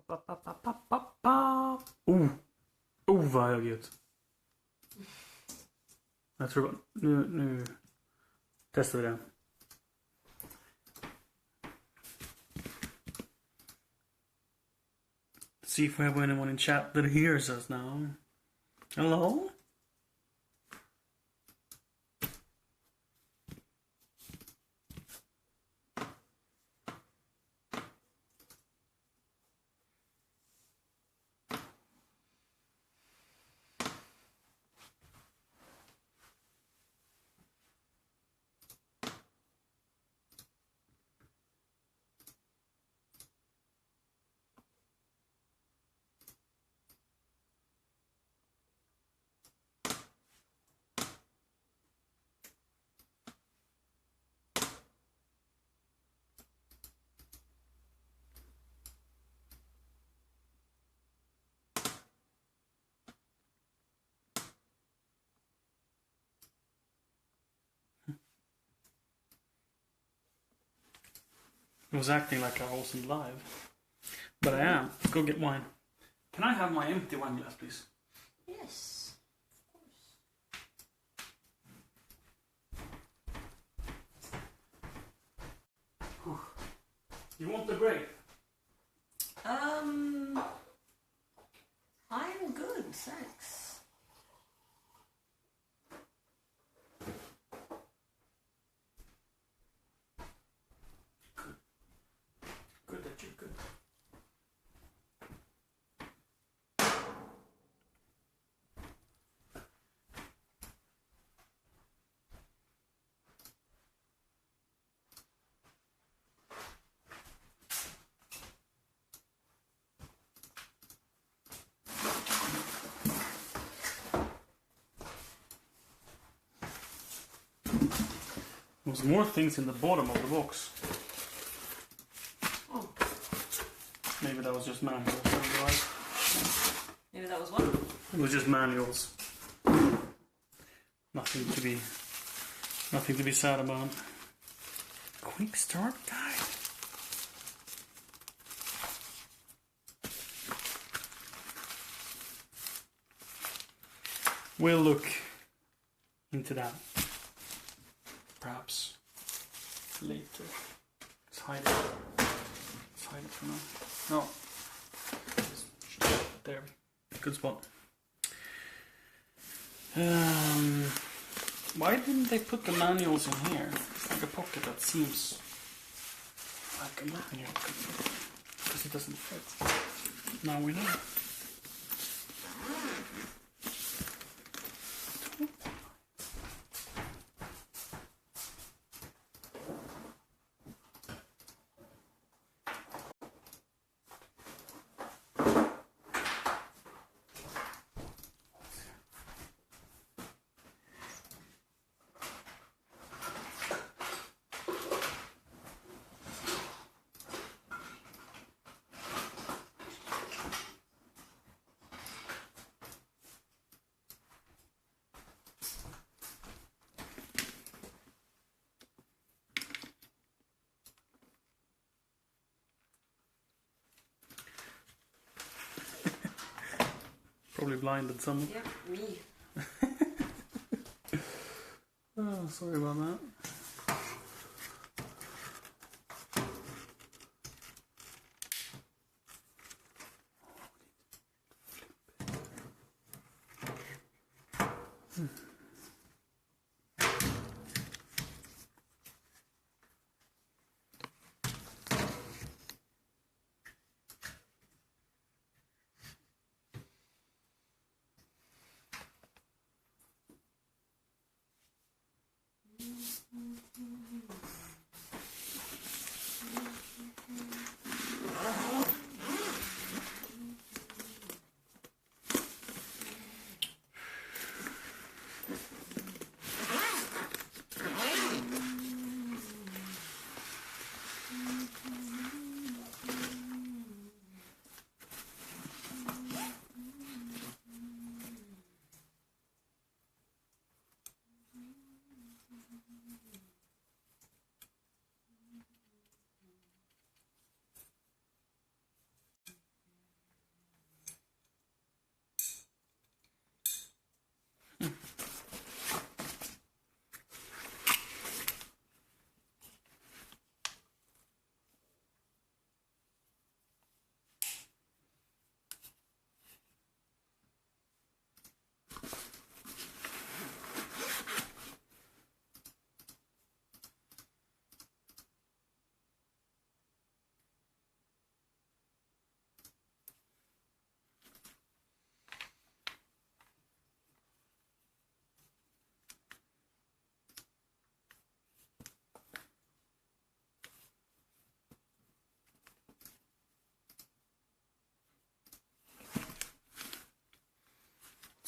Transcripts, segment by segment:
Vad högljutt. Jag tror... Nu testar vi det. See if we have anyone in chat that hears us now. Hello? I was acting like I wasn't live. But I am. Go get wine. Can I have my empty wine glass, please? Yes, of course. You want the grape? I'm good, thanks. Good that you're good. There's more things in the bottom of the box. Oh, Maybe that was just manuals. maybe that was one. It was just manuals. Nothing to be sad about. Quick start guide. We'll look into that perhaps later. Let's hide it. Let's hide it for now. No. There. Good spot. Why didn't they put the manuals in here? It's like a pocket that seems like a manual. Because it doesn't fit. Now we know. Probably blinded someone. Yeah, me. Oh, sorry about that.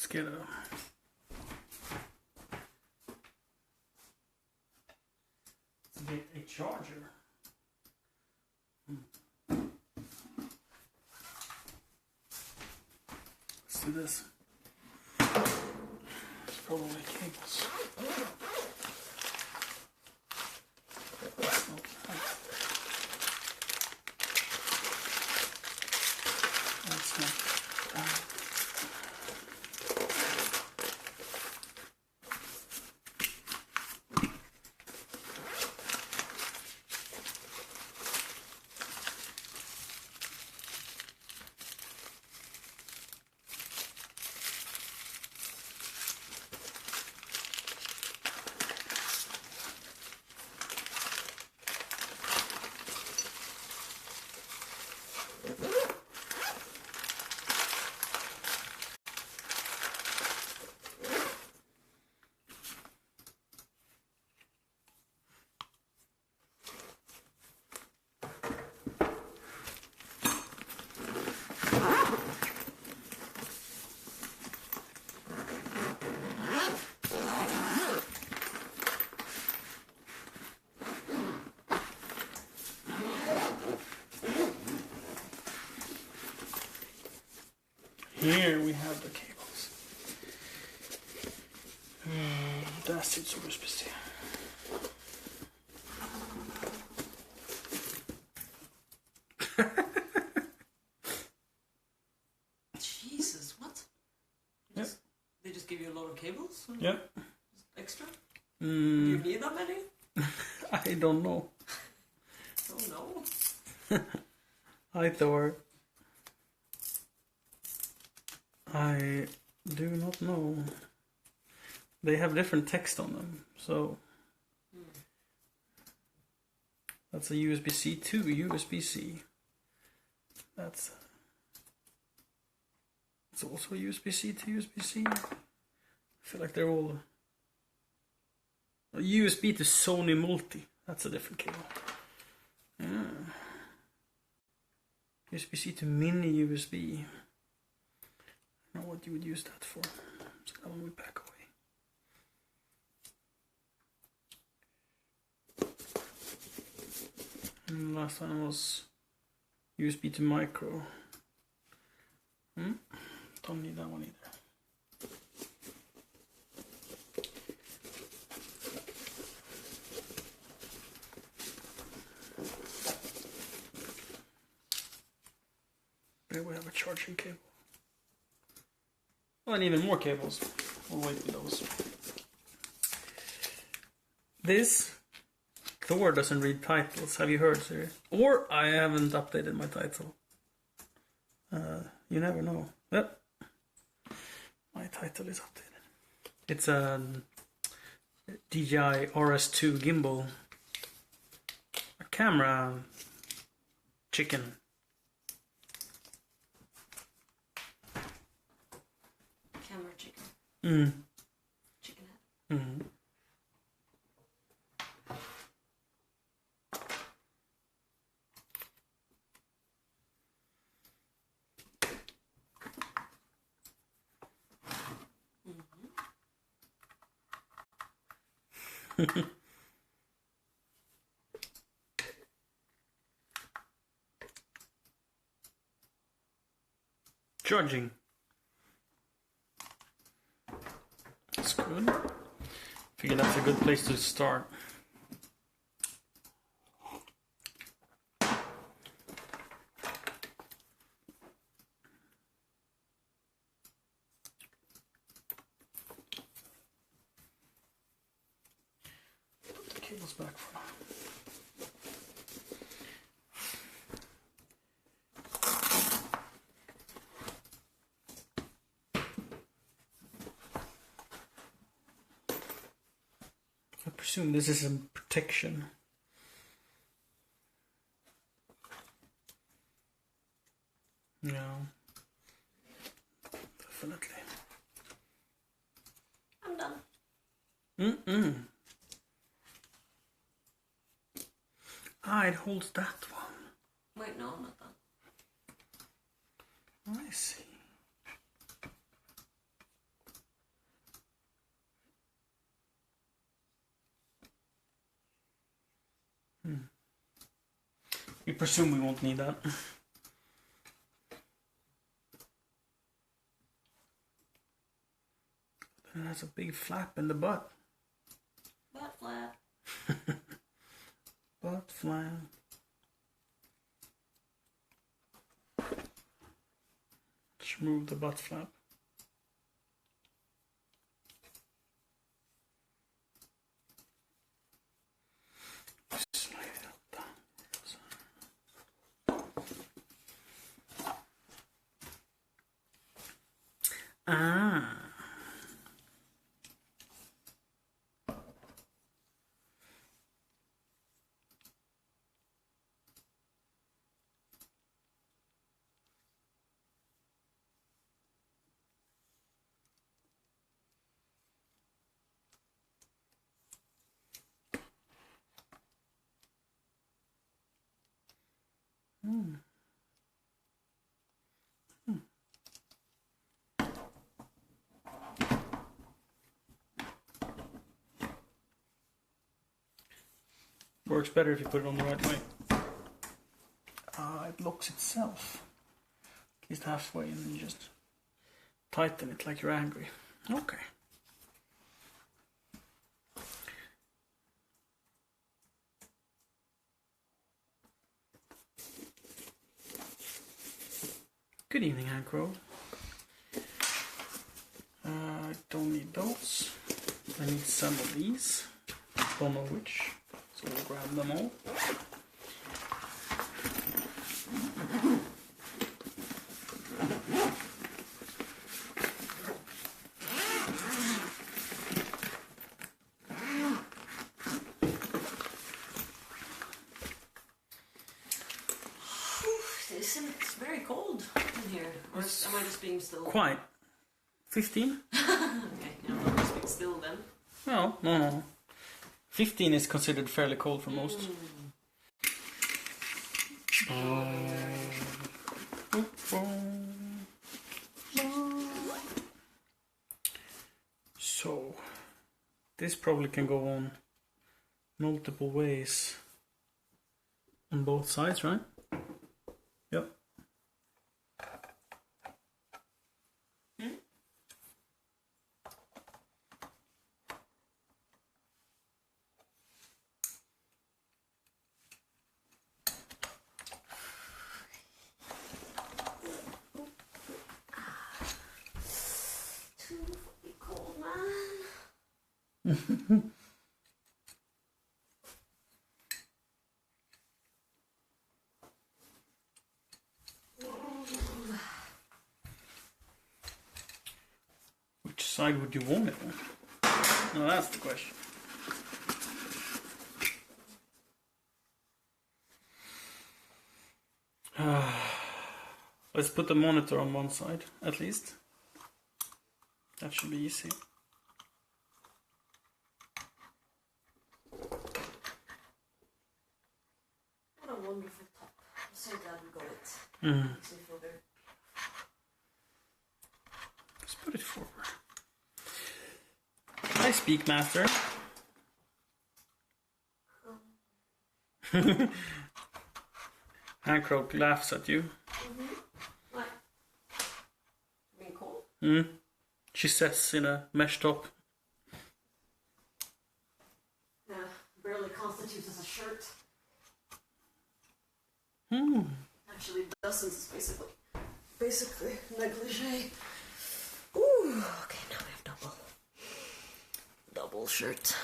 get a charger. Let's do this. It's probably cables. That's not. Here we have the cables. That's it, super specific. Jesus, what? Yep. They just give you a lot of cables? Yep. Extra? Do you need that many? I don't know. Oh no. I thought. I do not know. They have different text on them, so that's a USB-C to USB-C. It's also a USB-C to USB-C. I feel like they're all a USB to Sony Multi. That's a different cable. Yeah. USB-C to mini USB. I don't know what you would use that for. So that one we back away. And the last one was USB to micro. Don't need that one either. There we have a charging cable. Oh, and even more cables. We'll wait with those. This Thor doesn't read titles. Have you heard, Siri? Or I haven't updated my title. You never know. Yep. My title is updated. It's a DJI RS2 gimbal. A camera chicken. Camera chicken. Chicken head. Charging. That's good. Figure that's a good place to start. Put the cables back for now. I presume this is some protection. No. Definitely. I'm done. Ah, it holds that one. Wait, no, I'm not done. I see. We presume we won't need that. It has a big flap in the butt. Butt flap. Butt flap. Let's remove the butt flap. Slide it up down. Ah. Works better if you put it on the right way. It locks itself. At least halfway, and then you just tighten it like you're angry. Okay. Good evening, Hancrow. I don't need those. I need some of these. Don't know which. So we'll grab them all. It's very cold in here. Or am I just being still? Quite. 15? Okay, yeah, I'm just being still then. No. 15 is considered fairly cold for most. So, this probably can go on multiple ways on both sides, right? Yep. Which side would you want it on? No, that's the question. Let's put the monitor on one side, at least. That should be easy. What a wonderful top. I'm so glad we got it. Makes me feel very... Let's put it forward. I speak, master. Hancrow laughs at you. What? Being cold? She says in a mesh top. Yeah, barely constitutes as a shirt. Actually, dozens is basically negligee. Ooh, okay, now we have double shirt.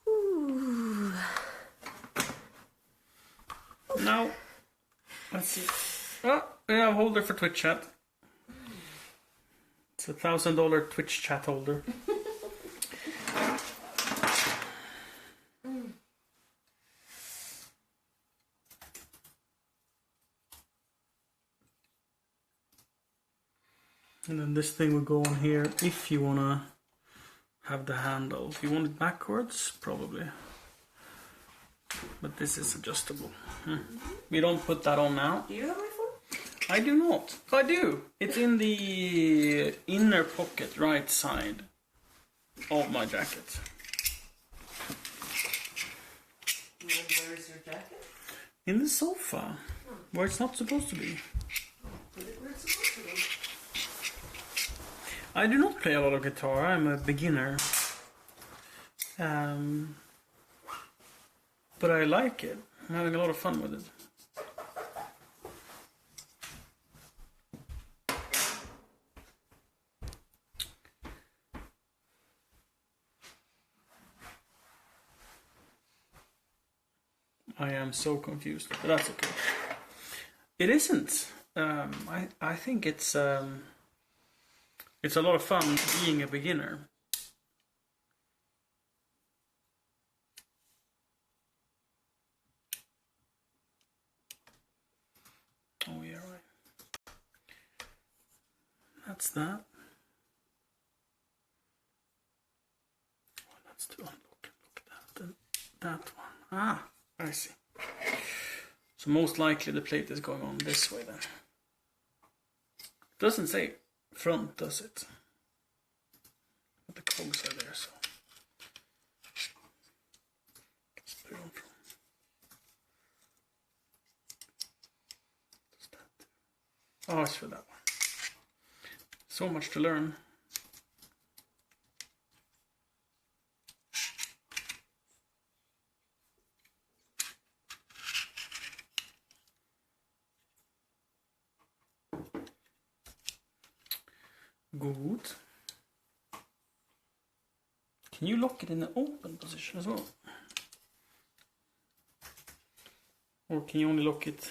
Ooh. Now, let's see. Oh, we have a holder for Twitch chat. It's a $1,000 Twitch chat holder. And then this thing will go on here if you want to have the handle. If you want it backwards, probably. But this is adjustable. We don't put that on now. Do you have a phone? I do not. I do. It's in the inner pocket right side of my jacket. In the sofa, where it's not supposed to be. Put it where it's supposed to be. I do not play a lot of guitar. I'm a beginner. But I like it. I'm having a lot of fun with it. I am so confused, but that's okay. It isn't. I think it's a lot of fun being a beginner. Oh yeah, right. That's that. Oh, that's too look at that. That one. Ah, I see. So most likely the plate is going on this way then. Doesn't say front, does it? But the cogs are there, so let's put it on front. Does that do? Oh, it's for that one. So much to learn. Good. Can you lock it in the open position as well? Or can you only lock it?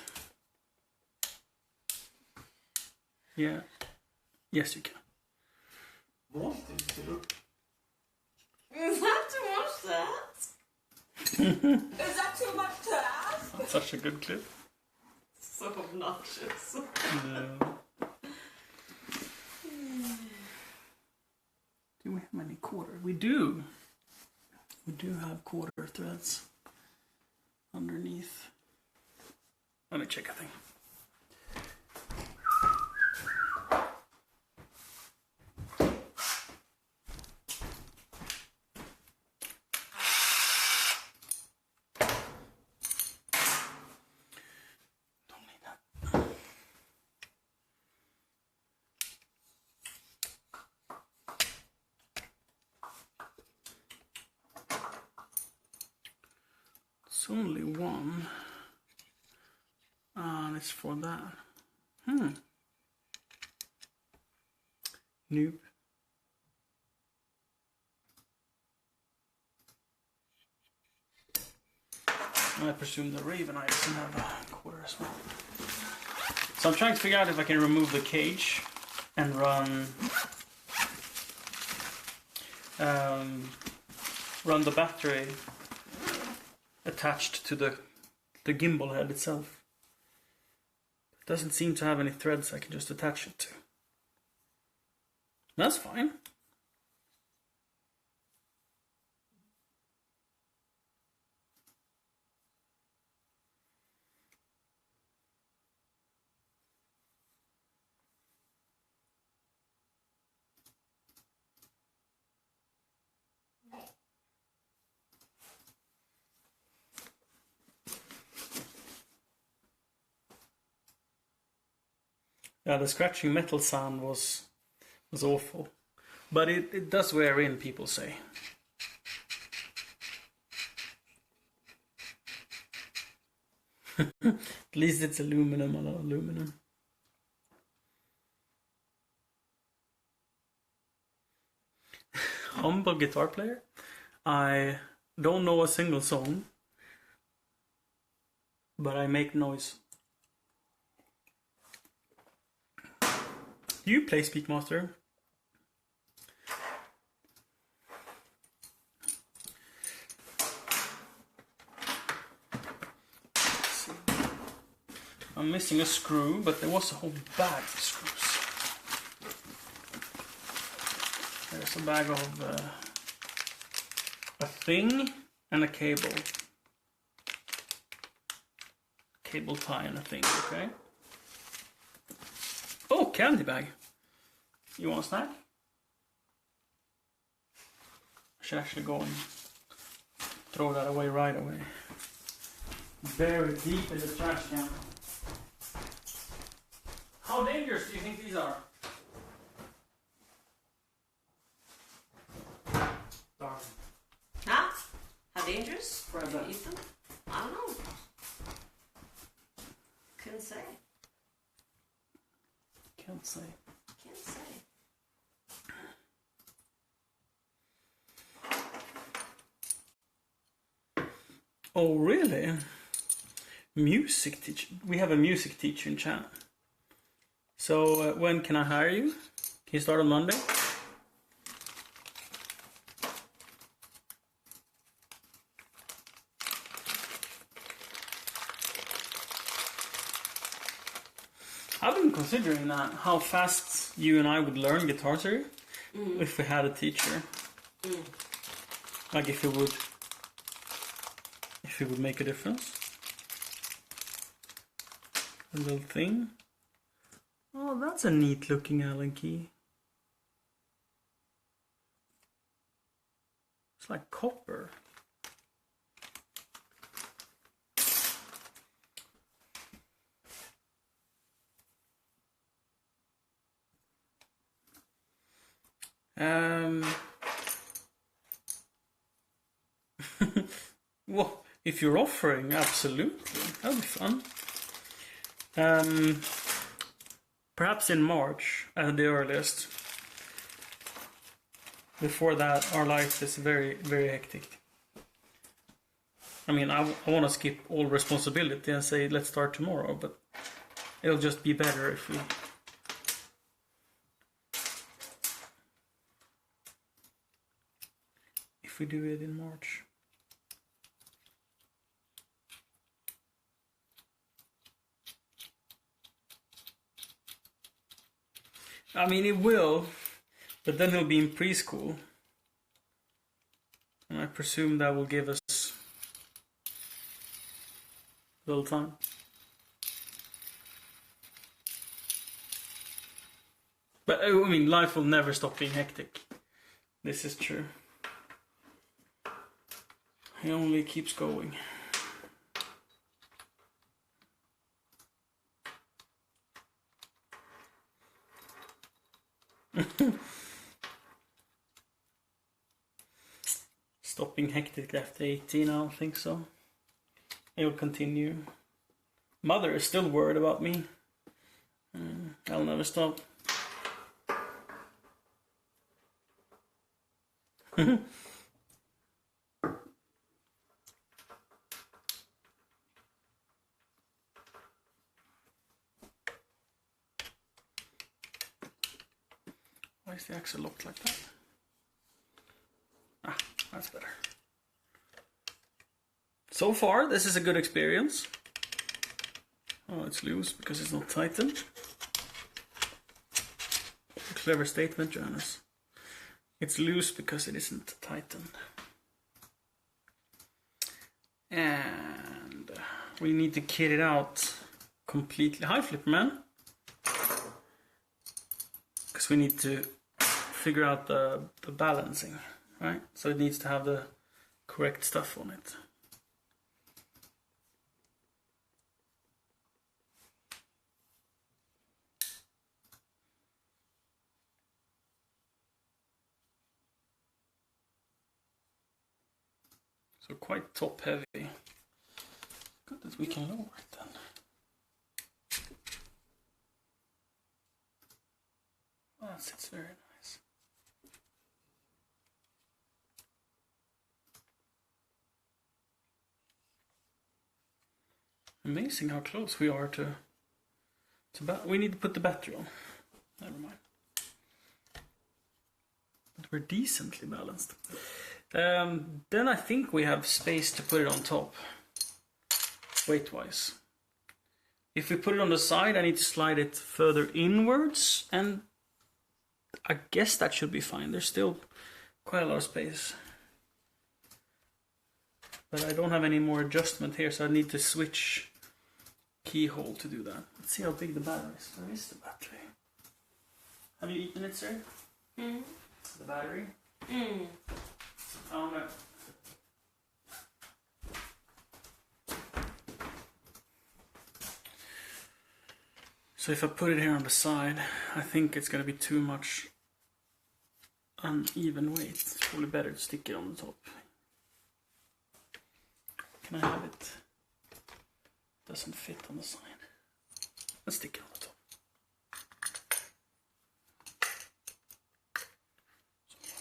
Yeah. Yes, you can. Is that too much to ask? Is that too much to ask? That's such a good clip. So obnoxious. Yeah. Do we have any quarter? We do. We do have quarter threads underneath. Let me check a thing. Don't need that. It's only one. And it's for that. Noob. I presume the Raven Eye doesn't have a quarter as well. So I'm trying to figure out if I can remove the cage and run the battery attached to the gimbal head itself. It doesn't seem to have any threads I can just attach it to. That's fine. Yeah, the scratching metal sound was awful. But it does wear in, people say. At least it's aluminum, a lot of aluminum. Humble guitar player. I don't know a single song, but I make noise. Do you play Speakmaster? I'm missing a screw, but there was a whole bag of screws. There's a bag of a thing and a cable. Cable tie and a thing, okay? Oh, candy bag. You want a snack? I should actually go and throw that away right away. buried deep in the trash can. How dangerous do you think these are? Darn. Huh? How dangerous? Grab To that. eat them? I don't know. Couldn't say. Can't say. Can't say. Oh, really? Music teacher. We have a music teacher in chat. So when can I hire you? Can you start on Monday? I've been considering that, how fast you and I would learn guitar theory if we had a teacher. Like if it would make a difference. A little thing. Oh, that's a neat looking Allen key. It's like copper. Well, if you're offering, absolutely. That'd be fun. Perhaps in March at the earliest. Before that, our life is very, very hectic. I mean, I want to skip all responsibility and say, let's start tomorrow, but it'll just be better if we do it in March. I mean, it will, but then he'll be in preschool. And I presume that will give us a little time. But I mean, life will never stop being hectic. This is true. It only keeps going. Stopping hectic after 18, I don't think so. It will continue. Mother is still worried about me. I'll never stop. Why is the axle locked like that? Ah, that's better. So far, this is a good experience. Oh, it's loose because it's not tightened. Clever statement, Johannes. It's loose because it isn't tightened. And we need to kit it out completely. Hi, Flipperman. Because we need to figure out the balancing, right? So it needs to have the correct stuff on it. So quite top heavy. Good that we can lower it then. Oh, that sits very nice. Amazing how close we are to we need to put the battery on. Never mind. But we're decently balanced. Then I think we have space to put it on top, weight-wise. If we put it on the side, I need to slide it further inwards, and I guess that should be fine. There's still quite a lot of space. But I don't have any more adjustment here, so I need to switch keyhole to do that. Let's see how big the battery is. Where is the battery? Have you eaten it, sir? Mm. The battery? Mm. Found it. So if I put it here on the side, I think it's gonna be too much uneven weight. It's probably better to stick it on the top. Can I have it? Doesn't fit on the side. Let's stick it on the top. So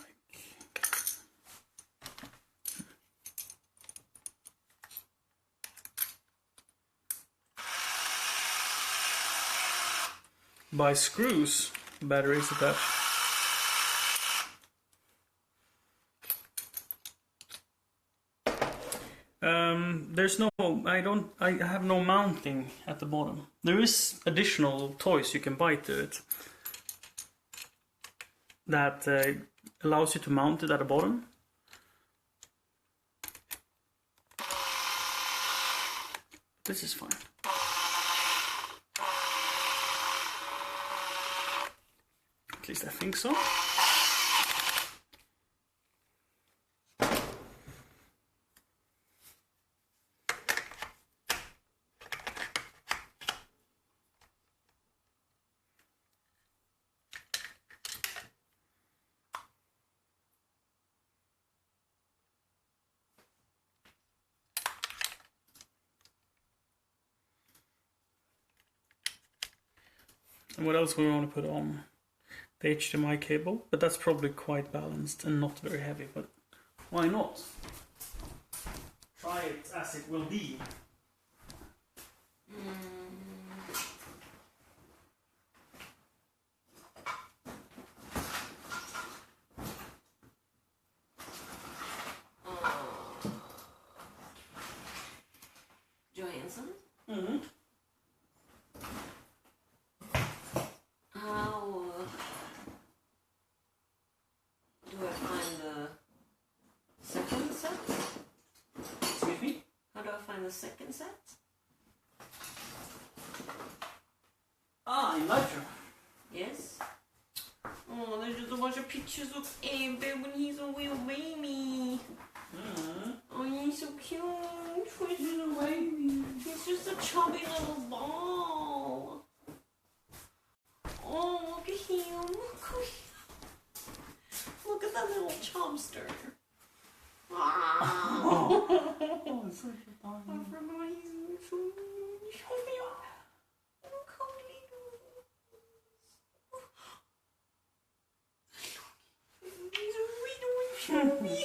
by screws, batteries attached. There's no, I have no mounting at the bottom. There is additional toys you can buy to it that allows you to mount it at the bottom. This is fine. At least I think so. And what else we want to put on? The HDMI cable, but that's probably quite balanced and not very heavy, but why not? Try it as it will be. Johansson? Mm-hmm. How do I find the second set? Excuse me? How do I find the second set? Ah, in Lightroom. Yes. Oh, there's just a bunch of pictures of Abe when he's a little baby. Oh, he's so cute. He's a baby. He's just a chubby little ball. Oh, look at him. Look at that little chubster. Ah. Oh, it's such a I tiny. forgot he's so chubby. Look how little. He's a little chubby.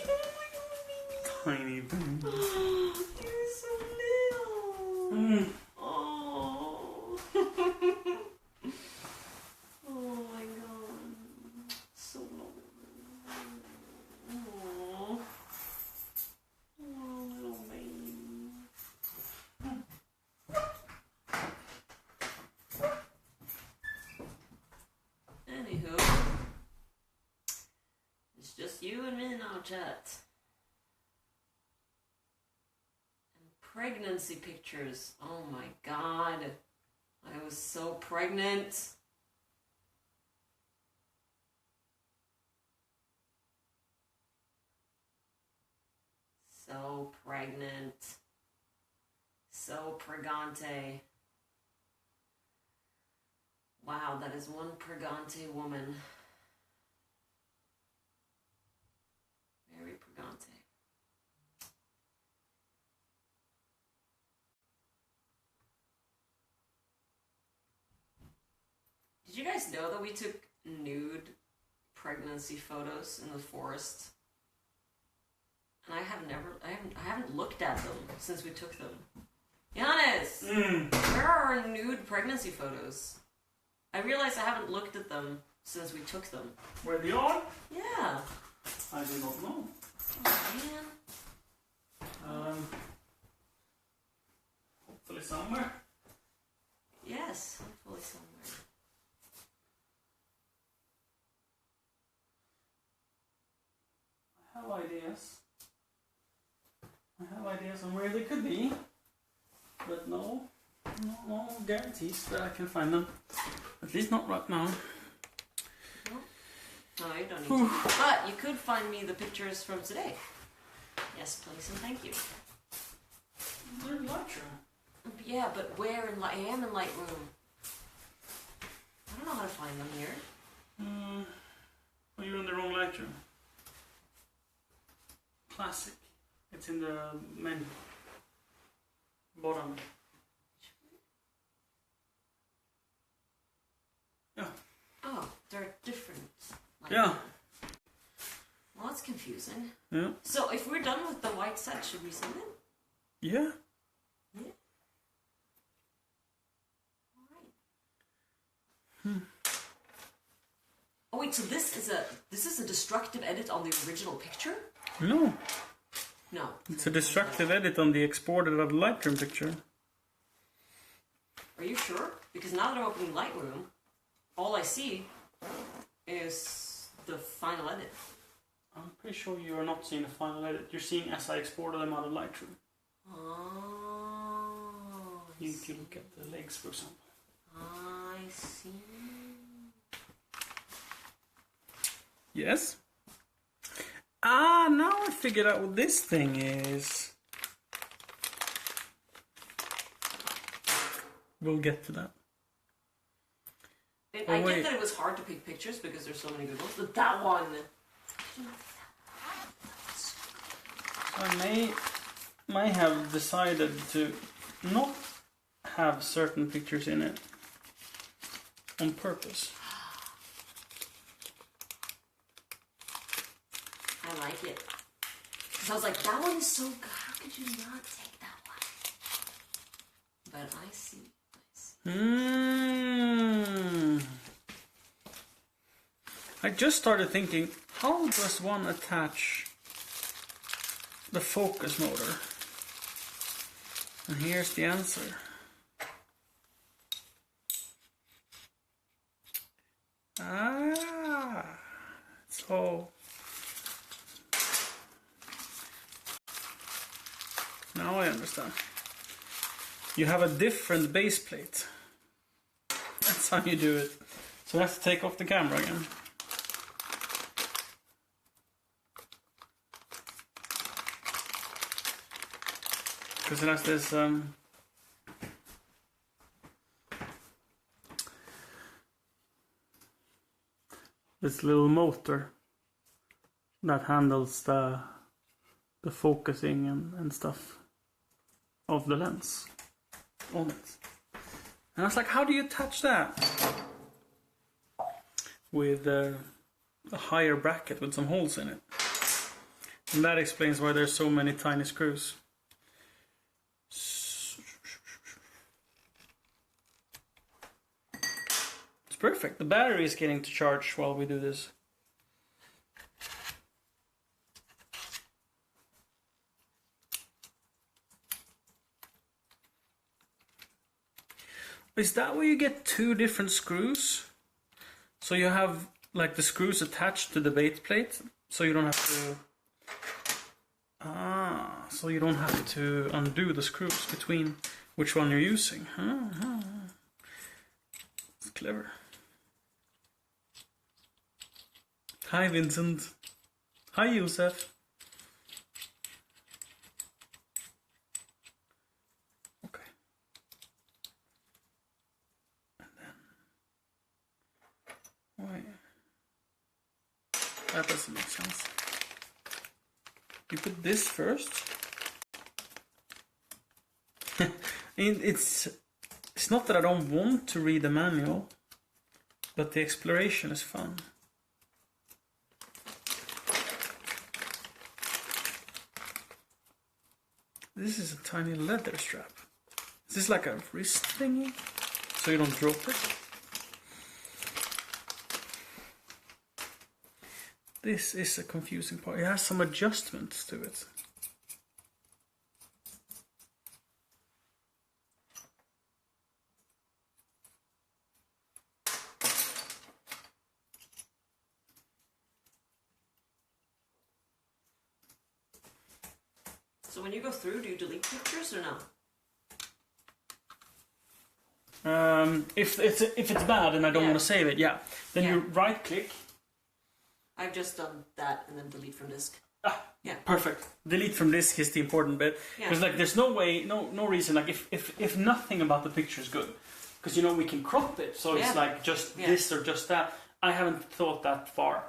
Tiny baby. You're so little. Oh. Oh my god. So long. Oh. Oh, little baby. Anywho, it's just you and me now, chat. Pregnancy pictures. Oh my god. I was so pregnant. So pregnant. So pregante. Wow, that is one pregante woman. Very pregante. Did you guys know that we took nude pregnancy photos in the forest? And I haven't looked at them since we took them. Giannis! Where are our nude pregnancy photos? I realized I haven't looked at them since we took them. Where they are? Yeah. I do not know. Oh man. Hopefully somewhere. Yes, hopefully somewhere. I have ideas. I have ideas on where they could be, but no guarantees that I can find them. At least not right now. No, you don't need to. But you could find me the pictures from today. Yes, please, and thank you. They're in Lightroom. Yeah, but where in I am in Lightroom. know how to find them here. Well, you're in the wrong Lightroom. Classic. It's in the menu. Bottom. Yeah. Oh, they're different. Yeah. Well, that's confusing. Yeah. So if we're done with the white set, should we send it? Yeah. Yeah. Alright. Oh wait, so this is a destructive edit on the original picture? No. No. It's a destructive edit on the exported out of Lightroom picture. Are you sure? Because now that I'm opening Lightroom, all I see is the final edit. I'm pretty sure you are not seeing the final edit. You're seeing as I exported them out of Lightroom. Oh. You can look at the legs, for example. I see. Yes. Ah, now I figured out what this thing is. We'll get to that. I get that it was hard to pick pictures because there's so many good ones, but that one... I may have decided to not have certain pictures in it on purpose. I like it. Because I was like, that one is so good. How could you not take that one? But I see. I just started thinking, how does one attach the focus motor? And here's the answer. So now I understand. You have a different base plate. That's how you do it. So I have to take off the camera again. Because it has this little motor that handles the focusing and stuff of the lens on it. And I was like, how do you attach that? With a higher bracket with some holes in it. And that explains why there's so many tiny screws. It's perfect. The battery is getting to charge while we do this. Is that where you get two different screws? So you have like the screws attached to the base plate, so you don't have to... so you don't have to undo the screws between which one you're using. It's clever. Hi Vincent. Hi Josef. Okay. And then... Why? That doesn't make sense. You put this first. I mean, it's not that I don't want to read the manual, but the exploration is fun. This is a tiny leather strap. Is this like a wrist thingy? So you don't drop it? This is a confusing part. It has some adjustments to it. So when you go through, do you delete pictures or no? If it's bad and I don't want to save it, yeah. Then you right click. I've just done that and then delete from disk. Yeah, perfect. Delete from disk is the important bit. Because like there's no way, no reason, like if nothing about the picture is good, because you know we can crop it, so it's like just this or just that. I haven't thought that far.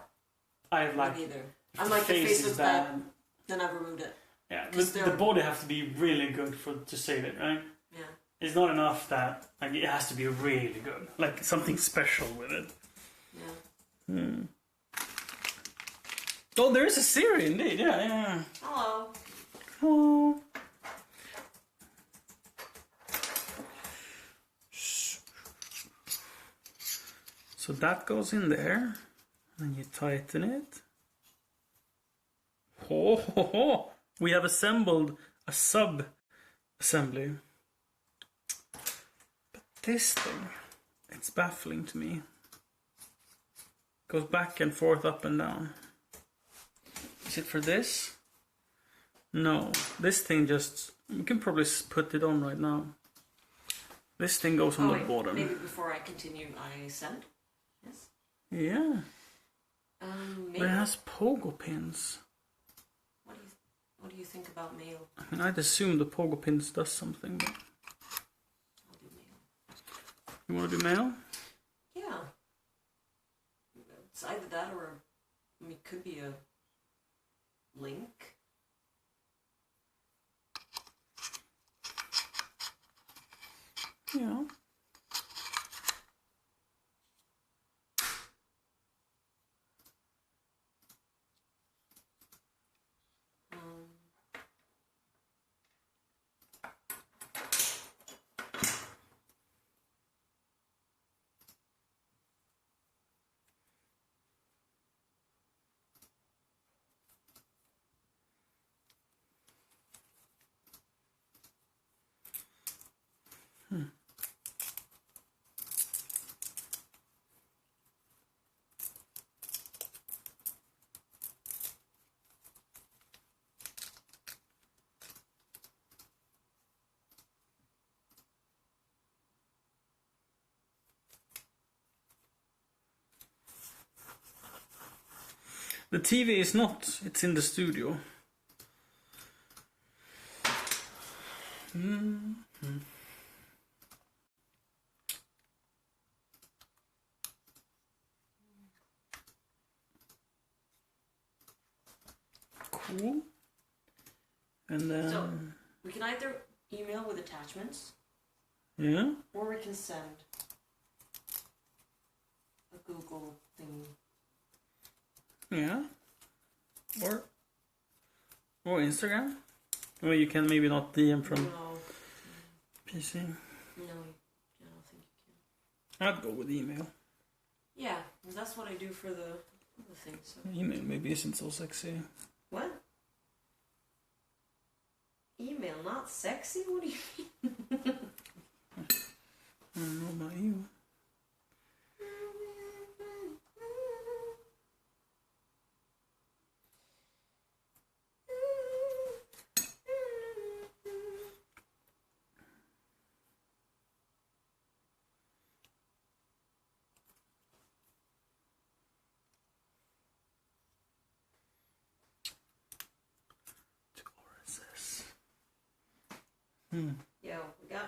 I have like either. I like the face is bad. Then I've removed it. Yeah, the body has to be really good to save it, right? Yeah. It's not enough that like it has to be really good, like something special with it. Yeah. Oh, there is a Siri indeed. Yeah. Hello. Hello. So that goes in there, and you tighten it. Oh, we have assembled a sub-assembly. But this thing, it's baffling to me. Goes back and forth, up and down. Is it for this? No, this thing just... We can probably put it on right now. This thing goes on the bottom. Maybe before I continue, I send? Yes? Yeah. Maybe. But it has pogo pins. What do you think about mail? I mean, I'd assume the pogo pins does something, but... I'll do mail. You want to do mail? Yeah. It's either that or... I mean, it could be a link. Yeah. The TV is not, it's in the studio. Cool. And then... So, we can either email with attachments. Yeah. Or we can send a Google thing. Yeah. Or Instagram. Or you can maybe not DM from PC. No, I don't think you can. I'd go with email. Yeah, that's what I do for the thing. So. Email maybe isn't so sexy. What? Email not sexy? What do you mean? I don't know about you. Yeah,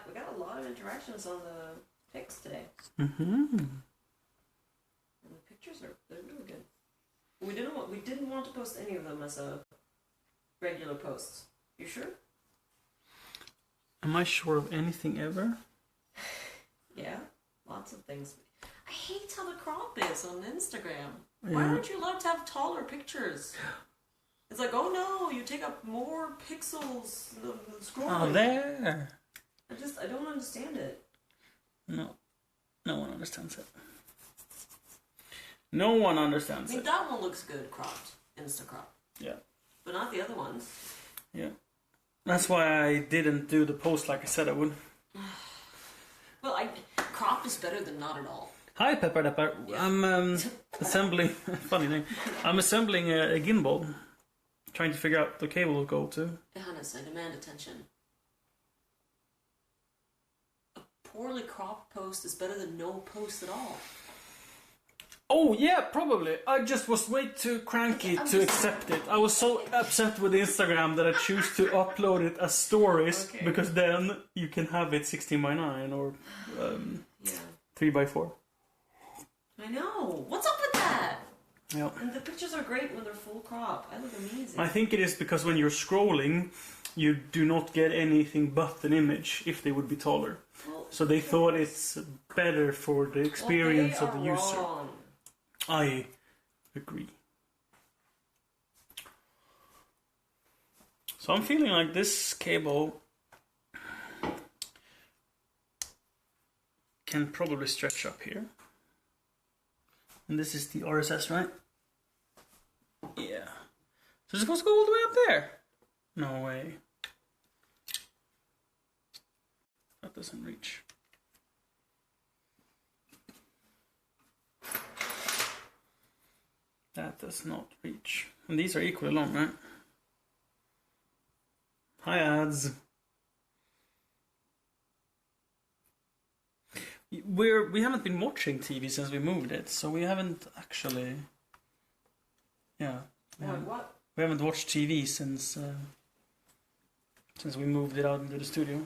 we got a lot of interactions on the pics today. And the pictures they're really good. We didn't want to post any of them as a regular post. You sure? Am I sure of anything ever? Yeah, lots of things. I hate how the crop is on Instagram. Yeah. Why aren't you allowed to have taller pictures? It's like, oh no, you take up more pixels than scrolling. Oh, there. I don't understand it. No one understands it. No one understands it. That one looks good cropped, Insta crop. Yeah. But not the other ones. Yeah. That's why I didn't do the post like I said I would. Well, cropped is better than not at all. Hi, Pepper Depper. Yeah. I'm assembling. Funny name. I'm assembling a gimbal. Trying to figure out the cable will go to. Hannes, I demand attention. A poorly cropped post is better than no post at all. Oh yeah, probably. I just was way too cranky to accept it. I was so upset with Instagram that I choose to upload it as stories because then you can have it 16:9 or 3:4. I know. What's up with that? Yeah. And the pictures are great when they're full crop. I look amazing. I think it is because when you're scrolling, you do not get anything but an image if they would be taller. Well, so they thought it's better for the experience of the user. Wrong. I agree. So I'm feeling like this cable can probably stretch up here. And this is the RSS, right? Yeah. So it's supposed to go all the way up there? No way. That doesn't reach. That does not reach. And these are equally long, right? Hi ads. We haven't been watching TV since we moved it, so we haven't actually. Yeah. What? We haven't watched TV since we moved it out into the studio.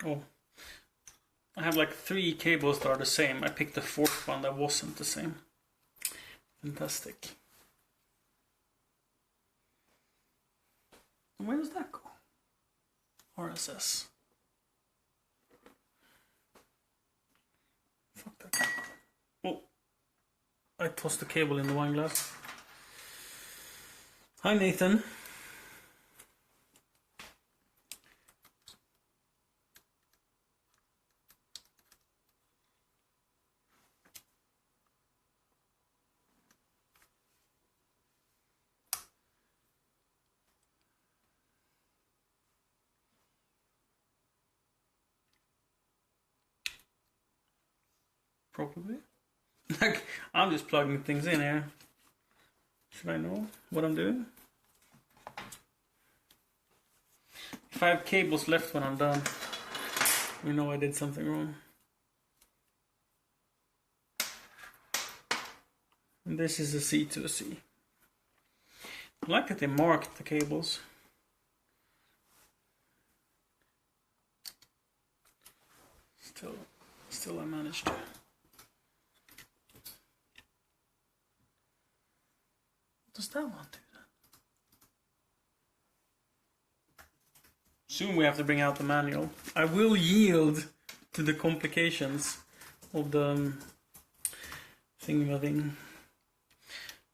Oh, I have like 3 cables that are the same. I picked the 4th one that wasn't the same. Fantastic. Where does that go? RSS. Fuck that cable. Oh, I tossed the cable in the wine glass. Hi Nathan. Probably. Like, I'm just plugging things in here. Should I know what I'm doing? If I have cables left when I'm done, you know I did something wrong. And this is a C to a C. I like that they marked the cables. Still I managed to. Does that one do that? Soon we have to bring out the manual. I will yield to the complications of the thing.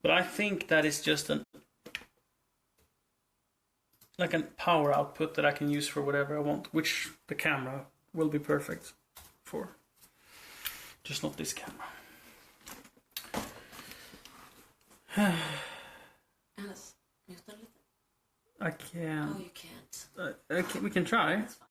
But I think that is just like a power output that I can use for whatever I want, which the camera will be perfect for. Just not this camera. Alice, mute a little. I can't. Oh, you can't. We can try. That's fine.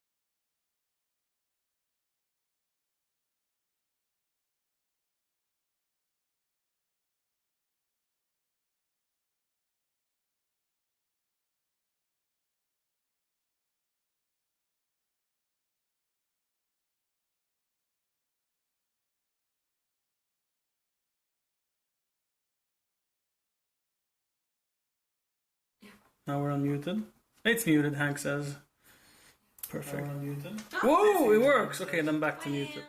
Now we're unmuted. It's muted, Hank says. Perfect. Unmuted. Whoa, it works! Okay, then back to muted.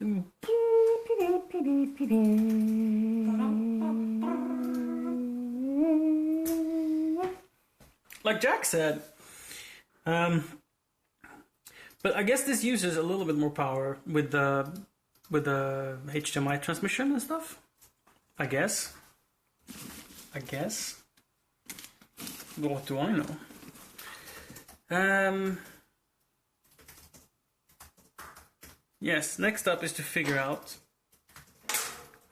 Like Jack said, but I guess this uses a little bit more power with the HDMI transmission and stuff. I guess. What do I know? Yes, next up is to figure out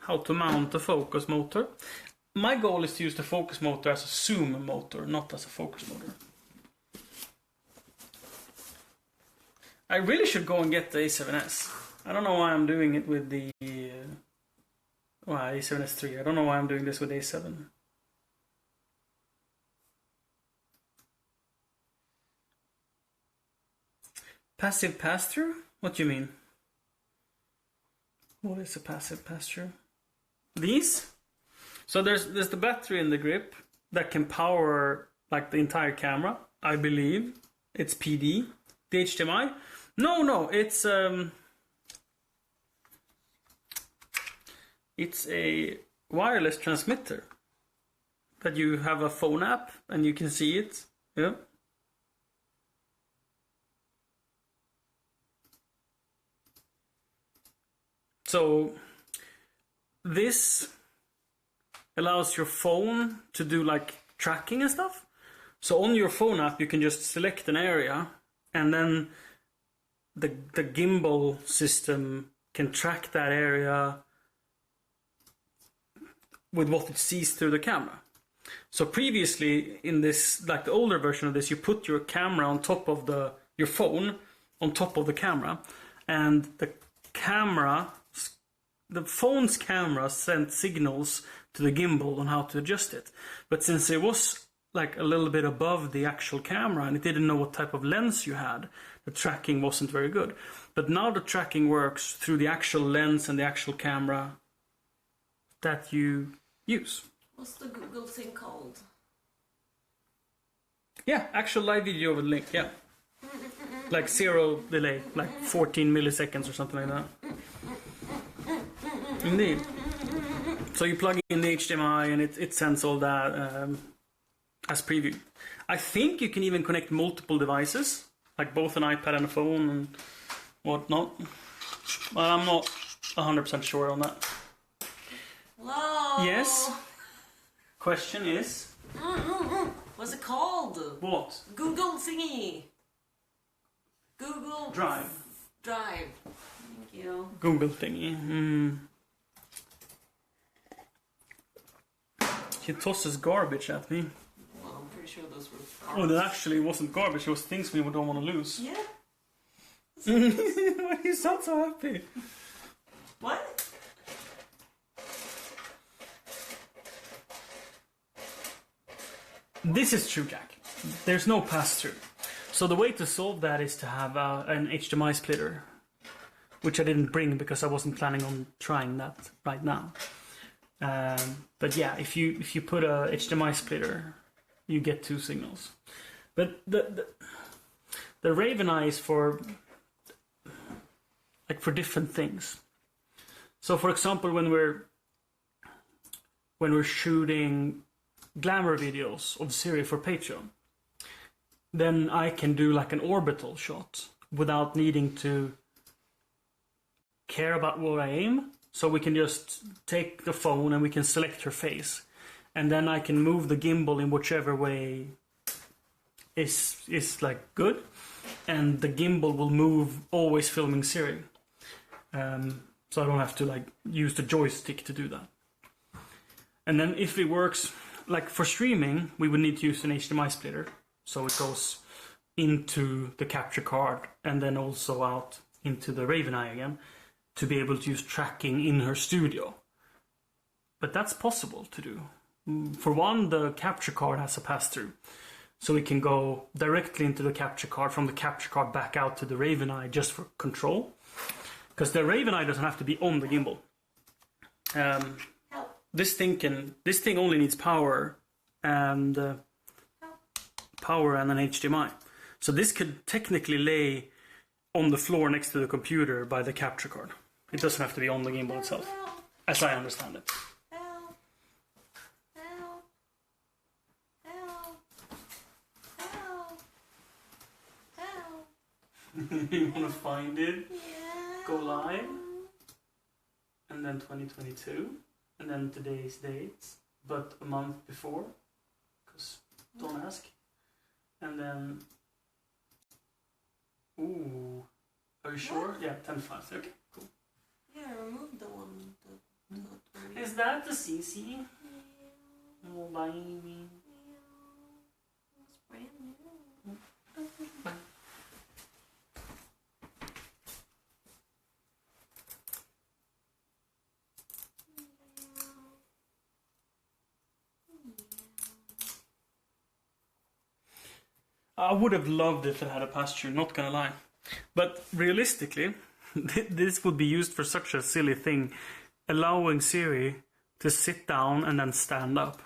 how to mount the focus motor. My goal is to use the focus motor as a zoom motor, not as a focus motor. I really should go and get the A7S. I don't know why I'm doing it with the A7S III. I don't know why I'm doing this with A7. Passive pass-through? What do you mean? What is a passive pass-through? These? So there's the battery in the grip that can power like the entire camera. I believe it's PD. The HDMI? No, it's a wireless transmitter that you have a phone app and you can see it. Yeah. So this allows your phone to do like tracking and stuff. So on your phone app you can just select an area and then the gimbal system can track that area with what it sees through the camera. So previously in this, like the older version of this, you put your camera on top of your phone on top of the camera, and the phone's camera sent signals to the gimbal on how to adjust it. But since it was like a little bit above the actual camera and it didn't know what type of lens you had, the tracking wasn't very good. But now the tracking works through the actual lens and the actual camera that you use. What's the Google thing called? Yeah, actual live video with link, yeah. Like zero delay, like 14 milliseconds or something like that. Indeed. So you plug in the HDMI and it sends all that as preview. I think you can even connect multiple devices, like both an iPad and a phone and whatnot. But I'm not 100% sure on that. Whoa! Yes? Question is? What's it called? What? Google thingy. Google Drive. Drive. Thank you. Google thingy. She tosses garbage at me. Well, I'm pretty sure those were Oh, that actually wasn't garbage. It was things we don't want to lose. Yeah. Why do you sound so happy? What? This is true, Jack. There's no pass-through. So the way to solve that is to have an HDMI splitter, which I didn't bring because I wasn't planning on trying that right now. But yeah, if you put a HDMI splitter, you get two signals. But the Raven Eye is for different things. So for example, when we're shooting glamour videos of Siri for Patreon, then I can do like an orbital shot without needing to care about where I aim. So we can just take the phone and we can select her face, and then I can move the gimbal in whichever way is like good, and the gimbal will move always filming Siri. So I don't have to like use the joystick to do that. And then if it works, like for streaming, we would need to use an HDMI splitter, so it goes into the capture card and then also out into the Raven Eye again, to be able to use tracking in her studio. But that's possible to do. For one, the capture card has a pass-through, so we can go directly into the capture card, from the capture card back out to the Raven Eye just for control, because the Raven Eye doesn't have to be on the gimbal. This thing only needs power and an HDMI. So this could technically lay on the floor next to the computer by the capture card. It doesn't have to be on the gimbal itself, as I understand it. Help! Help! Help! Help! Help! You want to find it, Yeah. go live, and then 2022, and then today's dates, but a month before, because don't ask, and then, ooh, are you sure? What? Yeah, 10.5, okay, cool. Yeah, remove the one. The Is that the CC? Yeah. Oh, baby. It's brand new. I would have loved if it had a pasture, not gonna lie. But realistically, this would be used for such a silly thing, allowing Siri to sit down and then stand up.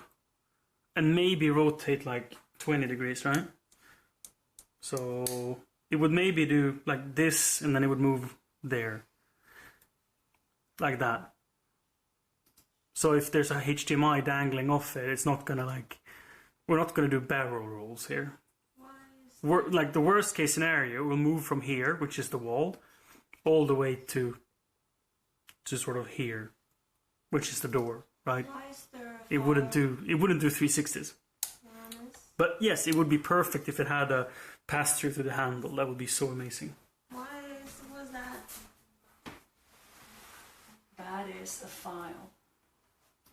And maybe rotate like 20 degrees, right? So it would maybe do like this and then it would move there. Like that. So if there's a HDMI dangling off it, it's not gonna like... We're not gonna do barrel rolls here. Like the worst case scenario, we'll move from here, which is the wall, all the way to sort of here, which is the door, right? Why is there It wouldn't do 360s. But yes, it would be perfect if it had a pass through to the handle. That would be so amazing. Was that? That is a file.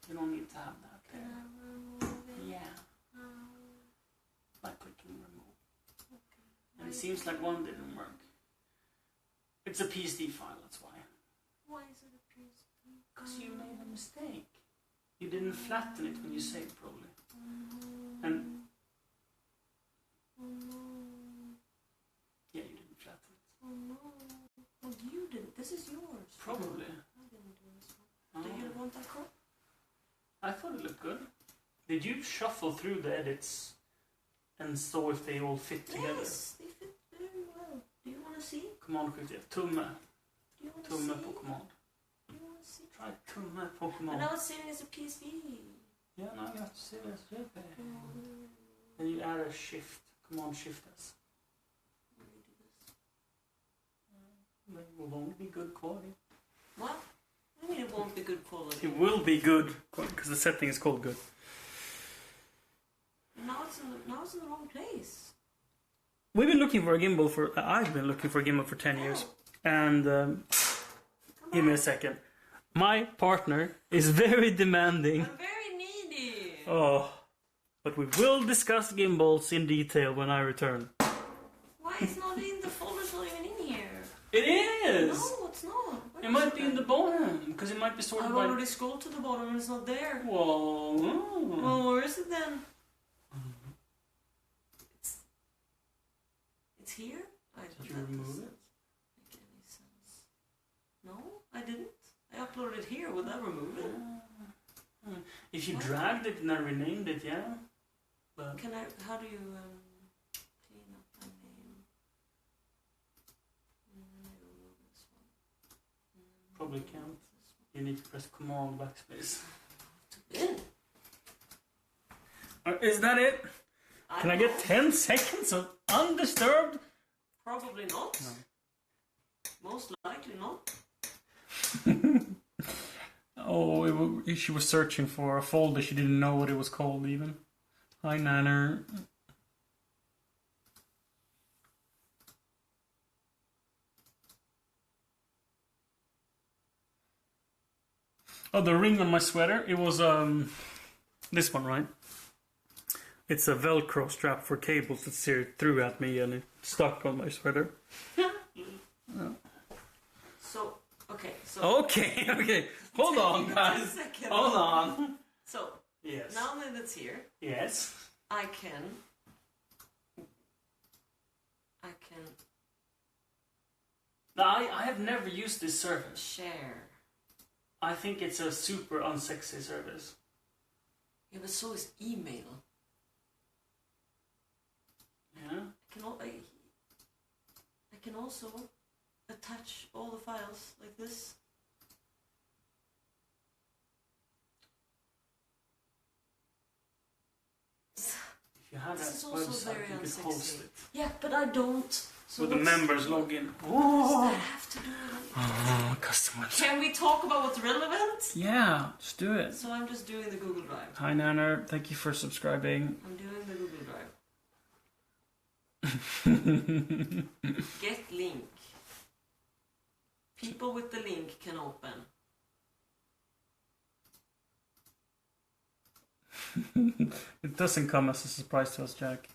You don't need to have that Can there. I remove it? Yeah, like clicking remove. Okay. And it seems like one didn't work. It's a PSD file, that's why. Why is it a PSD? Because you made a mistake. You didn't flatten it when you saved, probably. And Oh no. yeah, you didn't flatten it. Oh no. Well, you didn't. This is yours. Probably. I didn't do this one. Do you want that crop? I thought it looked good. Did you shuffle through the edits and saw if they all fit together? Yes, they fit very well. Do you want to see? Command quickly. Tumme. Do you want to see? Tumme på command. Do you want to see? Try tumme på And command. now it's saving as a PSV. Yeah, now you have to see this. Then you add a shift. Command shift S. It won't be good quality. What? I mean, it won't be good quality. It will be good because the setting is called good. Now it's in the wrong place. We've been looking for a gimbal for... I've been looking for a gimbal for 10 years. And give me a second. My partner is very demanding. I'm very needy. Oh, but we will discuss gimbals in detail when I return. Why it's not in the folder's not even in here? It is! No, it's not. It might be in the bottom, because it might be sorted I've by... already scrolled to the bottom and it's not there. Whoa. Oh, where is it then? It's here? Did you remove it? Make any sense? No, I didn't. I uploaded it here. Would that remove it? If you dragged it and I renamed it, yeah. But Can I? How do you clean up my name? I remove this one. Probably can't. You need to press Command backspace. In. Is that it? Can I don't get know. 10 seconds of undisturbed? Probably not. No. Most likely not. Oh, she was searching for a folder. She didn't know what it was called even. Hi, Nanner. Oh, the ring on my sweater. It was this one, right? It's a Velcro strap for cables that Siri threw at me and it stuck on my sweater. So, okay. So. Okay. Hold on, guys. A second. Hold on. So, Yes. now that it's here, Yes. I can. Now, I have never used this service. Share. I think it's a super unsexy service. Yeah, but so is email. Yeah. I can also attach all the files like this If you had This that is also website, very you could unsexy. host it. Yeah, but I don't. So With the what's- members login. What does Oh, that have to do with it? custom website. Can we talk about what's relevant? Yeah, just do it. So I'm just doing the Google Drive. Hi Nanner, thank you for subscribing. I'm doing the Google Drive. Get link. People with the link can open. It doesn't come as a surprise to us, Jack.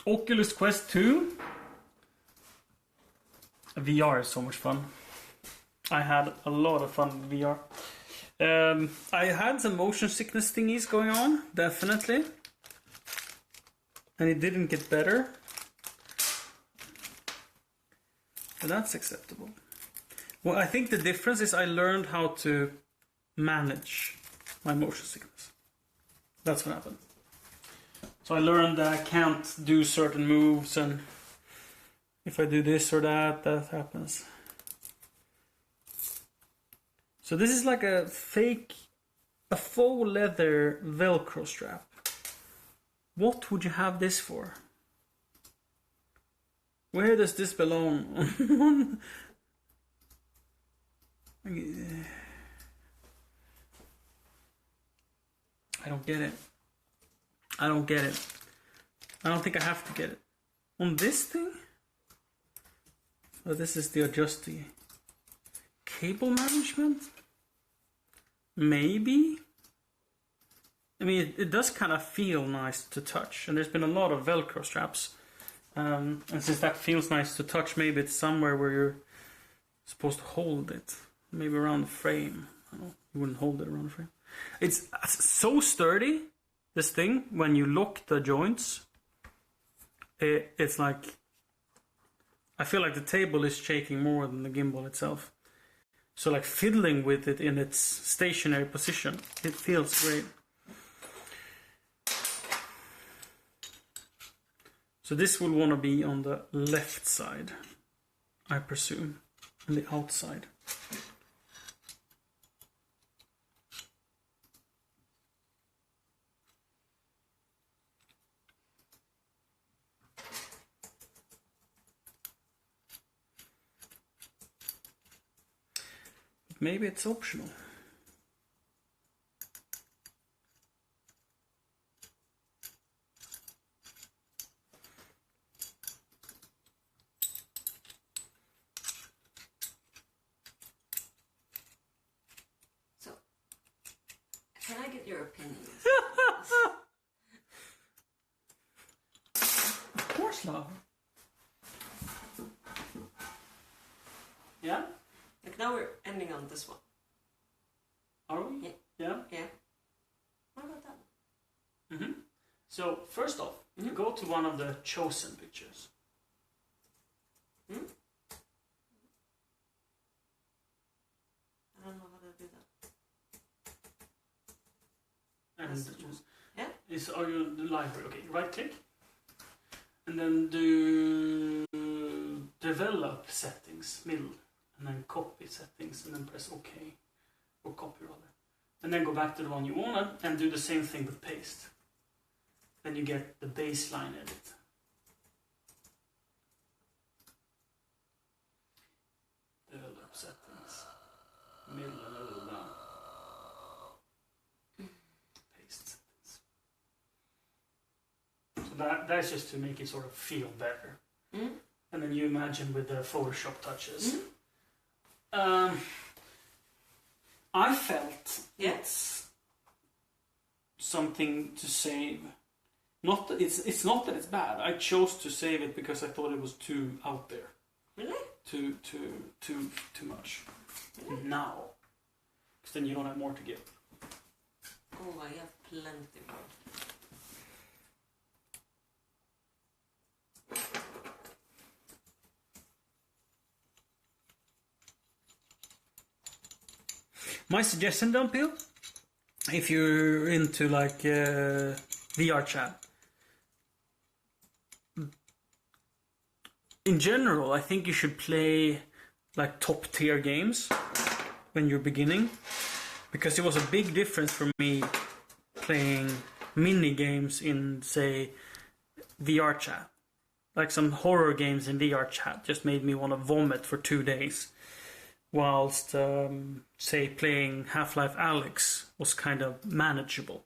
Oculus Quest 2. VR is so much fun. I had a lot of fun with VR. I had some motion sickness thingies going on, definitely. And it didn't get better. But that's acceptable. Well, I think the difference is I learned how to manage my motion sickness. That's what happened. So I learned that I can't do certain moves, and if I do this or that, that happens. So this is like a faux leather Velcro strap. What would you have this for? Where does this belong? I don't get it. I don't get it. I don't think I have to get it. On this thing? Oh, this is the adjusty. Cable management? Maybe? I mean, it does kind of feel nice to touch. And there's been a lot of Velcro straps. And since that feels nice to touch, maybe it's somewhere where you're supposed to hold it. Maybe around the frame. I don't know. You wouldn't hold it around the frame. It's so sturdy, this thing, when you lock the joints. It's like... I feel like the table is shaking more than the gimbal itself. So like fiddling with it in its stationary position, it feels great. So this will want to be on the left side, I presume, on the outside. Maybe it's optional. So, can I get your opinion? Of course, love. Yeah? Like now we're ending on this one. Are we? Yeah. Yeah? Yeah. What about that one? Mm-hmm. So, first off, go to one of the chosen pictures. Hmm? I don't know how to do that. And That's choose. Yeah? Are you in the library? Okay, right click. And then do develop settings, middle. And then copy settings, and then press OK. Or copy rather. And then go back to the one you wanted and do the same thing with paste. Then you get the baseline edit. Develop settings. Middle and a little down. Paste settings. So that's just to make it sort of feel better. Mm? And then you imagine with the Photoshop touches. Mm? I felt Yeah. it's something to save. Not that it's not that it's bad. I chose to save it because I thought it was too out there. Really? Too much. Really? Now. Because then you don't have more to give. Oh, I have plenty more. My suggestion, Dumpio, if you're into like VR chat. In general, I think you should play like top tier games when you're beginning, because it was a big difference for me playing mini games in, say, VR chat. Like some horror games in VR chat just made me want to vomit for 2 days. Whilst, say, playing Half-Life Alyx was kind of manageable.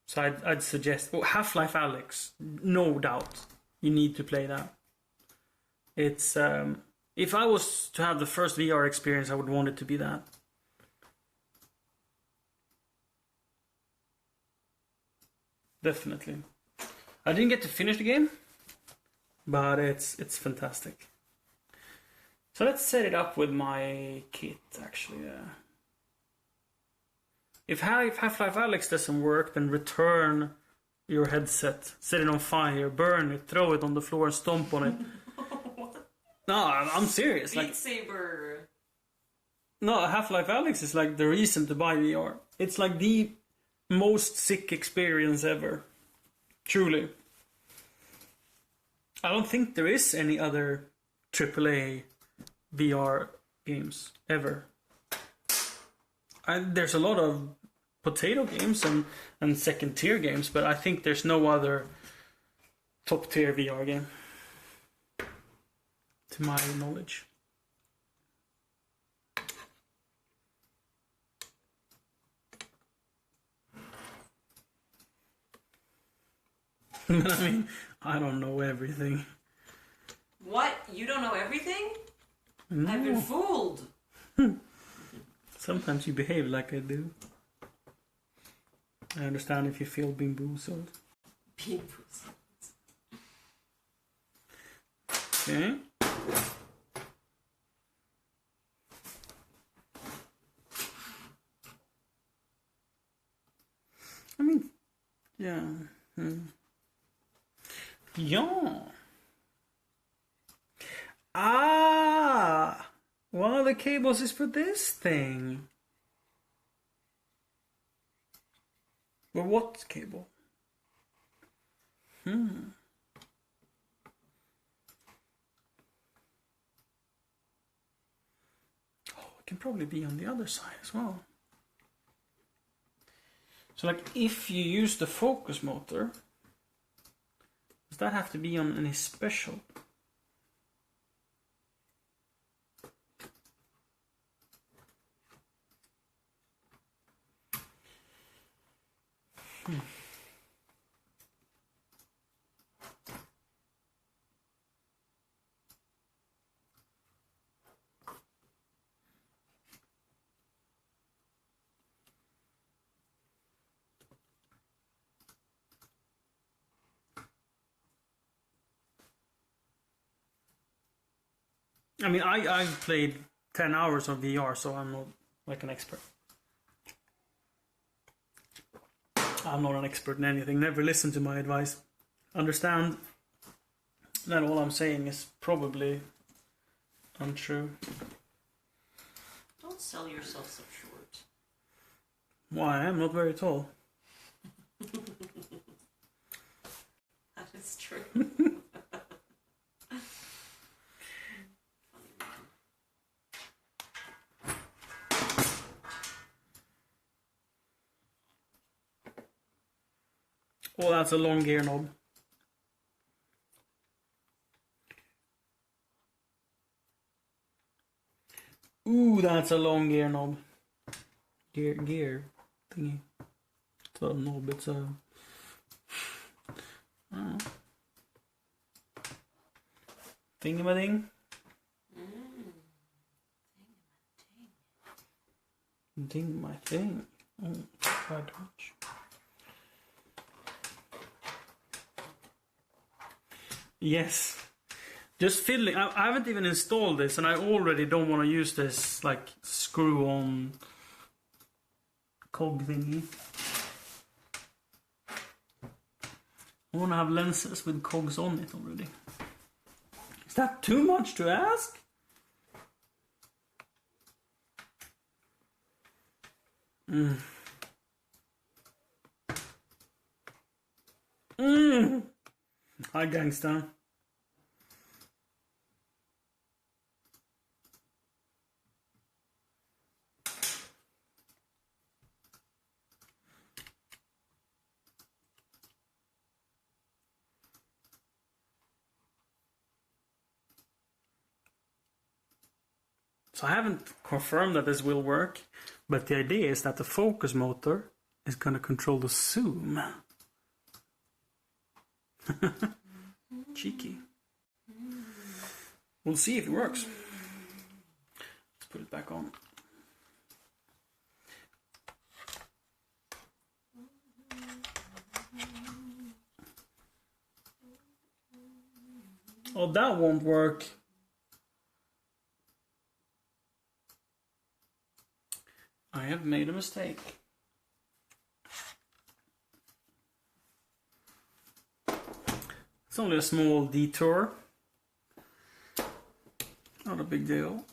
So I'd suggest... Oh, Half-Life Alyx, no doubt. You need to play that. It's... if I was to have the first VR experience, I would want it to be that. Definitely. I didn't get to finish the game, but it's fantastic. So let's set it up with my kit, actually. If Half-Life Alyx doesn't work, then return your headset, set it on fire, burn it, throw it on the floor, and stomp on it. No, I'm serious. Beat Saber. No, Half-Life Alyx is like the reason to buy VR. It's like the most sick experience ever. Truly. I don't think there is any other AAA VR games ever. There's a lot of potato games and second tier games, but I think there's no other top tier VR game, to my knowledge. I mean, I don't know everything. What? You don't know everything? No. I've been fooled. Sometimes you behave like I do. I understand if you feel bamboozled. Bamboozled. Okay. I mean, yeah. Yeah. Ah! One of the cables is for this thing. But what cable? Oh, it can probably be on the other side as well. So like if you use the focus motor, does that have to be on any special? I mean, I've played 10 hours of VR, so I'm not like an expert. I'm not an expert in anything. Never listen to my advice. Understand that all I'm saying is probably untrue. Don't sell yourself so short. Why? I'm not very tall. That is true. Oh, that's a long gear knob. Ooh, that's a long gear knob. Gear thingy. It's not a knob, it's a... I don't know. Thingamading? Ding my thing. Oh, bad touch. Yes. Just fiddling. I haven't even installed this, and I already don't want to use this like screw-on cog thingy. I want to have lenses with cogs on it already. Is that too much to ask? Hi, gangsta. So I haven't confirmed that this will work, but the idea is that the focus motor is going to control the zoom. Cheeky. We'll see if it works. Let's put it back on. Oh, that won't work. I have made a mistake. It's only a small detour. Not a big deal.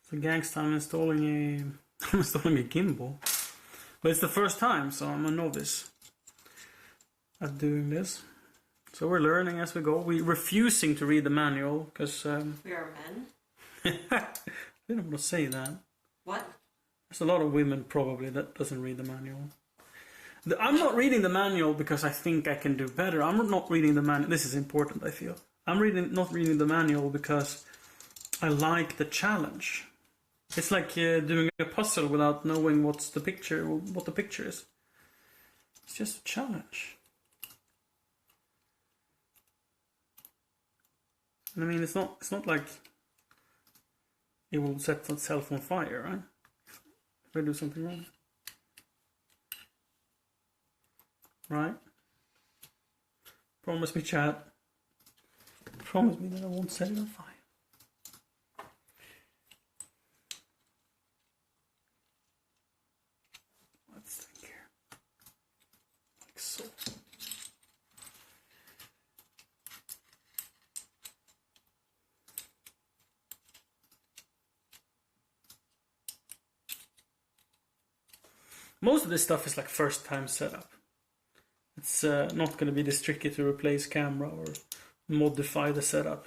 So gangsta, I'm installing I'm installing a gimbal. But it's the first time, so I'm a novice at doing this. So we're learning as we go. We're refusing to read the manual because we are men. I didn't want to say that. What? There's a lot of women probably that doesn't read the manual. I'm not reading the manual because I think I can do better. I'm not reading the manual. This is important, I feel. I'm not reading the manual because I like the challenge. It's like doing a puzzle without knowing what the picture is. It's just a challenge. And I mean, it's not like it will set itself on fire, right? If I do something wrong. Right? Promise me, chat. Promise me that I won't set it on fire. Let's think here. Like so. Most of this stuff is like first time setup. It's not going to be this tricky to replace camera or modify the setup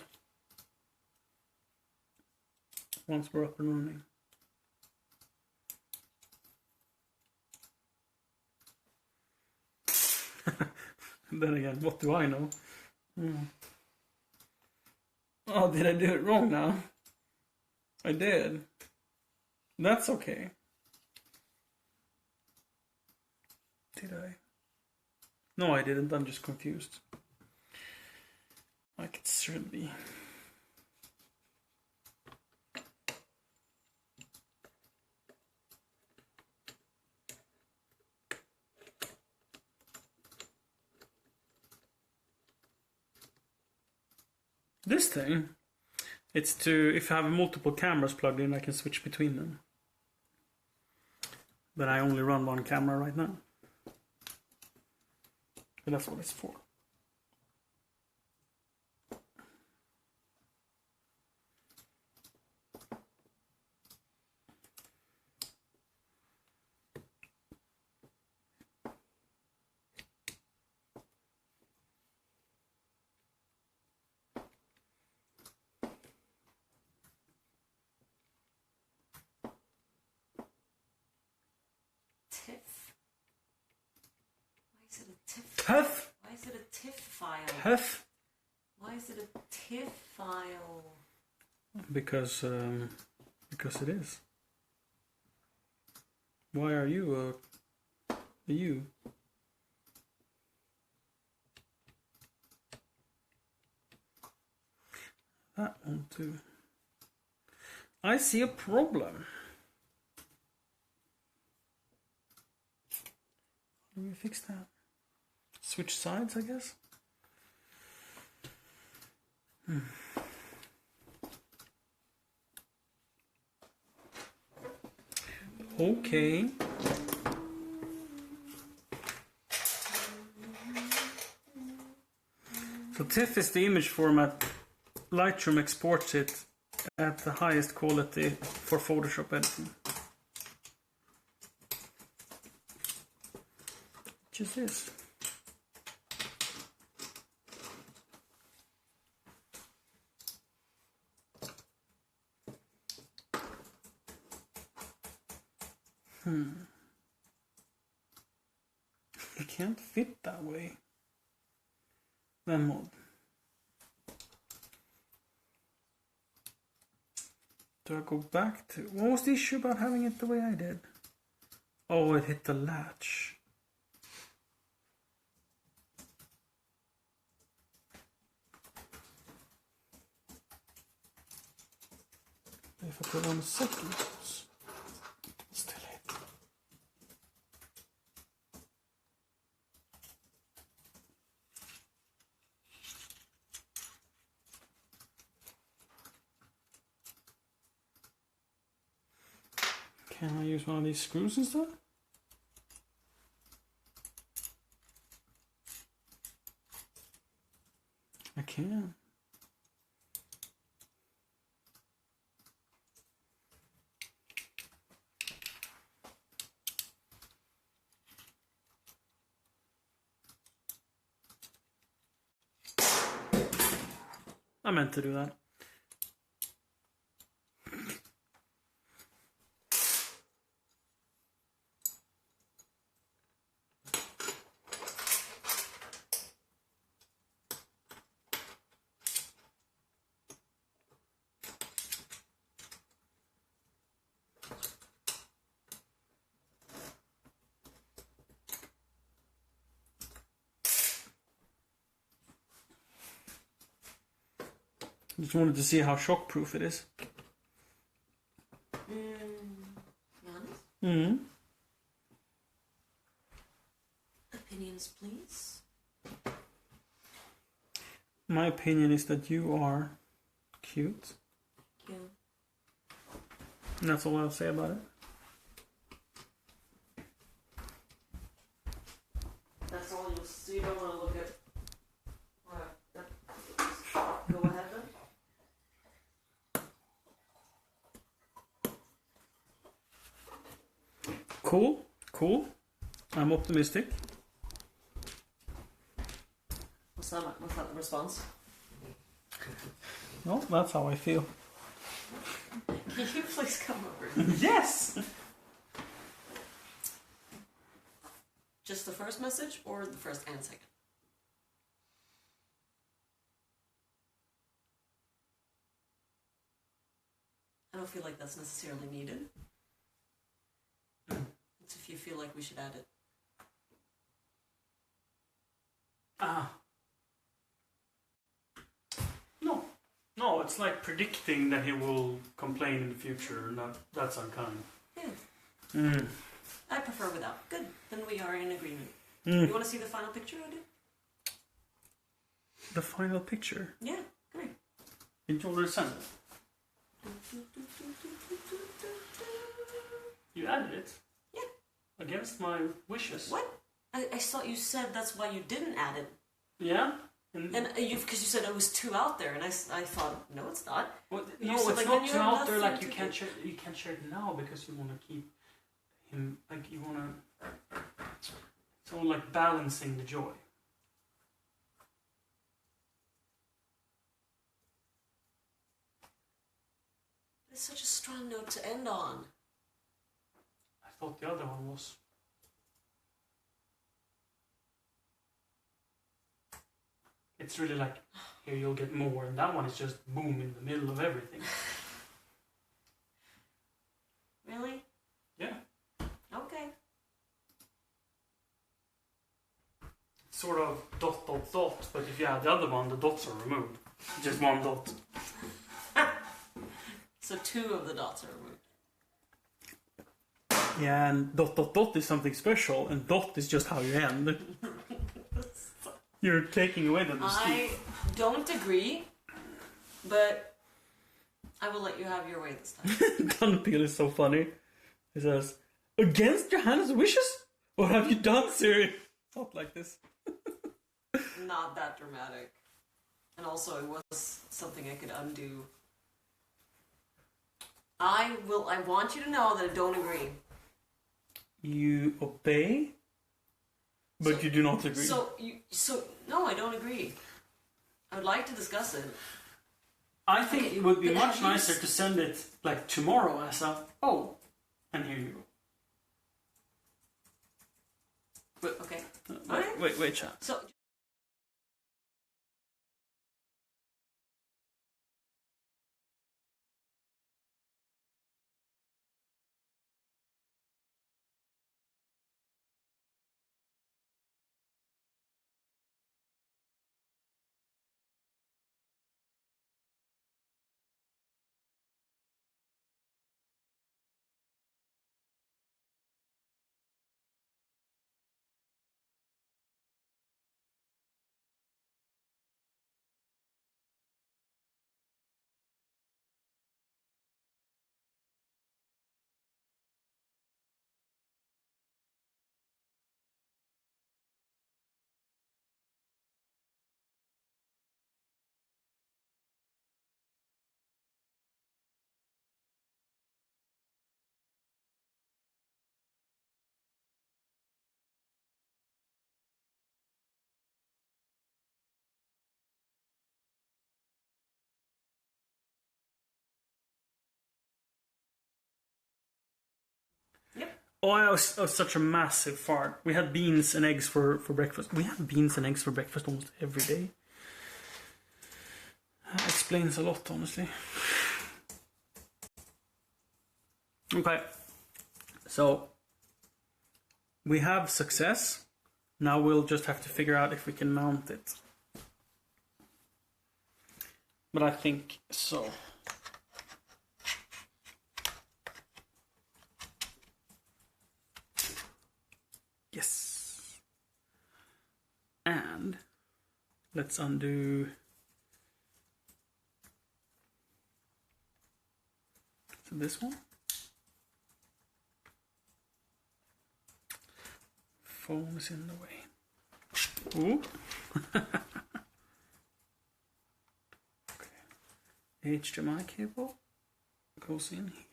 once we're up and running. Then again, what do I know? Oh, did I do it wrong now? I did. That's okay. Did I? No, I didn't. I'm just confused. Like it should be. This thing, it's to, if I have multiple cameras plugged in, I can switch between them. But I only run one camera right now. But that's what it's for. TIFF? Why is it a TIFF file? TIFF? Why is it a TIFF file? Because it is. Why are you a you? that one too. I see a problem. How do we fix that? Switch sides, I guess? Okay. So TIFF is the image format. Lightroom exports it at the highest quality for Photoshop editing. Which is this? It can't fit that way. Then what? Do I go back to... What was the issue about having it the way I did? Oh, it hit the latch. If I put on a second, still hit. Can I use one of these screws instead? I can. I meant to do that. Just wanted to see how shockproof it is. Honest? Opinions, please. My opinion is that you are cute. Yeah. And that's all I'll say about it. That's all you'll see. You don't want to look at. Go ahead then. Cool, cool. I'm optimistic. What's that the response? Well, that's how I feel. Can you please come over? Yes! Just the first message or the first and second? I don't feel like that's necessarily needed. It's if you feel like we should add it. No, it's like predicting that he will complain in the future, and that's unkind. Yeah. I prefer without. Good. Then we are in agreement. You want to see the final picture I did? The final picture? Yeah, come here. Did you already send it? You added it? Yeah. Against my wishes. What? I thought you said that's why you didn't add it. Yeah? And because you said it was too out there, and I thought, no, it's not. Well, You no, said, it's like, not when too you're out there. nothing Like you to can't do. share. You can't share it now because you want to keep him. Like you want to. It's all like balancing the joy. It's such a strong note to end on. I thought the other one was. It's really like, here you'll get more, and that one is just boom in the middle of everything. Really? Yeah. Okay. Sort of dot, but if you add the other one, the dots are removed. Just one dot. So 2 of the dots are removed. Yeah, and ... is something special, and dot is just how you end. You're taking away the mystique. I don't agree, but I will let you have your way this time. Gunpeel is so funny. He says, "Against Johanna's wishes? What have you done, Siri?" Not like this. Not that dramatic. And also, it was something I could undo. I want you to know that I don't agree. You obey, but you do not agree. No, I don't agree. I would like to discuss it. I think it would be much nicer to send it like tomorrow as a, oh, and here you go. Okay. Wait, chat. So. Oh, I was such a massive fart. We had beans and eggs for breakfast. We have beans and eggs for breakfast almost every day. That explains a lot, honestly. Okay. So, we have success. Now we'll just have to figure out if we can mount it. But I think so. Yes. And let's undo. So this one. Phone is in the way. Ooh. Okay. HDMI cable goes in here.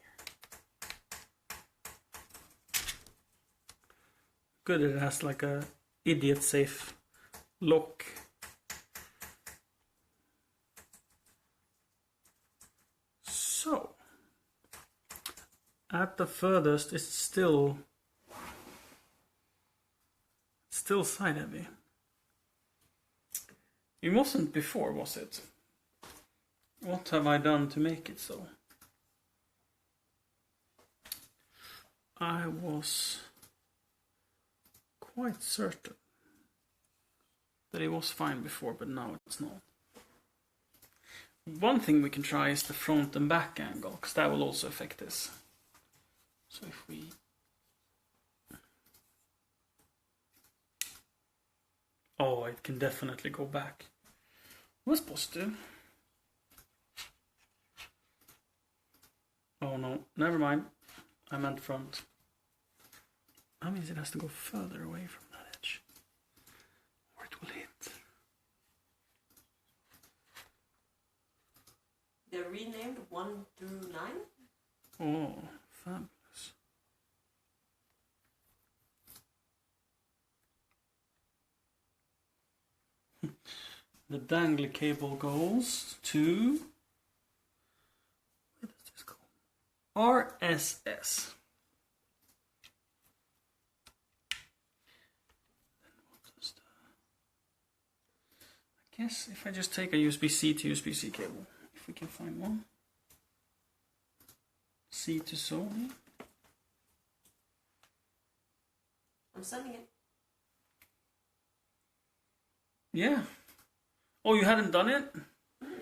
Good, it has like a idiot safe lock. So, at the furthest, it's still side heavy. It wasn't before, was it? What have I done to make it so? I was quite certain that it was fine before, but now it's not. One thing we can try is the front and back angle, because that will also affect this. So if we... Oh, it can definitely go back. Was positive. Oh no, never mind. I meant front. That means it has to go further away from that edge. Or it will hit. They're renamed 1 through 9? Oh, fabulous. The dangly cable goes to... What is this called? RSS. I guess if I just take a USB-C to USB-C cable, if we can find one. C to Sony. I'm sending it. Yeah. Oh, you hadn't done it?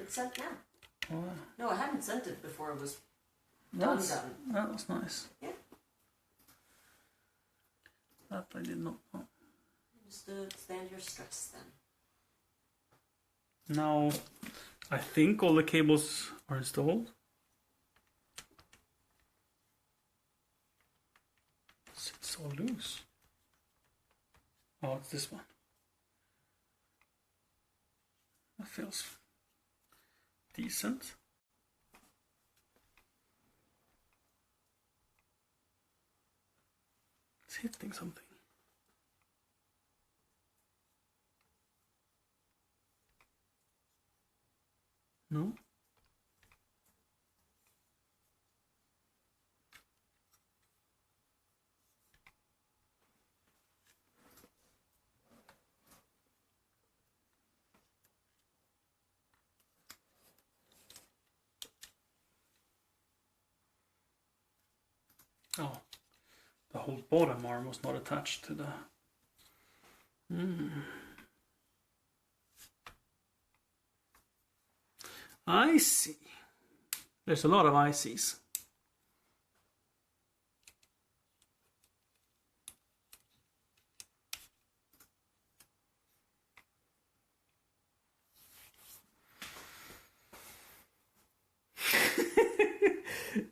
It's sent now. Oh. No, I hadn't sent it before it was Done. That was nice. Yeah. That I did not know. Understand your stress then. Now, I think all the cables are installed. It's so loose. Oh, it's this one. That feels decent. It's hitting something. No? Oh, the whole bottom arm was not attached to the... I see. There's a lot of ICs.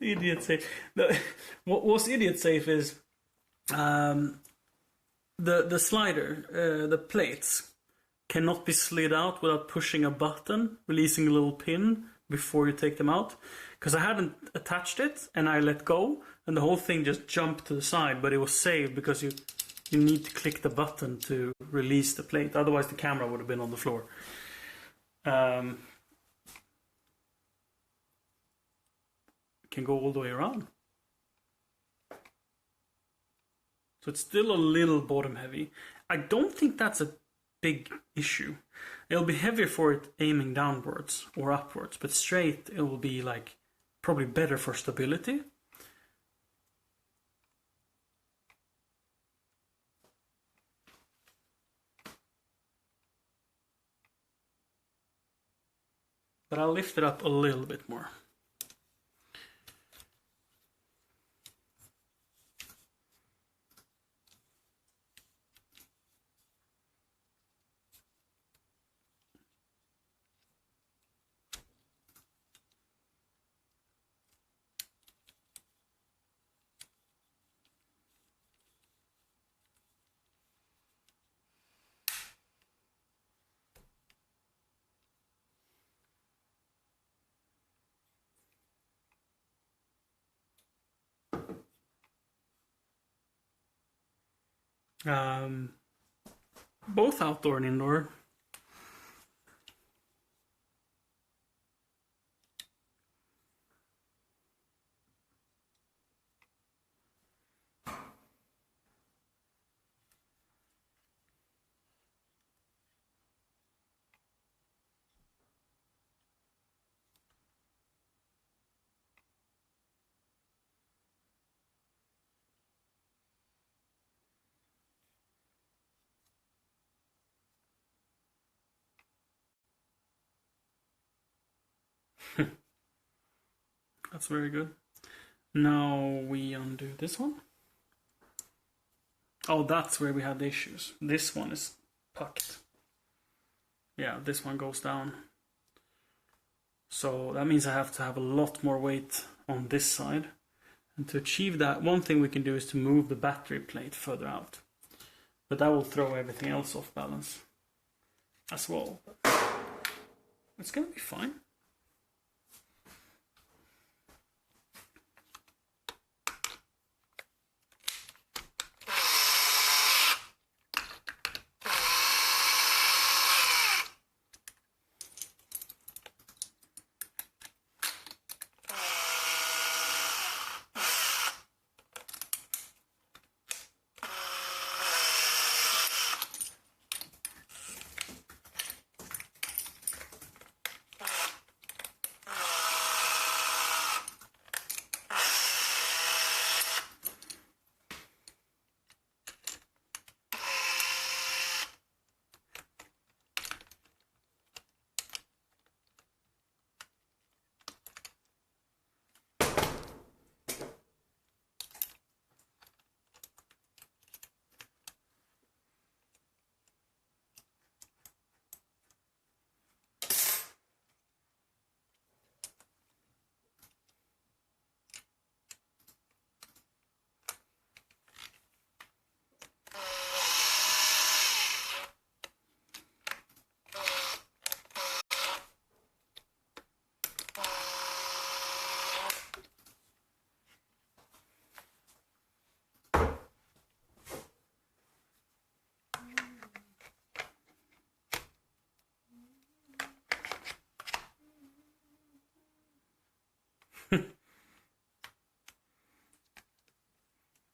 Idiot safe. What was idiot safe is the slider, the plates cannot be slid out without pushing a button, releasing a little pin before you take them out. Because I hadn't attached it and I let go and the whole thing just jumped to the side, but it was saved because you need to click the button to release the plate. Otherwise the camera would have been on the floor. Can go all the way around. So it's still a little bottom heavy. I don't think that's a big issue. It'll be heavier for it aiming downwards or upwards, but straight it will be like probably better for stability. But I'll lift it up a little bit more. Both outdoor and indoor. That's very good. Now we undo this one. Oh, that's where we had the issues. This one is pucked. Yeah, this one goes down. So that means I have to have a lot more weight on this side. And to achieve that, one thing we can do is to move the battery plate further out. But that will throw everything else off balance as well. But it's gonna be fine.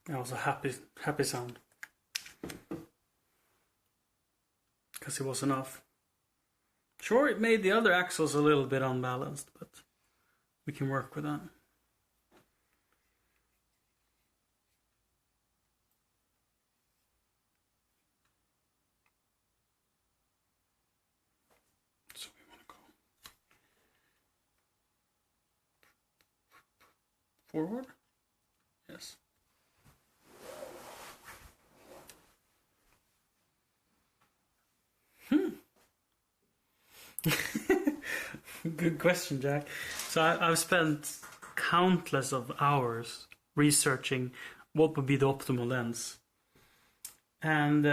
That was a happy sound. Because it was enough. Sure, it made the other axles a little bit unbalanced, but we can work with that. So we want to go forward. Yes. Good question, Jack. So I've spent countless of hours researching what would be the optimal lens, and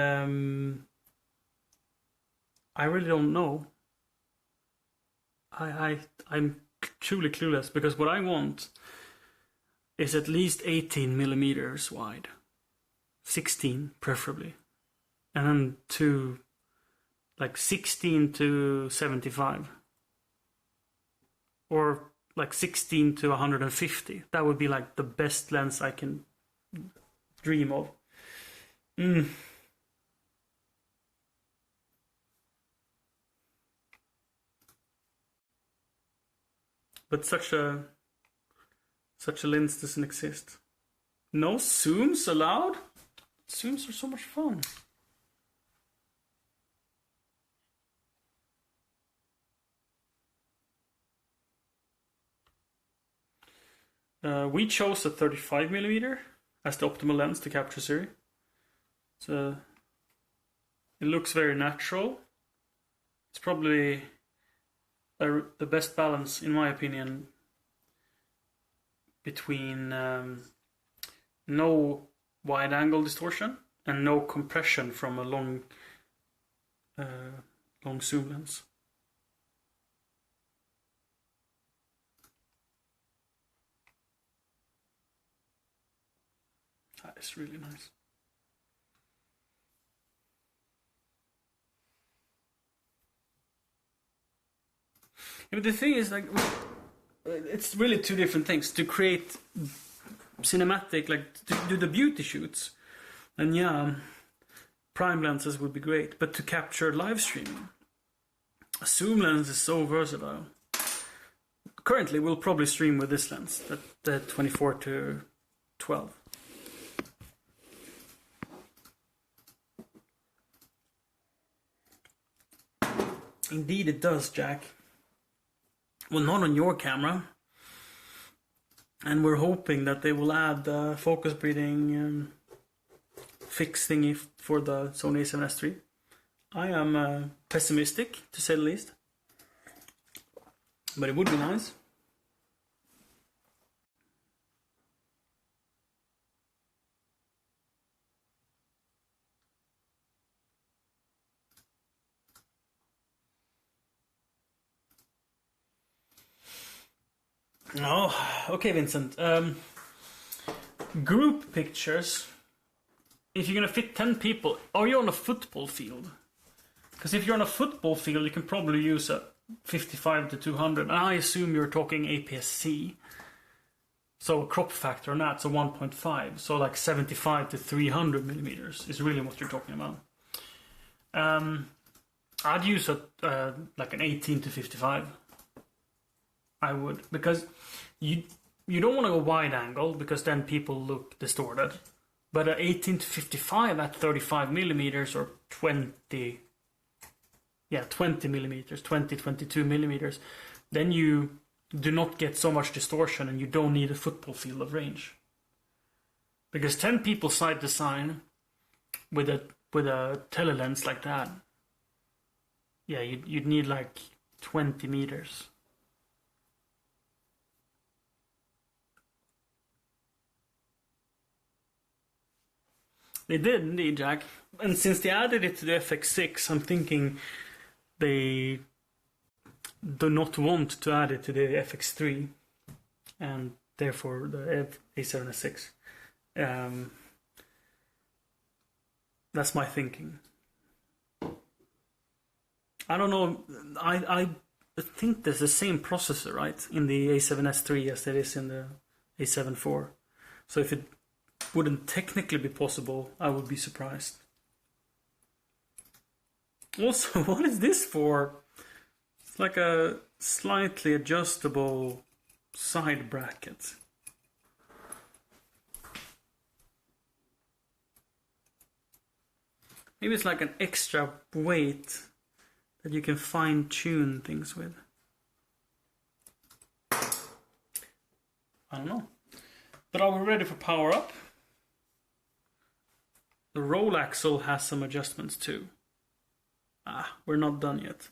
I really don't know. I'm truly clueless, because what I want is at least 18 millimeters wide, 16 preferably, and then to like 16 to 75, or like 16 to 150. That would be like the best lens I can dream of. But such a lens doesn't exist. No zooms allowed? Zooms are so much fun. We chose a 35mm as the optimal lens to capture Siri. So it looks very natural. It's probably the best balance, in my opinion, between no wide angle distortion and no compression from a long zoom lens. That is really nice. Yeah, but the thing is, like, it's really two different things. To create cinematic, like to do the beauty shoots, and yeah, prime lenses would be great. But to capture live streaming, a zoom lens is so versatile. Currently, we'll probably stream with this lens, the 24 to 12. Indeed it does, Jack. Well, not on your camera. And we're hoping that they will add the focus breathing fix thingy for the Sony a7S III. I am pessimistic, to say the least. But it would be nice. Oh, okay, Vincent. Group pictures. If you're gonna fit 10 people, are you on a football field? Because if you're on a football field, you can probably use a 55 to 200. And I assume you're talking APS-C. So a crop factor on that, so 1.5. So like 75 to 300 millimeters is really what you're talking about. I'd use like an 18 to 55. I would, because you don't want to go wide angle, because then people look distorted. But at 18 to 55 at 35 millimeters or 20 millimeters, 22 millimeters, then you do not get so much distortion, and you don't need a football field of range. Because 10 people side to side with a telelens like that, yeah, you'd need like 20 meters. They did indeed, Jack. And since they added it to the FX6, I'm thinking they do not want to add it to the FX3, and therefore the A7S6. That's my thinking. I don't know. I think there's the same processor, right, in the A7S III as there is in the A7 IV. So if it wouldn't technically be possible, I would be surprised. Also, what is this for? It's like a slightly adjustable side bracket. Maybe it's like an extra weight that you can fine-tune things with. I don't know. But are we ready for power up? The roll axle has some adjustments too. Ah, we're not done yet.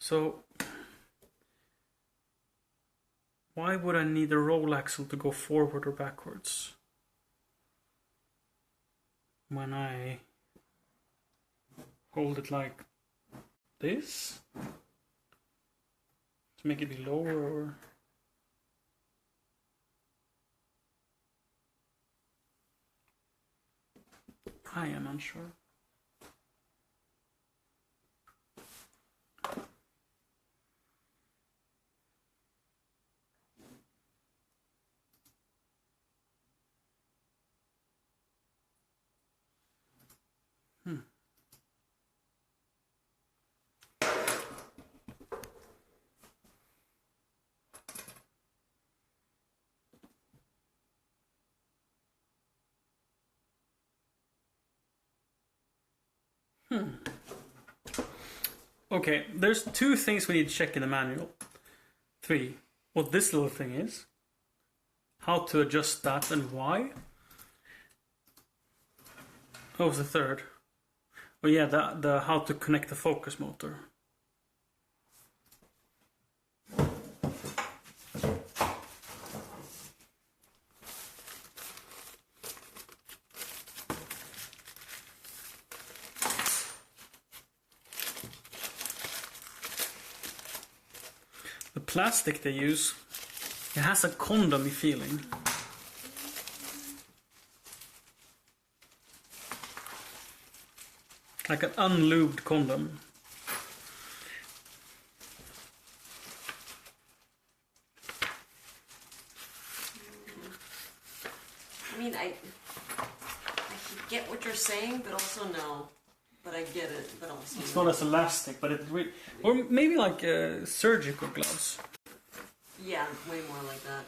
So, why would I need a roll axle to go forward or backwards when I hold it like this to make it be lower? Or I am unsure. Okay, there's 2 things we need to check in the manual. 3, what this little thing is, how to adjust that and why. What was the 3rd? Oh yeah, the how to connect the focus motor. The plastic they use, it has a condom-y feeling. Like an unlubed condom. I mean, I get what you're saying, but also no. But I get it, but also It's no. not as elastic, but or maybe like surgical gloves. Yeah, way more like that.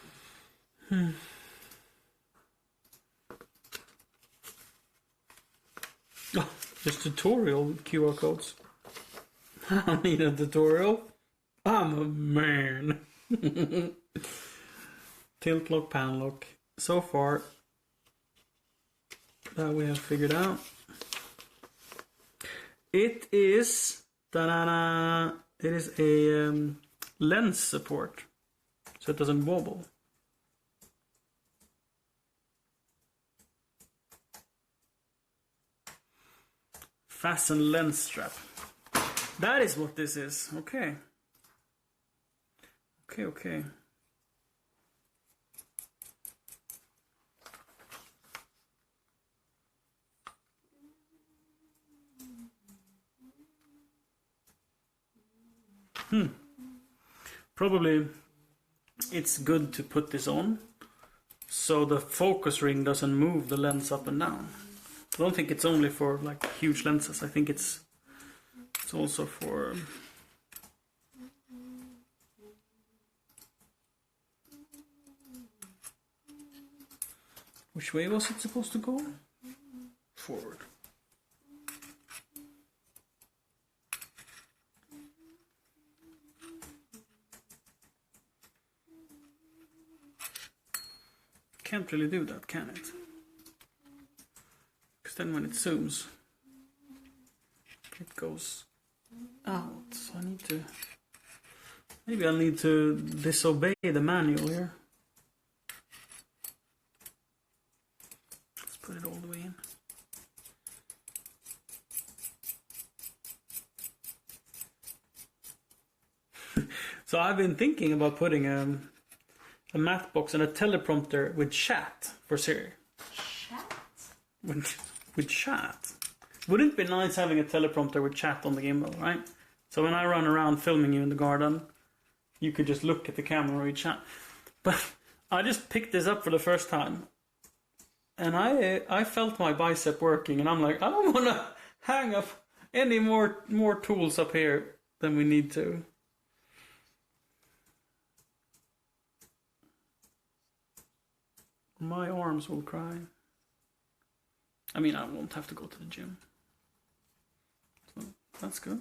Oh, there's tutorial QR codes. I don't need a tutorial. I'm a man. Tilt lock, pan lock. So far, that we have figured out. It is ta-da-da, it is a lens support, so it doesn't wobble. Fasten lens strap. That is what this is. Okay. Okay. Probably it's good to put this on so the focus ring doesn't move the lens up and down. I don't think it's only for like huge lenses. I think it's also for which way was it supposed to go? Forward. Can't really do that, can it? Because then when it zooms, it goes out. So I need to... Maybe I'll need to disobey the manual here. Let's put it all the way in. So I've been thinking about putting a math box and a teleprompter with chat for Siri. Chat? With chat. Wouldn't it be nice having a teleprompter with chat on the gimbal, right? So when I run around filming you in the garden, you could just look at the camera and read chat. But I just picked this up for the first time, and I felt my bicep working, and I'm like, I don't want to hang up any more tools up here than we need to. My arms will cry. I mean, I won't have to go to the gym. So that's good.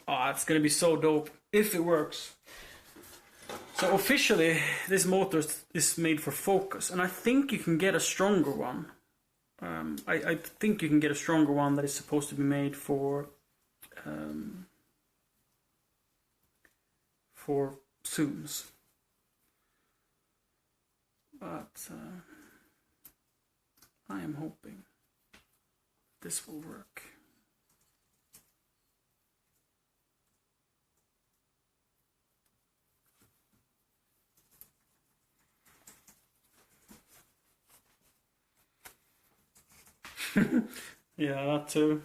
Oh, it's gonna be so dope if it works. So officially, this motor is made for focus, and I think you can get a stronger one. I think you can get a stronger one that is supposed to be made for zooms. But I am hoping this will work. Yeah, that too.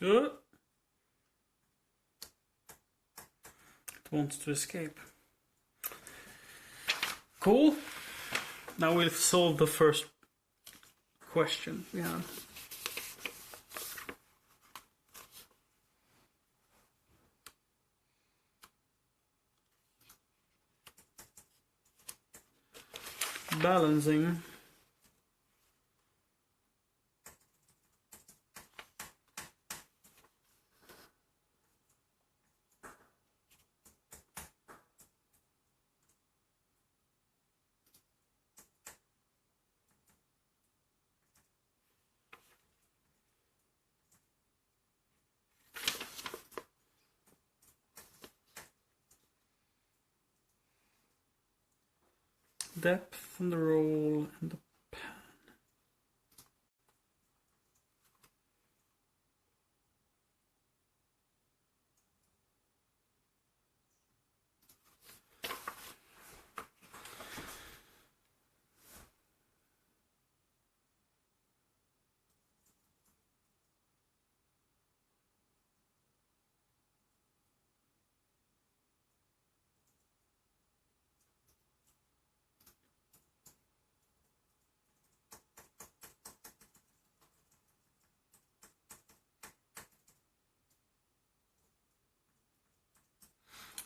Good. It wants to escape. Cool. Now we've solved the first question we had. Balancing. Depth and the roll and the pan.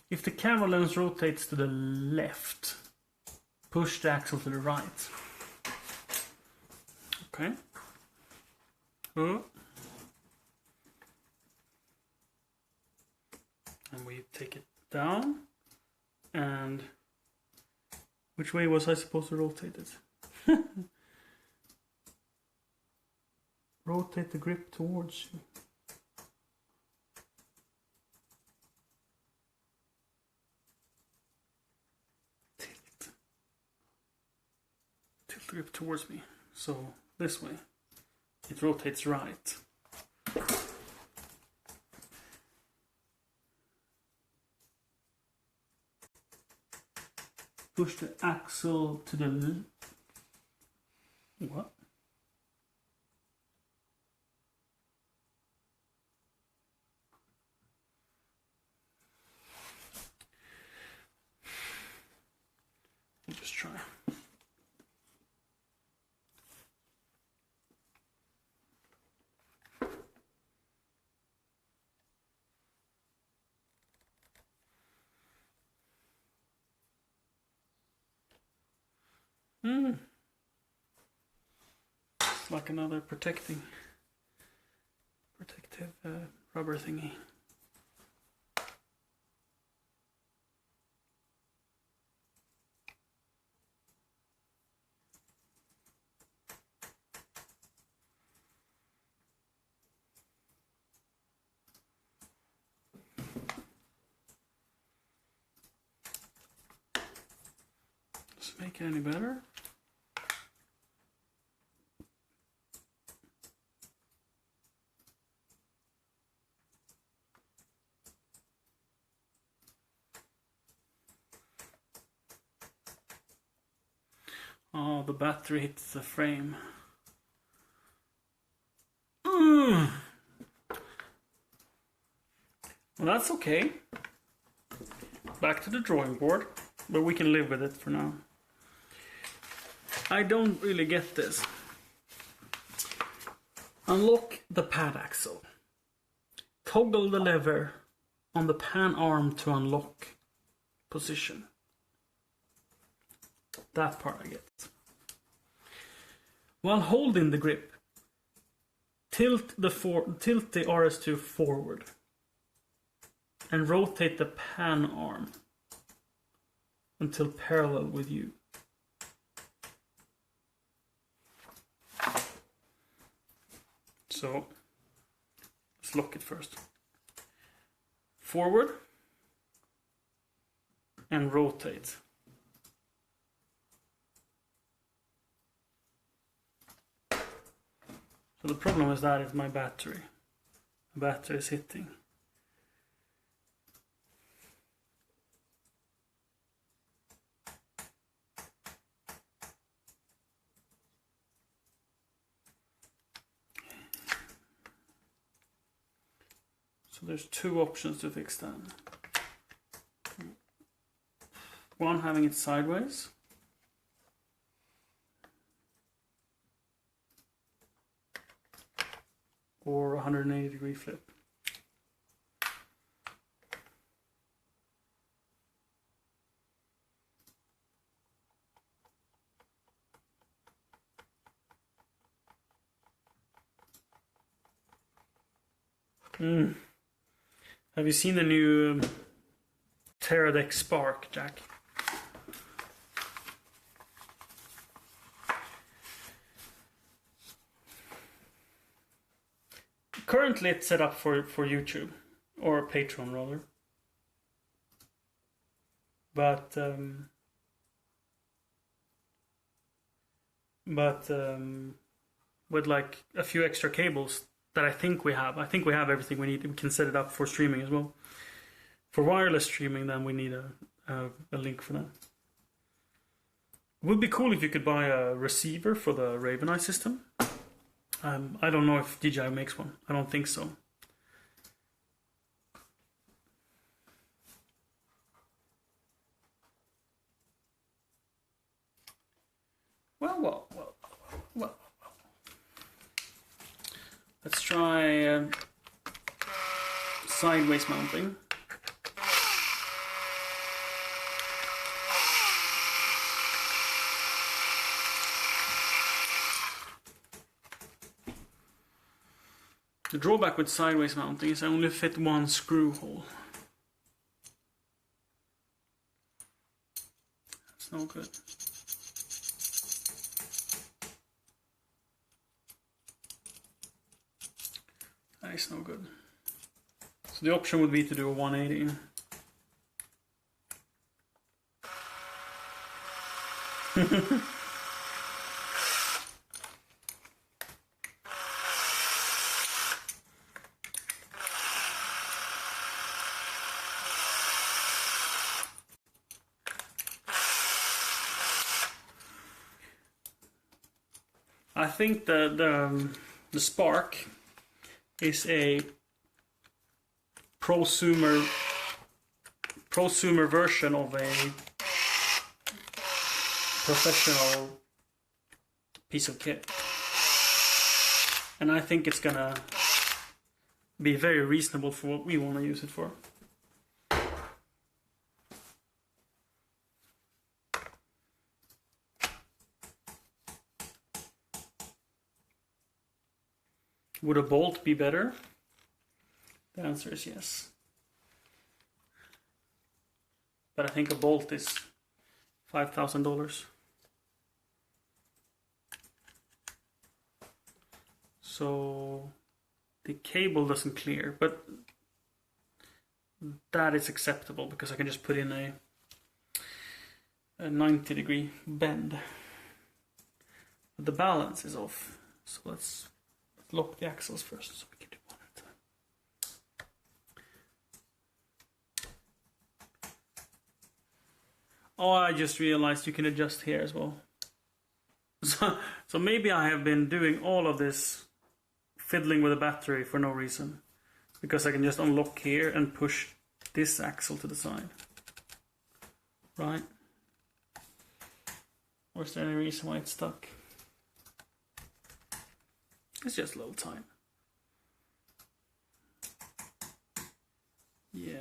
If the camera lens rotates to the left, push the axle to the right. Okay. And we take it down. And which way was I supposed to rotate it? Rotate the grip towards you. Grip towards me, so this way it rotates right. Push the axle to the what? Let me just try. It's like another protective rubber thingy. Does it make it any better? Oh, the battery hits the frame. Well, that's okay. Back to the drawing board, but we can live with it for now. I don't really get this. Unlock the pad axle. Toggle the lever on the pan arm to unlock position. That part I get. While holding the grip, tilt the RS2 forward and rotate the pan arm until parallel with you. So let's lock it first. Forward and rotate. So the problem with that is my battery. The battery is hitting. So there's two options to fix that. One, having it sideways. Or 180-degree flip. Have you seen the new Teradek Spark, Jack? Currently it's set up for YouTube, or Patreon rather. But with like a few extra cables that I think we have everything we need. We can set it up for streaming as well. For wireless streaming, then we need a link for that. It would be cool if you could buy a receiver for the Raven Eye system. I don't know if DJI makes one. I don't think so. Well. Let's try sideways mounting. The drawback with sideways mounting is I only fit one screw hole. That's no good. That is no good. So the option would be to do a 180. I think the Spark is a prosumer version of a professional piece of kit, and I think it's gonna be very reasonable for what we want to use it for. Would a bolt be better? The answer is yes. But I think a bolt is $5,000. So the cable doesn't clear, but that is acceptable because I can just put in a 90-degree bend. But the balance is off. So let's lock the axles first so we can do one at a time. Oh, I just realized you can adjust here as well. So maybe I have been doing all of this fiddling with the battery for no reason. Because I can just unlock here and push this axle to the side. Right? Or is there any reason why it's stuck? It's just a little time. Yeah.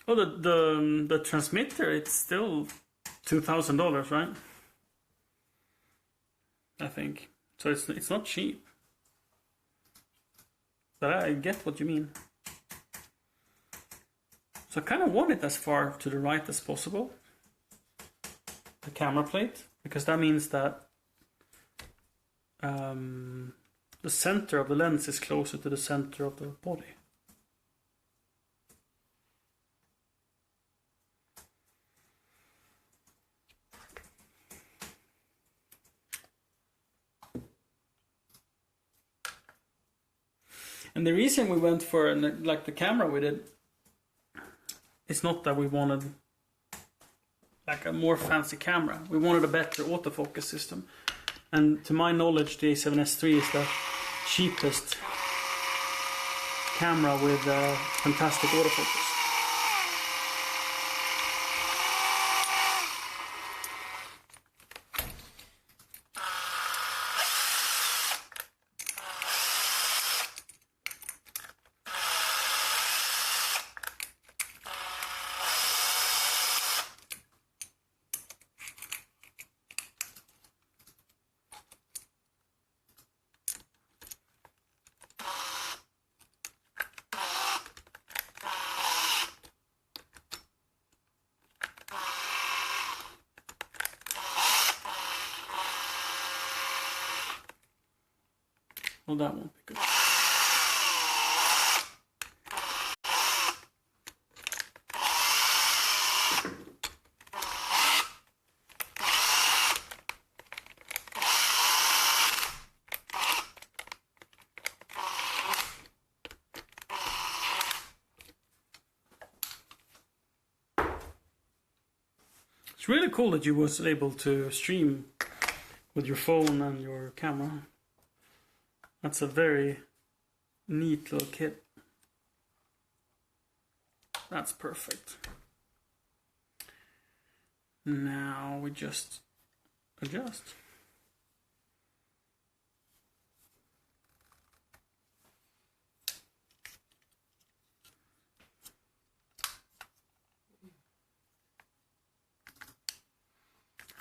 Oh, the transmitter, it's still $2,000, right? I think. So it's not cheap. But I get what you mean. So I kind of want it as far to the right as possible. The camera plate. Because that means that the center of the lens is closer to the center of the body. And the reason we went for like the camera we did, it's not that we wanted like a more fancy camera. We wanted a better autofocus system. And to my knowledge, the A7S III is the cheapest camera with fantastic autofocus. Well, that won't be good. It's really cool that you was able to stream with your phone and your camera. That's a very neat little kit. That's perfect. Now we just adjust.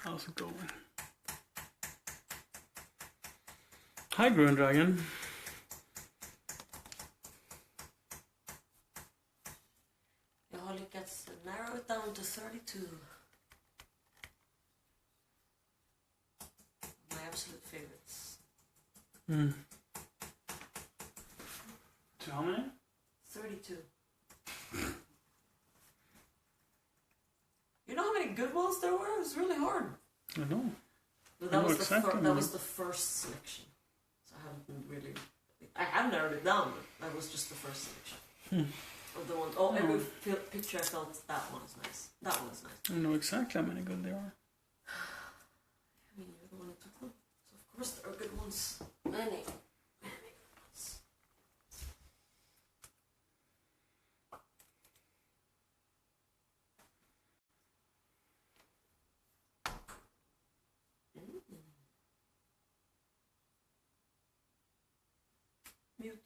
How's it going? Hi, Gruen Dragon. Jag har lyckats narrow it down to 32. My absolute favorites. To how many? 32. You know how many good ones there were? It was really hard. I know. But that was the first selection. I have narrowed it down, but that was just the first selection. Of the ones. Oh, every picture I felt that one is nice. That one is nice. I know exactly how many good there are. I mean, you're the one who took them, so of course there are good ones. Many good ones. Mute.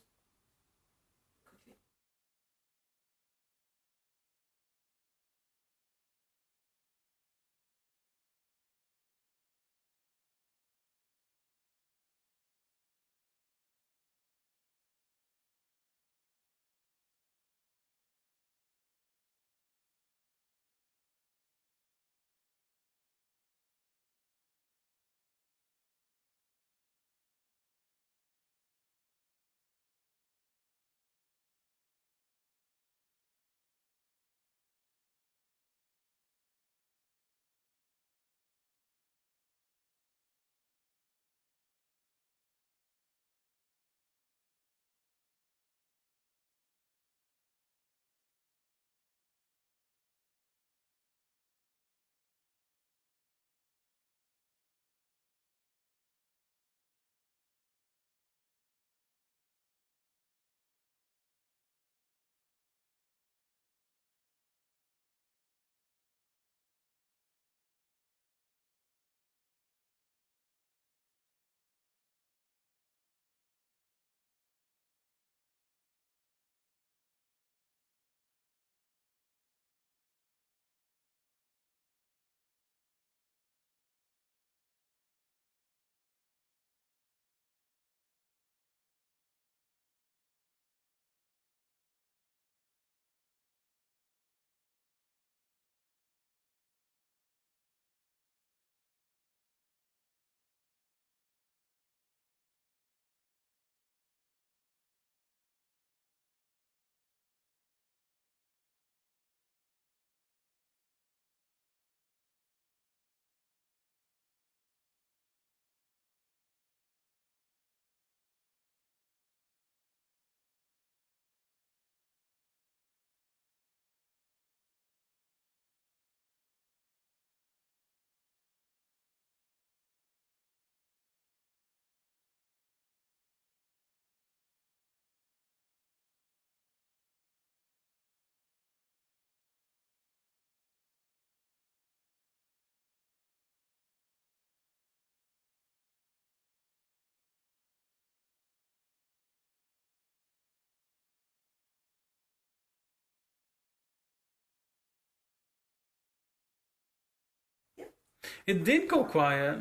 It did go quiet.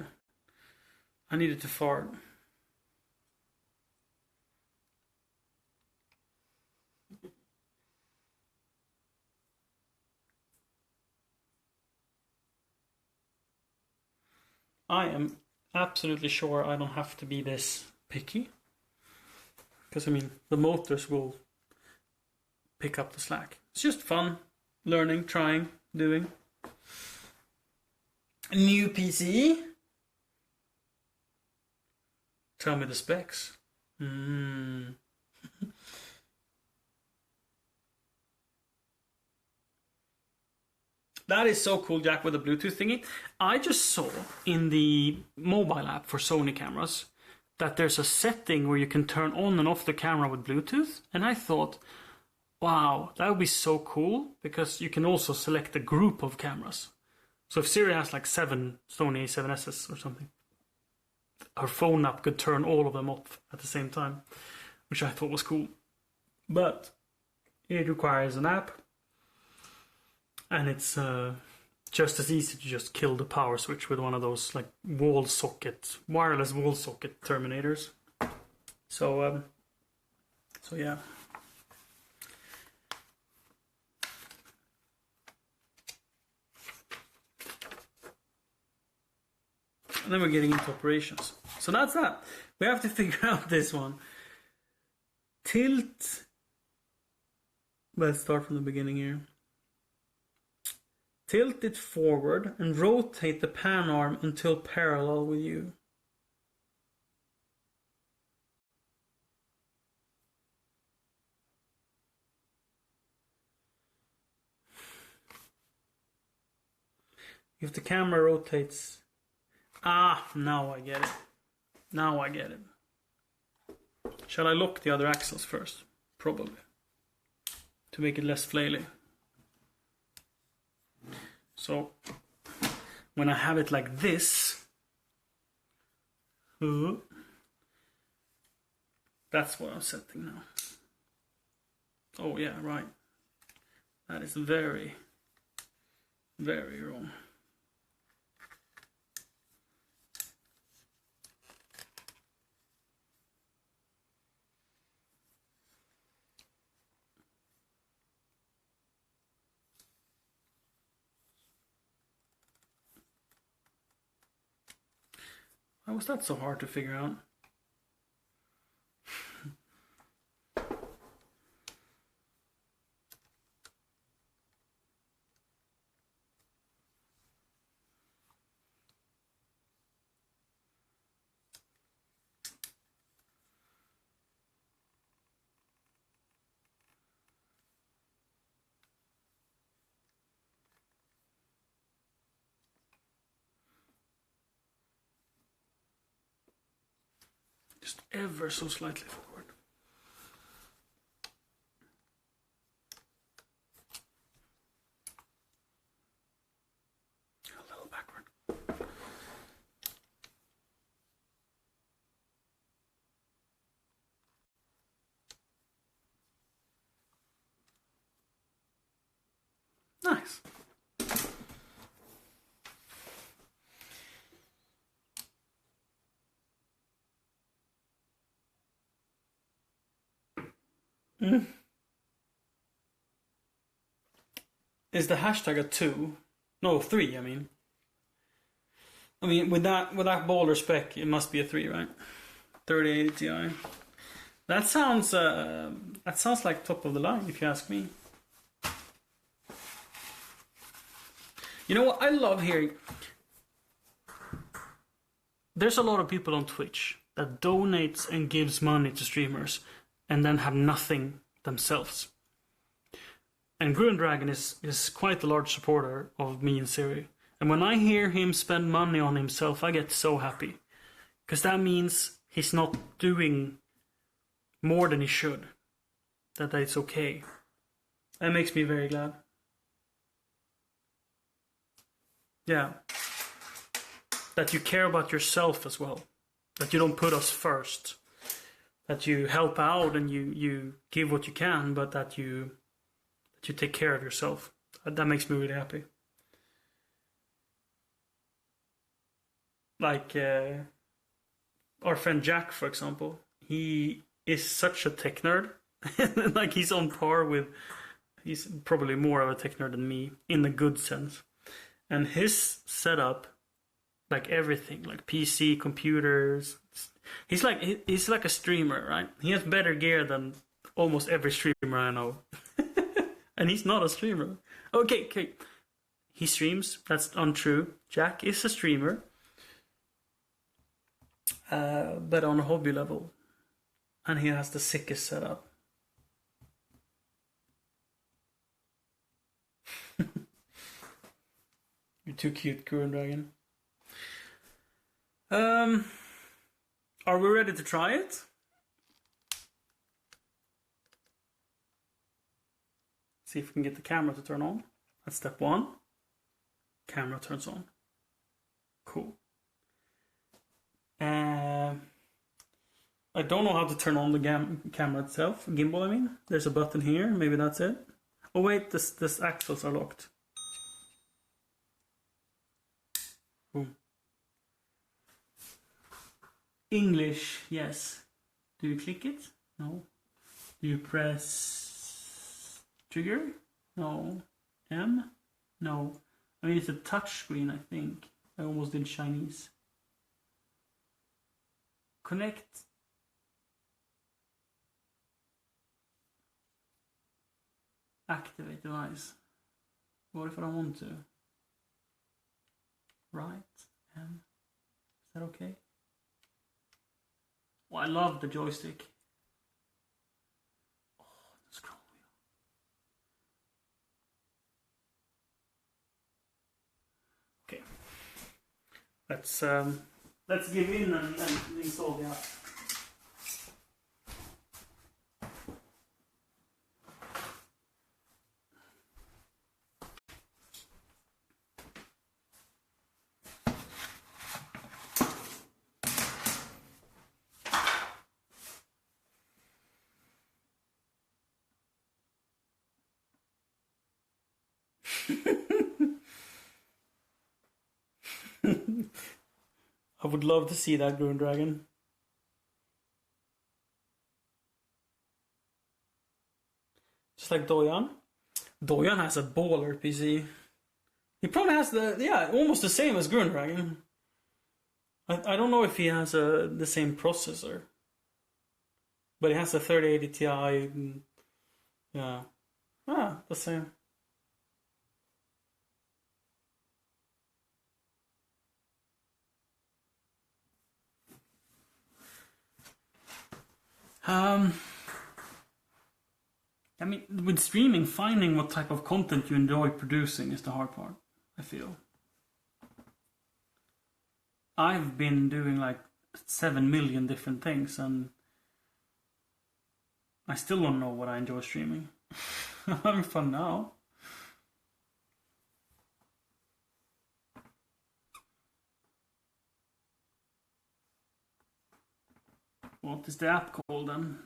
I needed to fart. I am absolutely sure I don't have to be this picky. Because, I mean, the motors will pick up the slack. It's just fun, learning, trying, doing. New PC. Tell me the specs. That is so cool, Jack, with the Bluetooth thingy. I just saw in the mobile app for Sony cameras that there's a setting where you can turn on and off the camera with Bluetooth. And I thought, wow, that would be so cool, because you can also select a group of cameras. So if Siri has like 7 Sony A7Ss or something, her phone app could turn all of them off at the same time, which I thought was cool. But it requires an app, and it's just as easy to just kill the power switch with one of those like wireless wall socket terminators. So yeah. And then we're getting into operations. So that's that. We have to figure out this one. Tilt. Let's start from the beginning here. Tilt it forward and rotate the pan arm until parallel with you. If the camera rotates... Ah, now I get it. Now I get it. Shall I lock the other axles first? Probably. To make it less flaily. So, when I have it like this, that's what I'm setting now. Oh yeah, right. That is very, very wrong. Why was that so hard to figure out? Just ever so slightly forward. A little backward. Nice. Is the hashtag a 2? No, 3, I mean. With that baller spec, it must be a 3, right? 3080 Ti. That sounds like top of the line, if you ask me. You know what I love hearing? There's a lot of people on Twitch that donates and gives money to streamers and then have nothing themselves. And Gruen Dragon is quite a large supporter of me and Siri. And when I hear him spend money on himself, I get so happy. Because that means he's not doing more than he should. That it's okay. That makes me very glad. Yeah. That you care about yourself as well. That you don't put us first. That you help out and you give what you can, but that you take care of yourself. That makes me really happy. Like our friend Jack, for example, he is such a tech nerd. Like he's on par with. He's probably more of a tech nerd than me in the good sense. And his setup, like everything, like PC, computers. He's like a streamer, right? He has better gear than almost every streamer I know. And he's not a streamer. Okay. He streams. That's untrue. Jack is a streamer, but on a hobby level, and he has the sickest setup. You're too cute, Gurren Dragon. Are we ready to try it? See if we can get the camera to turn on. That's step one. Camera turns on. Cool. I don't know how to turn on the camera itself. Gimbal, I mean. There's a button here. Maybe that's it. Oh wait, this axles are locked. Boom. English, yes. Do you click it? No. Do you press trigger? No. M? No. I mean, it's a touch screen, I think. I almost did Chinese. Connect. Activate device. What if I don't want to? Right. M. Is that okay? Oh, I love the joystick. Oh, the scroll wheel. Okay. Let's give in and install the app. I would love to see that Green Dragon. Just like Doyan. Doyan has a baller PC. He probably has almost the same as Green Dragon. I don't know if he has the same processor. But he has a 3080 Ti. And, yeah. The same. I mean, with streaming, finding what type of content you enjoy producing is the hard part, I feel. I've been doing like 7 million different things, and I still don't know what I enjoy streaming. I'm having fun now. What is the app called then?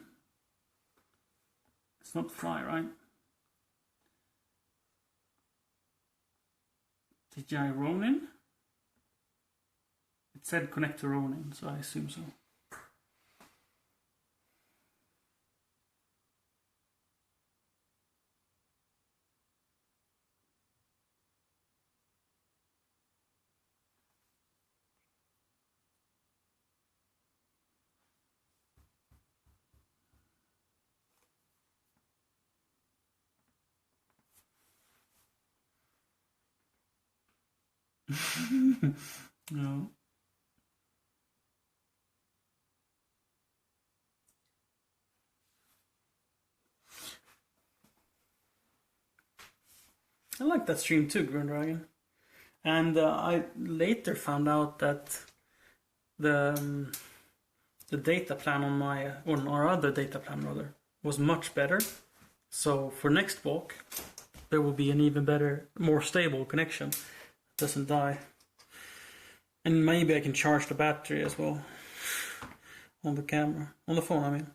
It's not Fly, right? DJI Ronin? It said connect to Ronin, so I assume so. No. I like that stream too, Green Dragon. And I later found out that the data plan on our other data plan rather was much better. So for next walk, there will be an even better, more stable connection. It doesn't die. And maybe I can charge the battery as well on the camera, on the phone, I mean.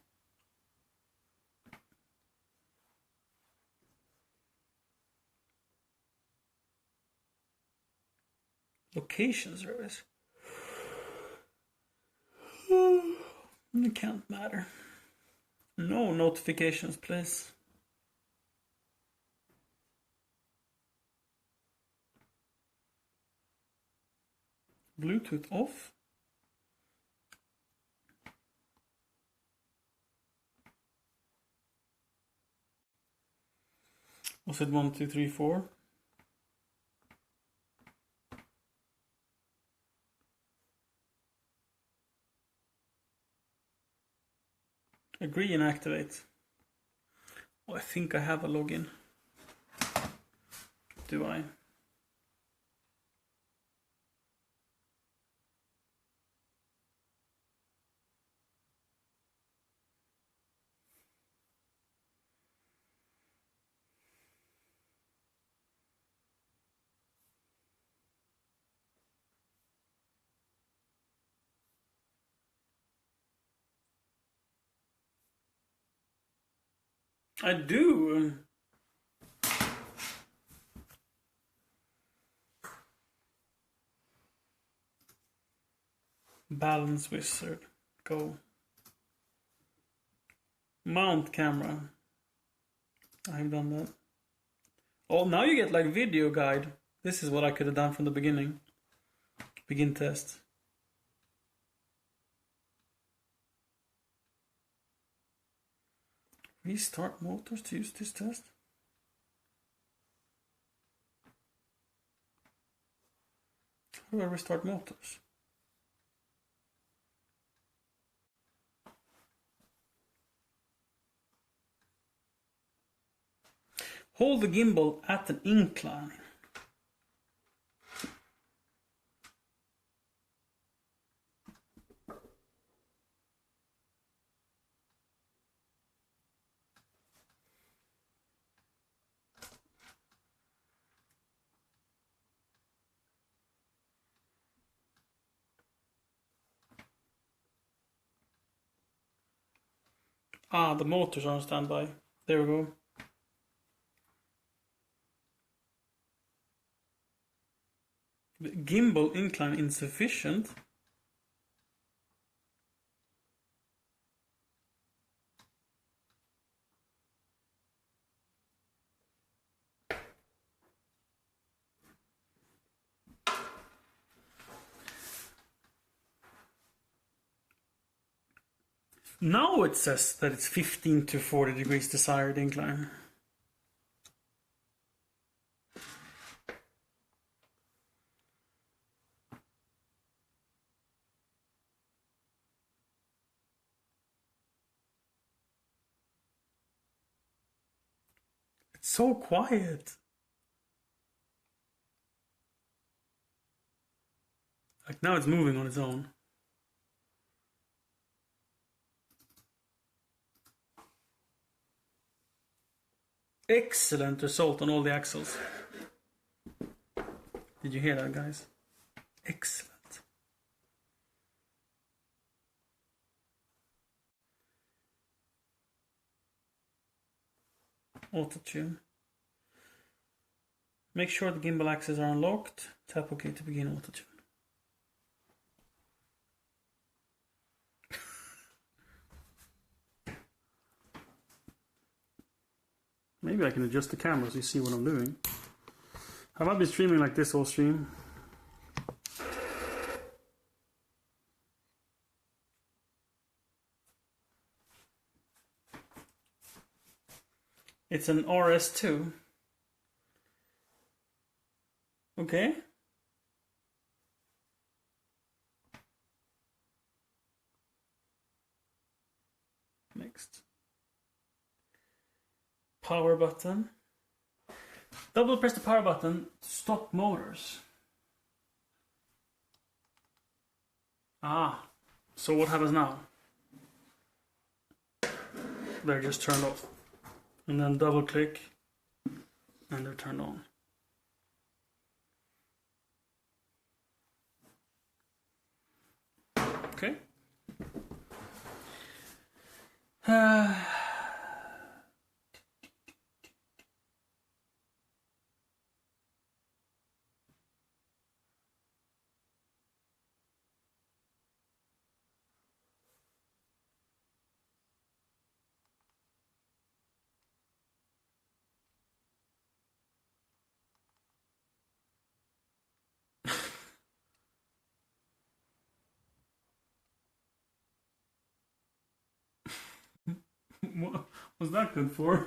Location service. It can't matter. No notifications, please. Bluetooth off. Was it 1, 2, 3, 4? Agree and activate. Oh, I think I have a login. Do I? I do. Balance wizard. Go. Mount camera. I've done that. Oh, now you get like video guide. This is what I could have done from the beginning. Begin test. Restart motors to use this test. How do I restart motors? Hold the gimbal at an incline. Ah, the motors are on standby. There we go. The gimbal incline insufficient. Now it says that it's 15 to 40 degrees desired incline. It's so quiet. Like now it's moving on its own. Excellent result on all the axles. Did you hear that, guys? Excellent. Auto tune. Make sure the gimbal axes are unlocked. Tap OK to begin auto tune. Maybe I can adjust the camera so you see what I'm doing. Have I been streaming like this all stream? It's an RS2. Okay. Next. Power button. Double press the power button to stop motors. Ah, so what happens now? They're just turned off. And then double click and they're turned on. Okay. What's that good for?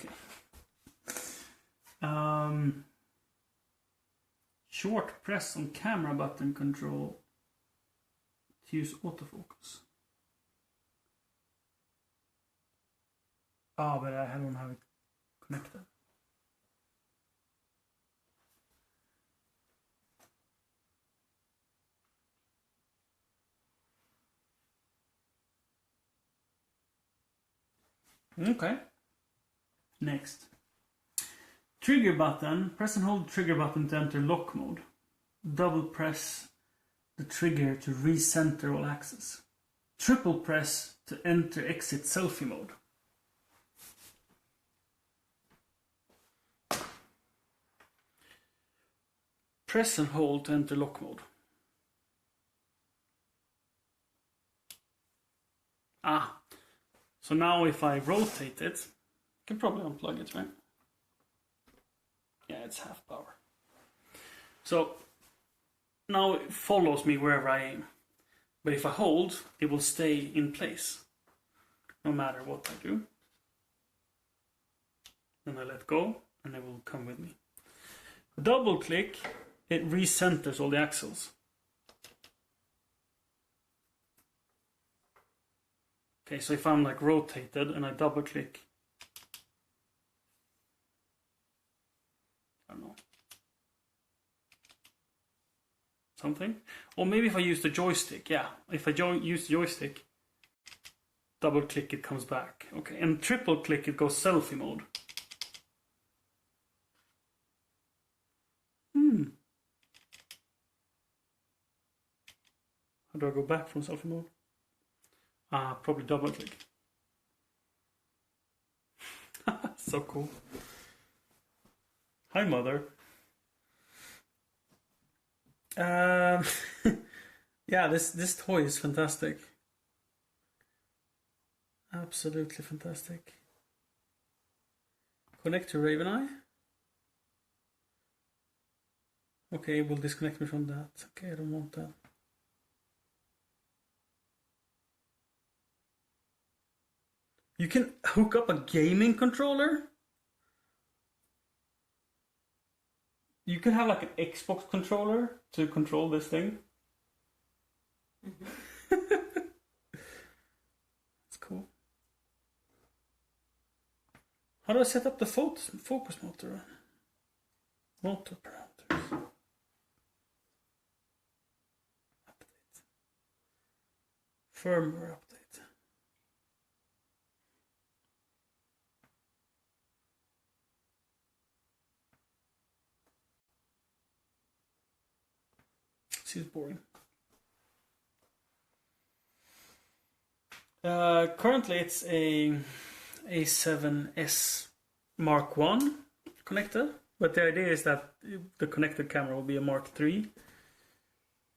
Okay. Short press on camera button control to use autofocus. Ah, but I don't have it connected. Okay. Next. Trigger button. Press and hold the trigger button to enter lock mode. Double press the trigger to recenter all axes. Triple press to enter exit selfie mode. Press and hold to enter lock mode. Ah, so now if I rotate it, I can probably unplug it, right? Yeah, it's half power. So now it follows me wherever I aim. But if I hold, it will stay in place, no matter what I do. Then I let go, and it will come with me. Double click, it recenters all the axles. Okay, so if I'm like rotated and I double click, I don't know, something. Or maybe if I use the joystick, yeah, if I use the joystick, double click, it comes back. Okay, and triple click, it goes selfie mode. How do I go back from selfie mode? Probably double click. So cool. Hi, mother. Yeah, this toy is fantastic. Absolutely fantastic. Connect to Raven Eye. Okay, it will disconnect me from that. Okay, I don't want that. You can hook up a gaming controller? You can have like an Xbox controller to control this thing? That's cool. How do I set up the focus motor? Motor parameters. Update. Firmware update. Seems boring. Currently it's a A7S Mark 1 connector, but the idea is that the connected camera will be a Mark 3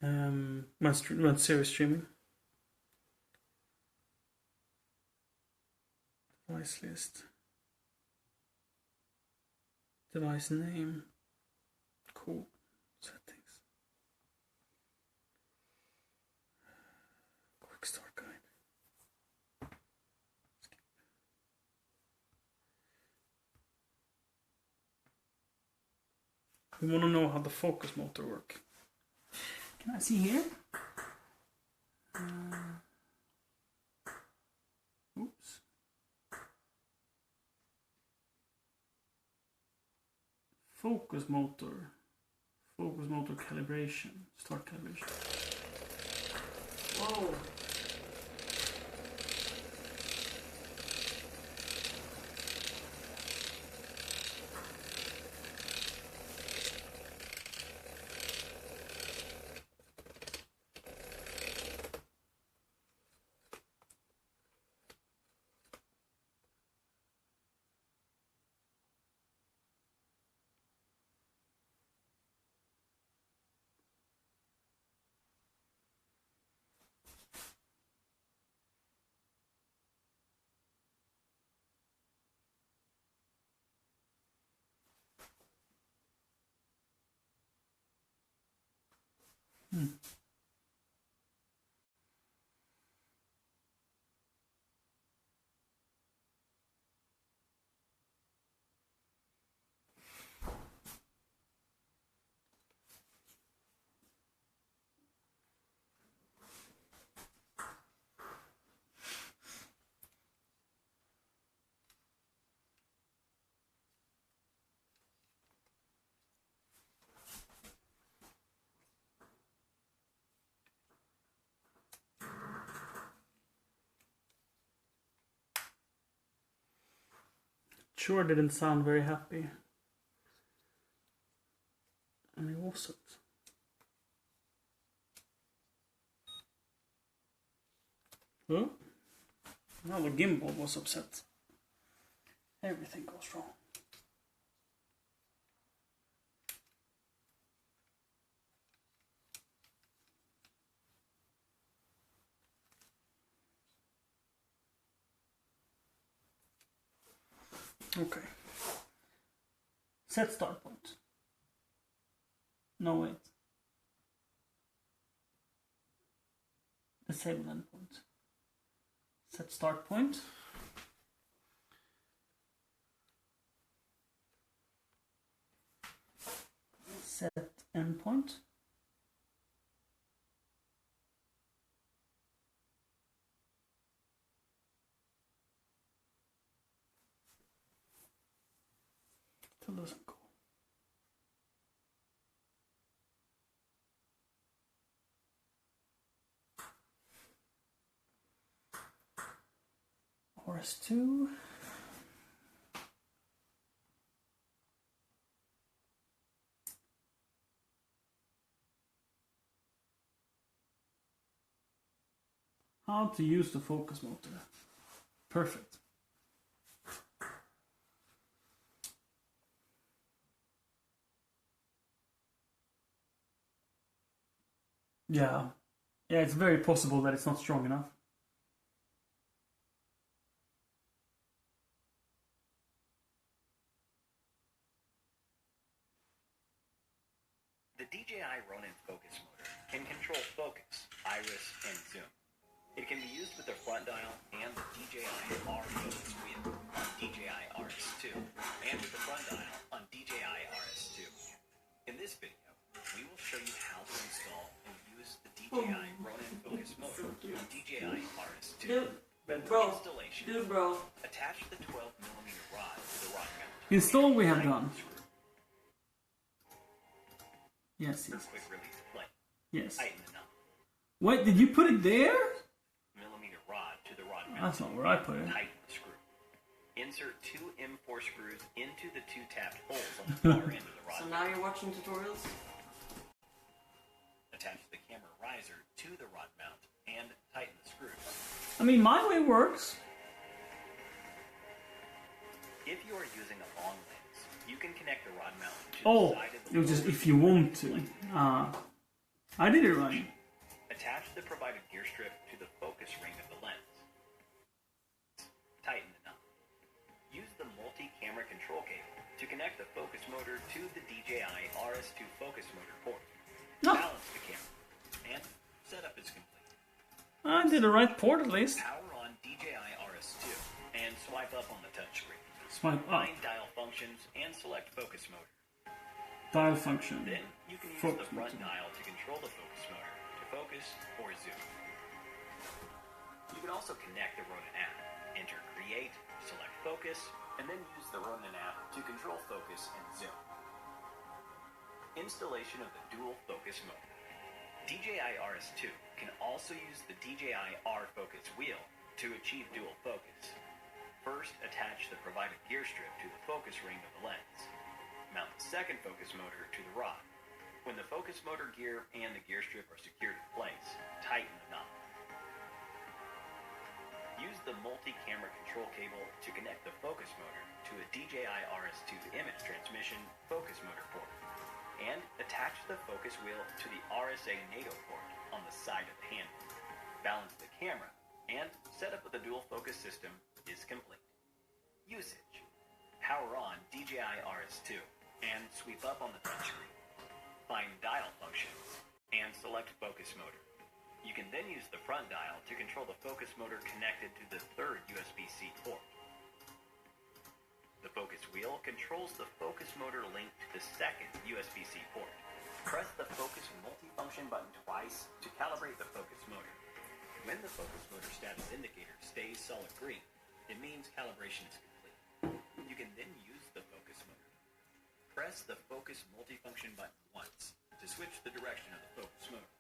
when series streaming. Device list. Device name. Cool. Settings. Quick start guide. Skip. We want to know how the focus motor works. Can I see here? Oops. Focus motor calibration, start calibration. Whoa. Sure didn't sound very happy. And it wasn't. Oh, now the gimbal was upset. Everything goes wrong. Okay. Set start point. No, wait. Disable endpoint. Set start point. Set endpoint. Still doesn't go. RS2. How to use the focus motor. Perfect. Yeah. Yeah, it's very possible that it's not strong enough. The DJI Ronin focus motor can control focus, iris, and zoom. It can be used with the front dial and the DJI R focus wheel on DJI RS2, and with the front dial on DJI RS2. In this video, we will show you how to install and use the DJI Ronin focus motor on DJI RS2. Bro, Installation. bro. Attach the 12mm rod to the rod mount. Install we have done. Yes, yes. Quick release plate. Yes. Tighten the knot. Wait, did you put it there? Millimeter rod to the rod mount. That's not where I put it. Tighten the screw. Insert 2 M4 screws into the 2 tapped holes on the far end of the rod. So now you're watching tutorials? Attach the camera riser to the rod mount and tighten the screws. I mean, my way works. If you are using a long lens, you can connect the rod mount to Oh, the side of the it was just if you want to. I did it right. Attach the provided gear strip to the focus ring of the lens. Tighten the knot. Use the multi-camera control cable to connect the focus motor to the DJI RS2 focus motor port. No. Balance the camera, and setup is complete. I did the right port at least. Power on DJI RS2 and swipe up on the touchscreen. Swipe up. Find dial functions and select focus motor. Dial function. Then you can use Focus the front motor. dial to control the focus motor to focus or zoom. You can also connect the Ronin app, enter create, select focus, and then use the Ronin app to control focus and zoom. Installation of the dual focus motor. DJI RS2 can also use the DJI R focus wheel to achieve dual focus. First, attach the provided gear strip to the focus ring of the lens. Mount the second focus motor to the rod. When the focus motor gear and the gear strip are secured in place, tighten the knot. Use the multi-camera control cable to connect the focus motor to a DJI RS2 image transmission focus motor port, and attach the focus wheel to the RSA NATO port on the side of the handle. Balance the camera, and setup of the dual focus system is complete. Usage. Power on DJI RS2 and sweep up on the touchscreen. Find dial functions and select focus motor. You can then use the front dial to control the focus motor connected to the third USB-C port. The focus wheel controls the focus motor linked to the second USB-C port. Press the focus multifunction button twice to calibrate the focus motor. When the focus motor status indicator stays solid green, it means calibration is complete. You can then use the focus motor. Press the focus multifunction button once to switch the direction of the focus motor.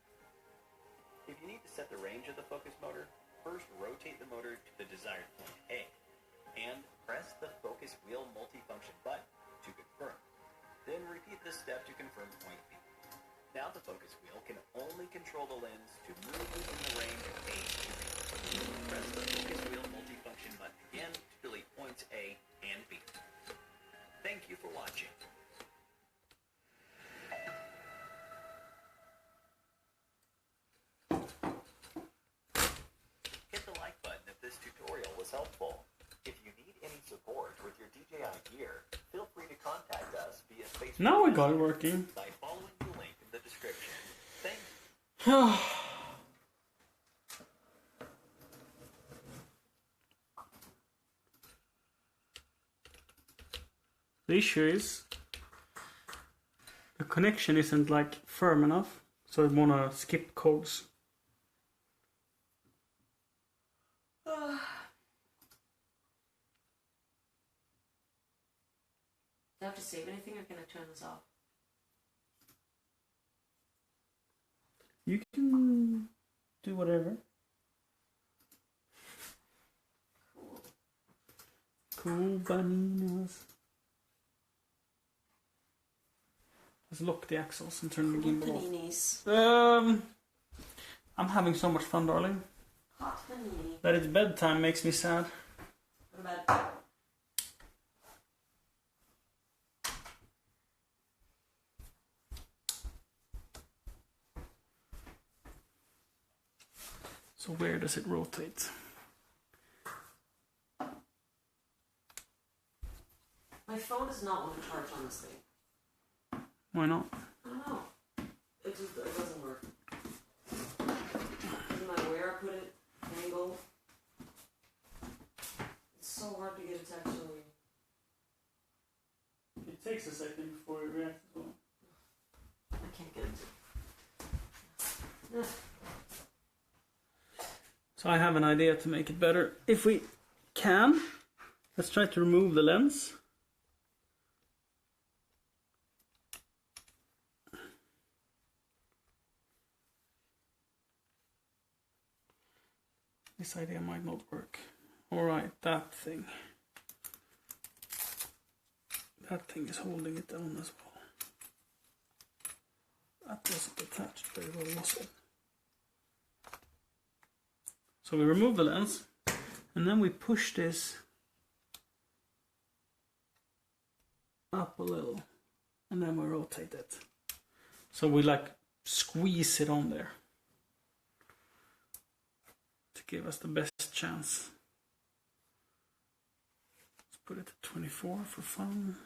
If you need to set the range of the focus motor, first rotate the motor to the desired point A. and press the focus wheel multifunction button to confirm. Then repeat this step to confirm point B. Now the focus wheel can only control the lens to move within the range of A to B. Press the focus wheel multifunction button again to delete points A and B. Thank you for watching. Hit the like button if this tutorial was helpful. If you need any support with your DJI gear, feel free to contact us via Facebook. Now I got it working. By following the link in the description. Thanks. The issue is the connection isn't like firm enough, so I wanna skip codes. Do I have to save anything, or can I turn this off? You can do whatever. Cool. Cool bananas. Let's lock the axles and turn the gimbal off. Paninis. I'm having so much fun, darling. Hot panini. That it's bedtime makes me sad. What about... So where does it rotate? My phone does not want to charge on this thing. Why not? I don't know. It doesn't work. Doesn't matter where I put it, angle. It's so hard to get it to actually... It takes a second before it reacts as well. I can't get it to... So I have an idea to make it better. If we can, let's try to remove the lens. This idea might not work. Alright, that thing. That thing is holding it down as well. That wasn't attached very well, was it? So we remove the lens, and then we push this up a little, and then we rotate it. So we like squeeze it on there to give us the best chance. Let's put it at 24 for fun.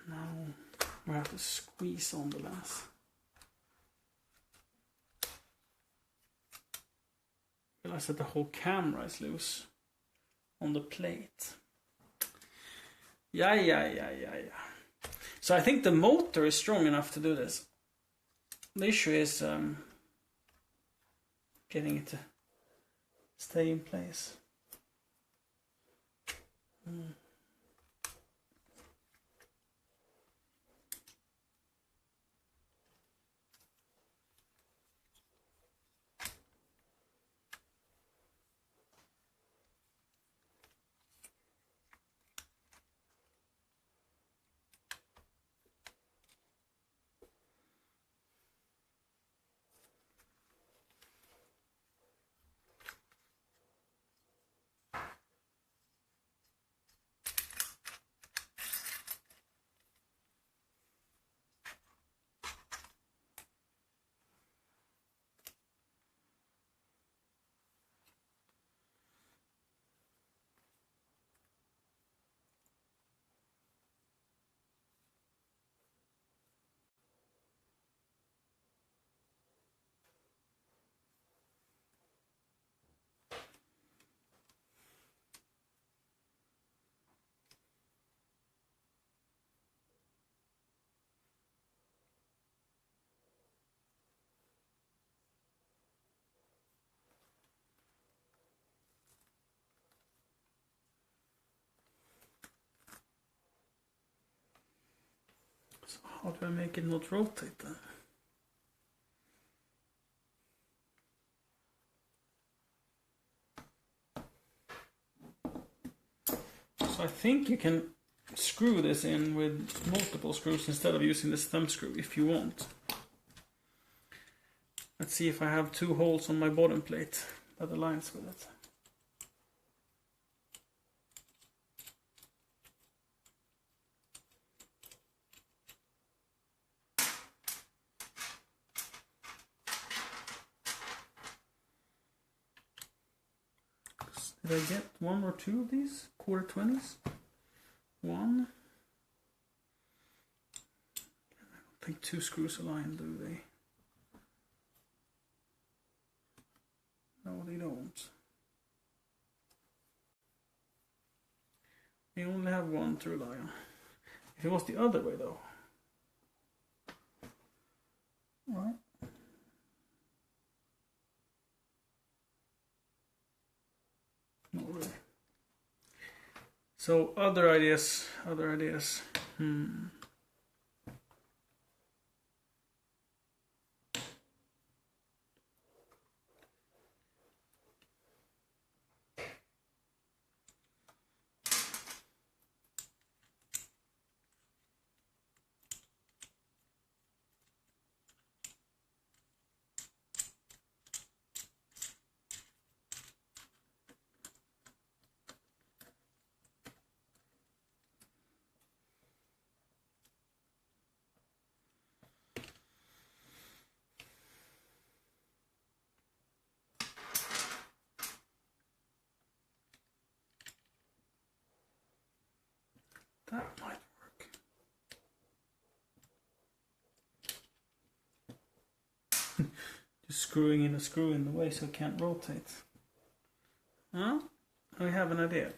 Now we have to squeeze on the lens. Realize that the whole camera is loose on the plate. Yeah. So I think the motor is strong enough to do this. The issue is getting it to stay in place. So how do I make it not rotate then? I think you can screw this in with multiple screws instead of using this thumb screw if you want. Let's see if I have 2 holes on my bottom plate that aligns with it. Did I get 1 or 2 of these quarter 20s? 1. I don't think 2 screws align, do they? No, they don't. They only have 1 to rely on. If it was the other way though. Right. Not really. So other ideas. That might work. Just screwing in a screw in the way so it can't rotate. Huh? I have an idea.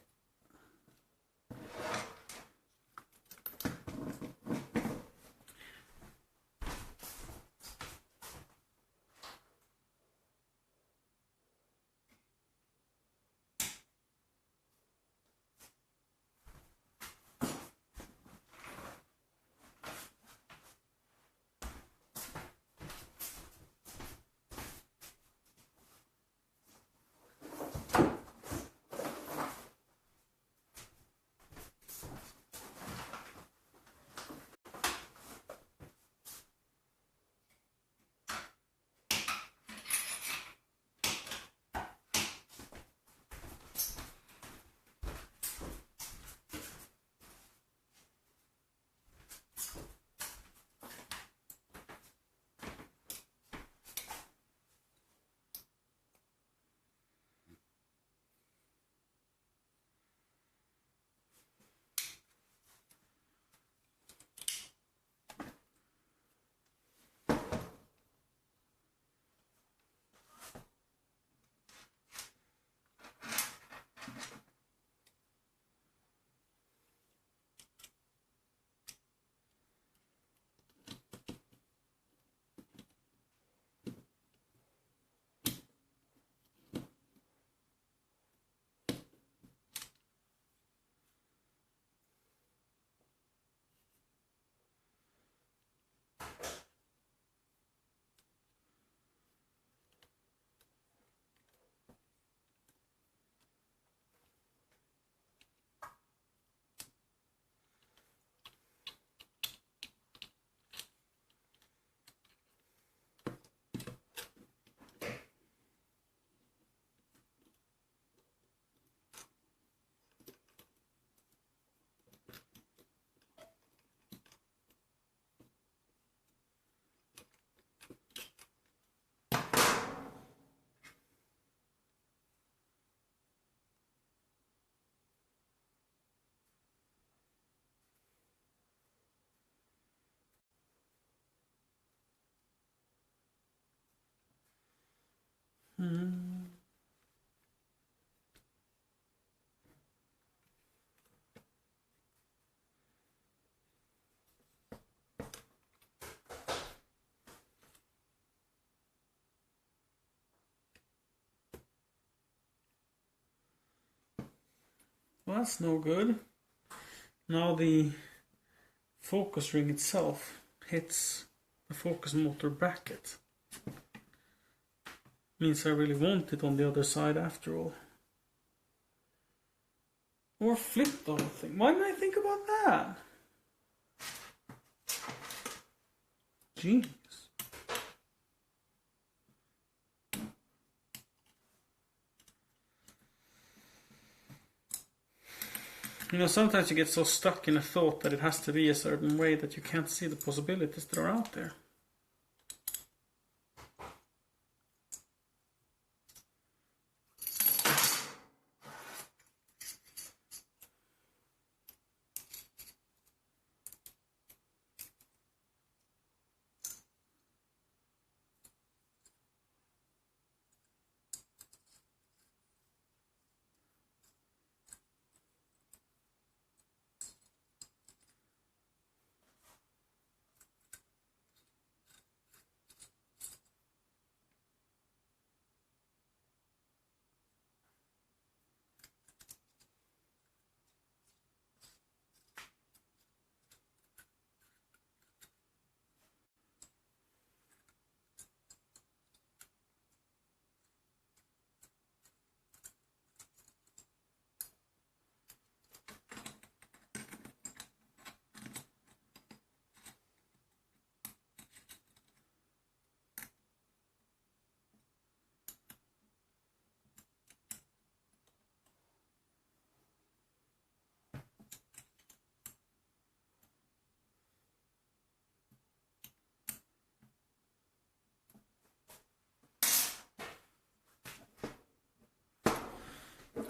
Well, that's no good. Now the focus ring itself hits the focus motor bracket. Means I really want it on the other side after all. Or flip the whole thing. Why didn't I think about that? Genius. You know, sometimes you get so stuck in a thought that it has to be a certain way that you can't see the possibilities that are out there.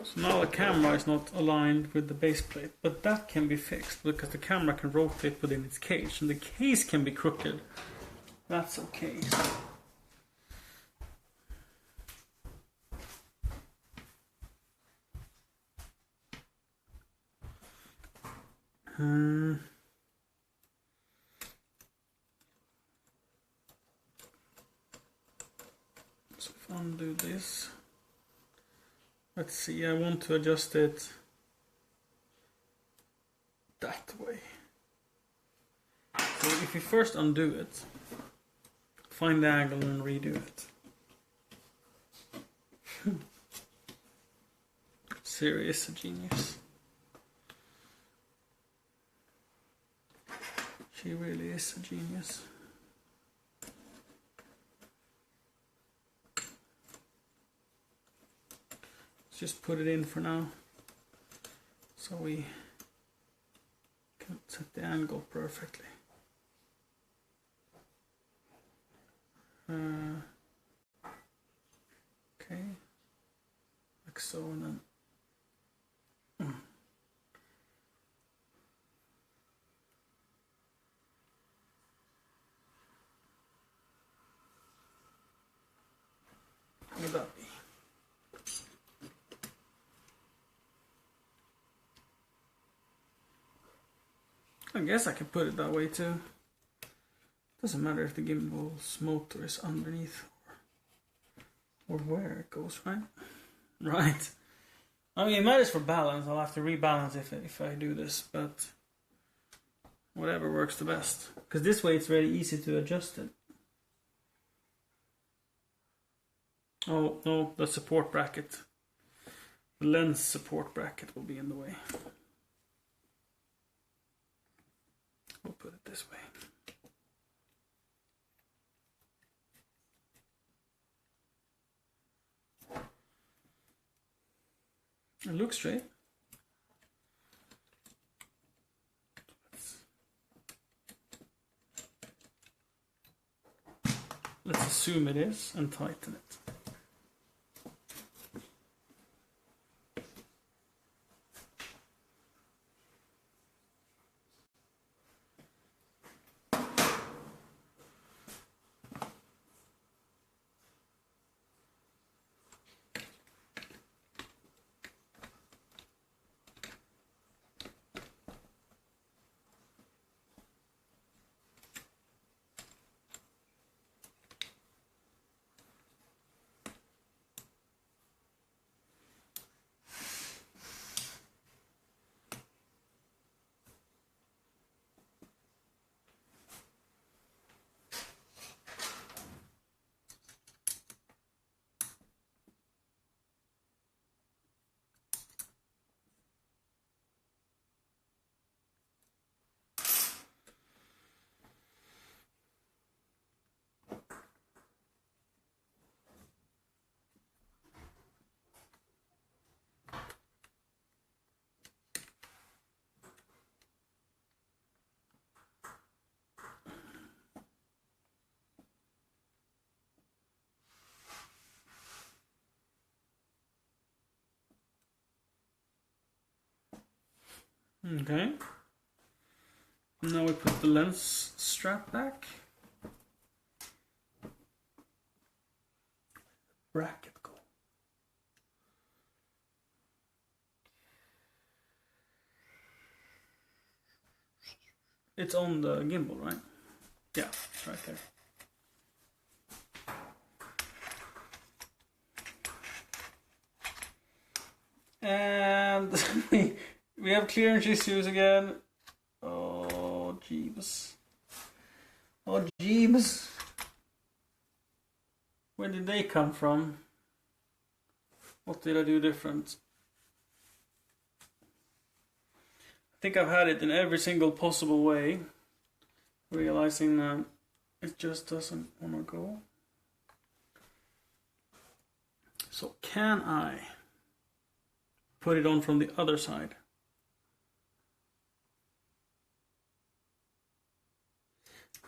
So now the camera is not aligned with the base plate, but that can be fixed because the camera can rotate within its case, and the case can be crooked. That's okay. So if I undo this. Let's see, I want to adjust it that way. So if you first undo it, find the angle and redo it. Siri is a genius. She really is a genius. Just put it in for now, so we can set the angle perfectly. Okay, like so, and then how would that be? I guess I can put it that way too. Doesn't matter if the gimbal's motor is underneath or where it goes, right? Right. I mean, it matters for balance. I'll have to rebalance if I do this, but whatever works the best. Because this way it's very easy to adjust it. Oh no, the support bracket. The lens support bracket will be in the way. We'll put it this way. It looks straight. Let's assume it is and tighten it. Okay. Now we put the lens strap back. Bracket go. It's on the gimbal, right? Yeah, it's right there. And we have clearance issues again. Oh, jeebus. Oh, jeebus. Where did they come from? What did I do different? I think I've had it in every single possible way. Realizing that it just doesn't want to go. So can I put it on from the other side?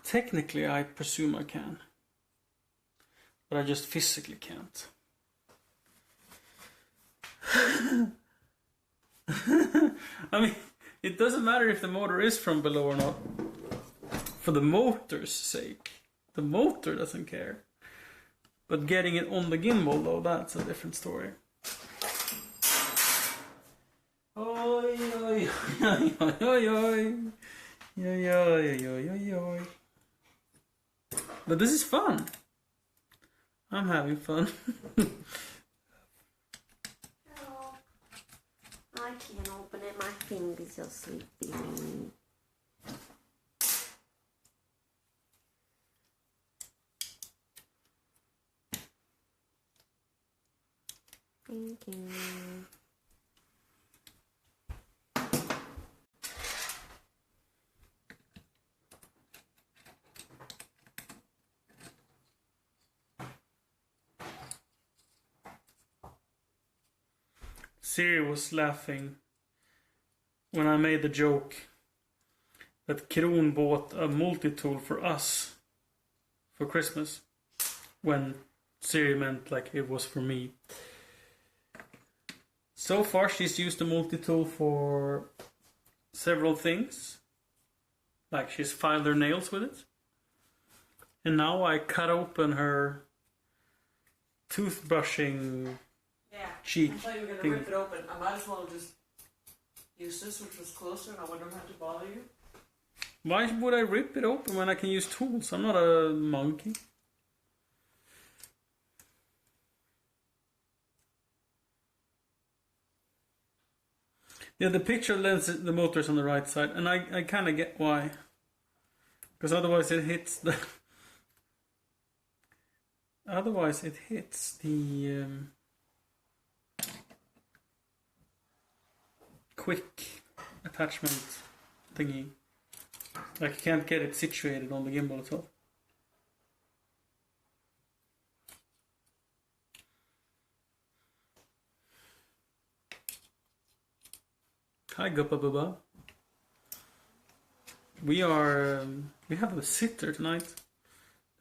Technically, I presume I can. But I just physically can't. I mean, it doesn't matter if the motor is from below or not. For the motor's sake. The motor doesn't care. But getting it on the gimbal, though, that's a different story. Oi, oi, oi, oi, oi, oi. Oi, oi, oi, oi, oi. But this is fun. I'm having fun. Oh, I can't open it. My fingers are sleeping. Thank you. Siri was laughing when I made the joke that Kron bought a multi-tool for us for Christmas, when Siri meant like it was for me. So far she's used the multi-tool for several things, like she's filed her nails with it, and now I cut open her toothbrushing cheek. I thought you were gonna thing. rip it open. I might as well just use this, which was closer, and I wouldn't have to bother you. Why would I rip it open when I can use tools? I'm not a monkey. Yeah, the picture lens, the motor's on the right side, and I kind of get why. Because otherwise it hits the... Otherwise it hits the... quick attachment thingy. Like you can't get it situated on the gimbal itself. Hi Guppa Bubba. We have a sitter tonight.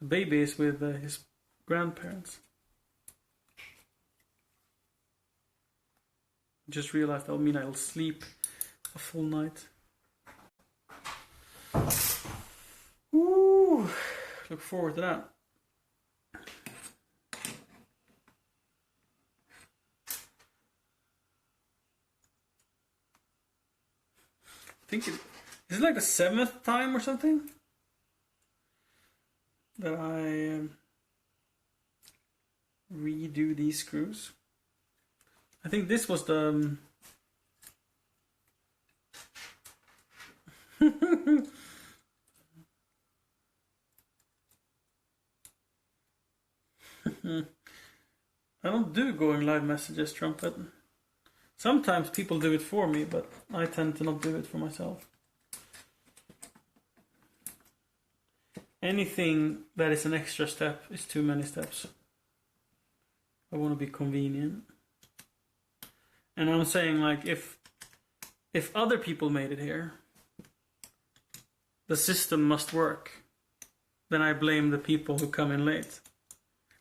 The baby is with his grandparents. Just realized that'll mean I'll sleep a full night. Ooh, look forward to that. I think is it like the 7th time or something that I redo these screws. I think this was the I don't do going live messages, Trumpet. Sometimes people do it for me, but I tend to not do it for myself. Anything that is an extra step is too many steps. I want to be convenient. And I'm saying, like, if other people made it here, the system must work. Then I blame the people who come in late.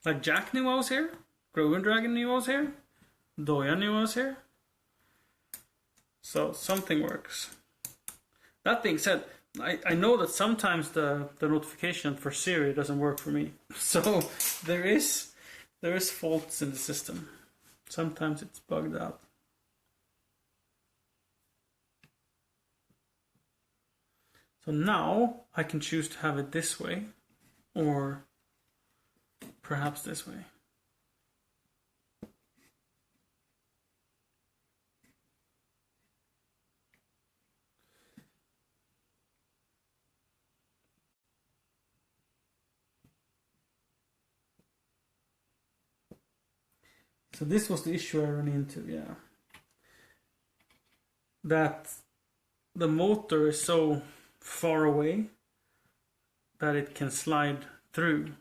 Like Jack knew I was here, Grogan Dragon knew I was here, Doya knew I was here. So something works. That being said, I know that sometimes the notification for Siri doesn't work for me. So there is faults in the system. Sometimes it's bugged out. So now I can choose to have it this way, or perhaps this way. So this was the issue I ran into, yeah. That the motor is so far away that it can slide through.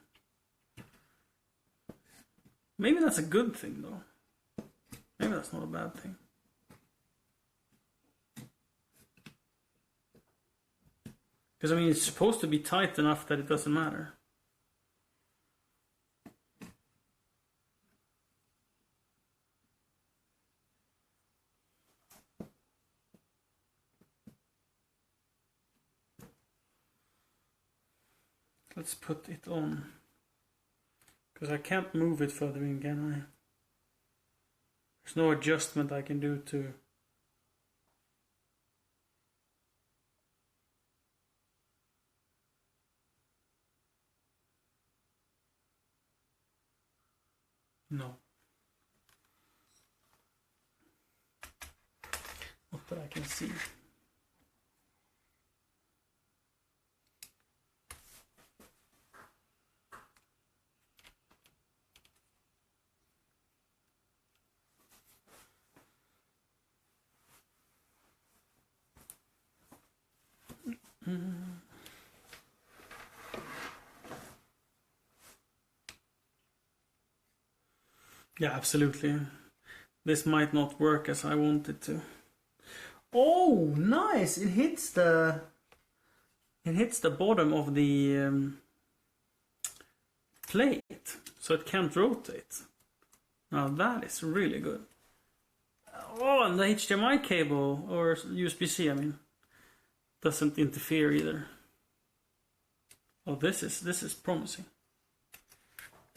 Maybe that's a good thing though. Maybe that's not a bad thing. Because I mean, it's supposed to be tight enough that it doesn't matter. Let's put it on. Because I can't move it further in, can I? There's no adjustment I can do to... No. Not that I can see. Yeah, absolutely. This might not work as I want it to. Oh, nice! It hits the bottom of the plate, so it can't rotate. Now that is really good. Oh, and the HDMI cable, or USB-C, I mean, doesn't interfere either. Oh, this is promising.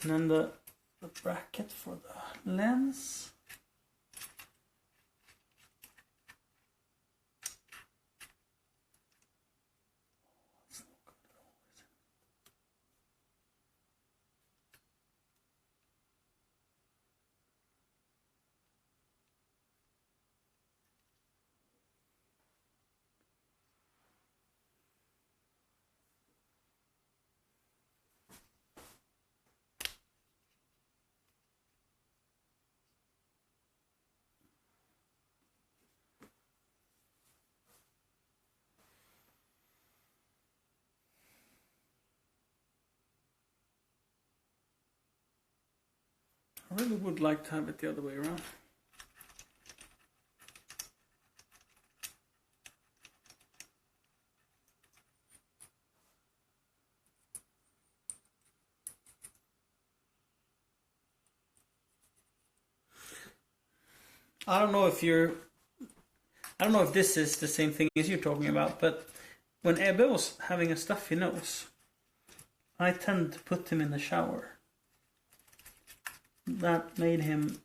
And then the bracket for the lens. I really would like to have it the other way around. I don't know if this is the same thing as you're talking about, but when Ebbe was having a stuffy nose, I tend to put him in the shower. That made him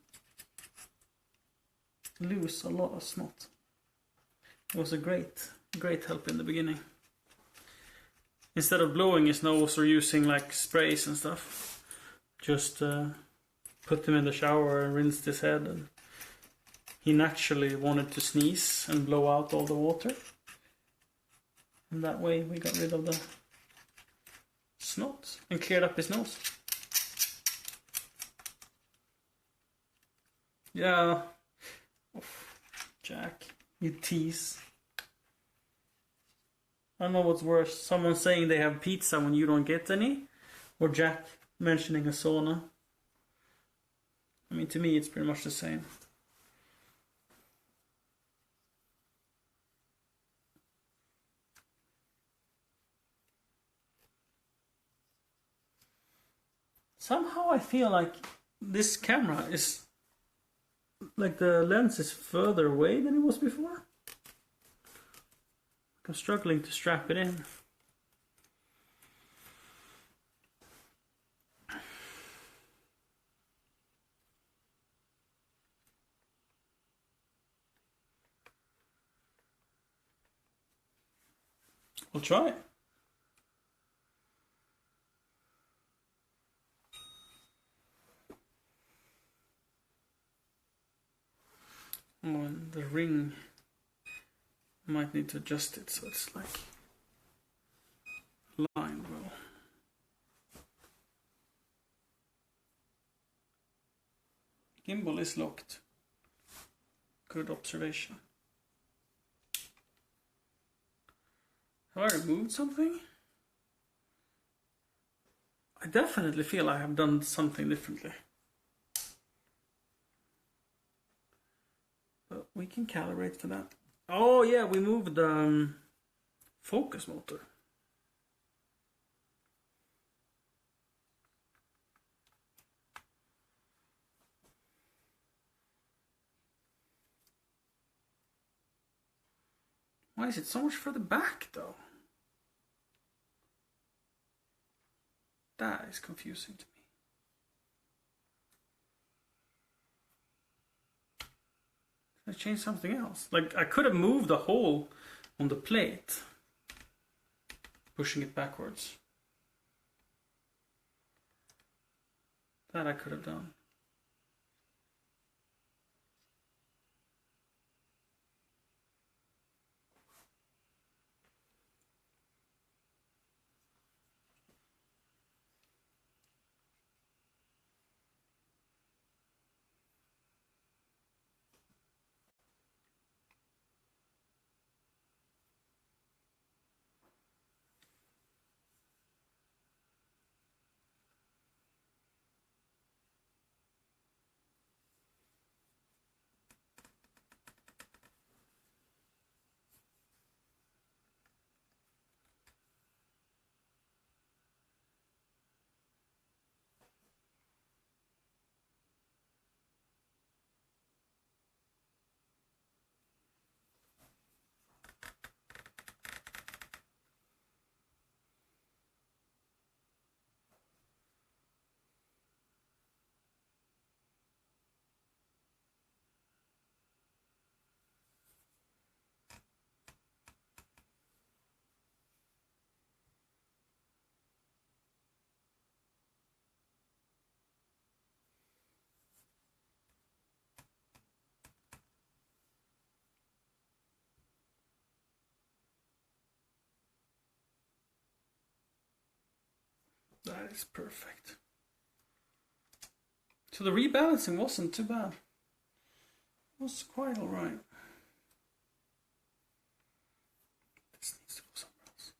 lose a lot of snot. It was a great help in the beginning. Instead of blowing his nose or using like sprays and stuff, just put him in the shower and rinsed his head, and he naturally wanted to sneeze and blow out all the water. And that way we got rid of the snot and cleared up his nose. Yeah. Oof. Jack, you tease. I don't know what's worse. Someone saying they have pizza when you don't get any, or Jack mentioning a sauna. I mean, to me it's pretty much the same. Somehow I feel like this camera is... like the lens is further away than it was before. I'm struggling to strap it in. We'll try. And the ring, might need to adjust it so it's like lined well. Gimbal is locked. Good observation. Have I removed something? I definitely feel I have done something differently. But we can calibrate for that. Oh yeah, we moved the focus motor. Why is it so much further back though? That is confusing to me. Can I change something else? Like I could have moved the hole on the plate, pushing it backwards. That I could have done. That is perfect. So the rebalancing wasn't too bad. It was quite alright. This needs to go somewhere else.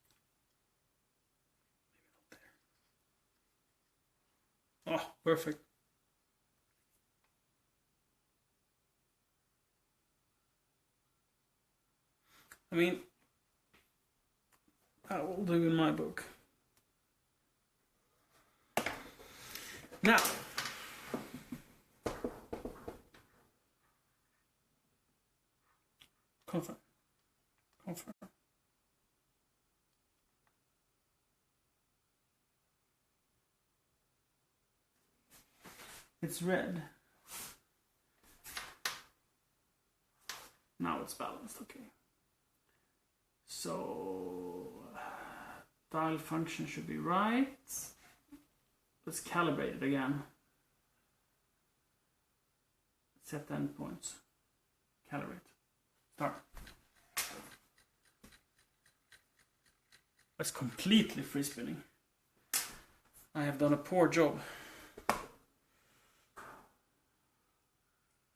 Maybe not there. Oh, perfect. I mean, that will do in my book. Now, confirm. It's red. Now it's balanced, okay. So, dial function should be right. Let's calibrate it again. Set endpoints. Calibrate. Start. That's completely free spinning. I have done a poor job.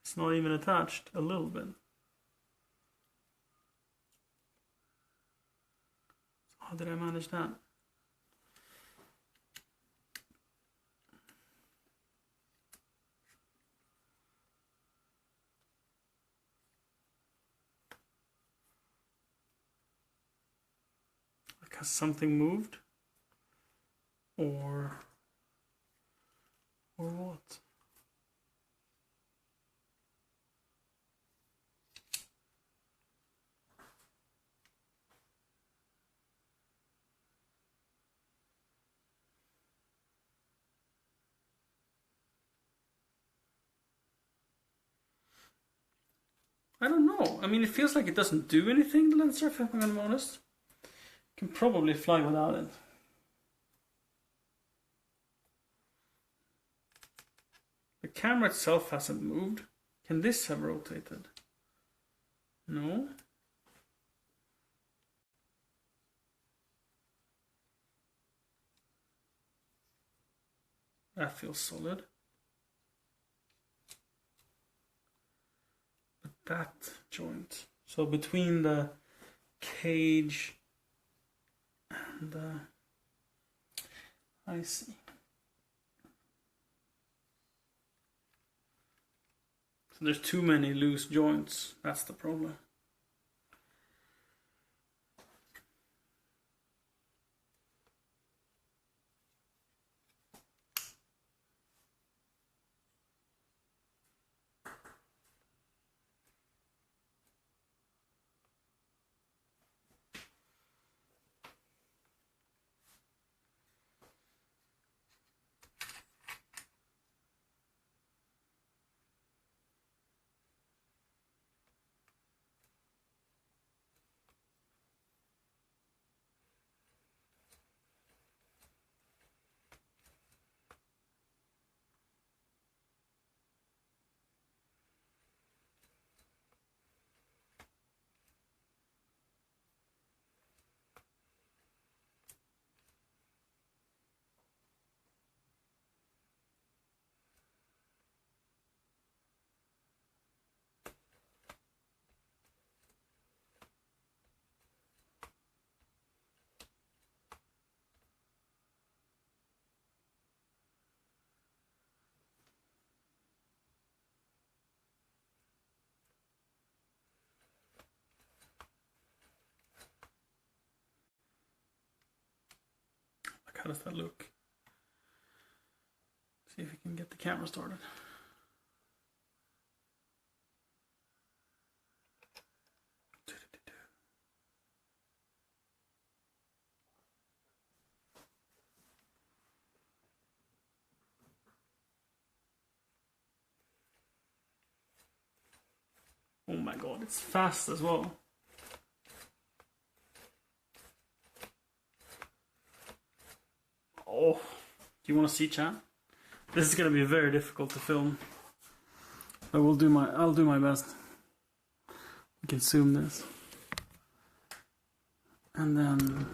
It's not even attached a little bit. How did I manage that? Like, has something moved? Or what? I don't know. I mean, it feels like it doesn't do anything, the lens surf, if I'm gonna be honest. Can probably fly without it. The camera itself hasn't moved. Can this have rotated? No. That feels solid. But that joint. So between the cage and the... I see. So there's too many loose joints. That's the problem. How does that look? See if we can get the camera started. Oh my god, it's fast as well. Oh, do you want to see, chat? This is going to be very difficult to film. I'll do my best. We can zoom this. And then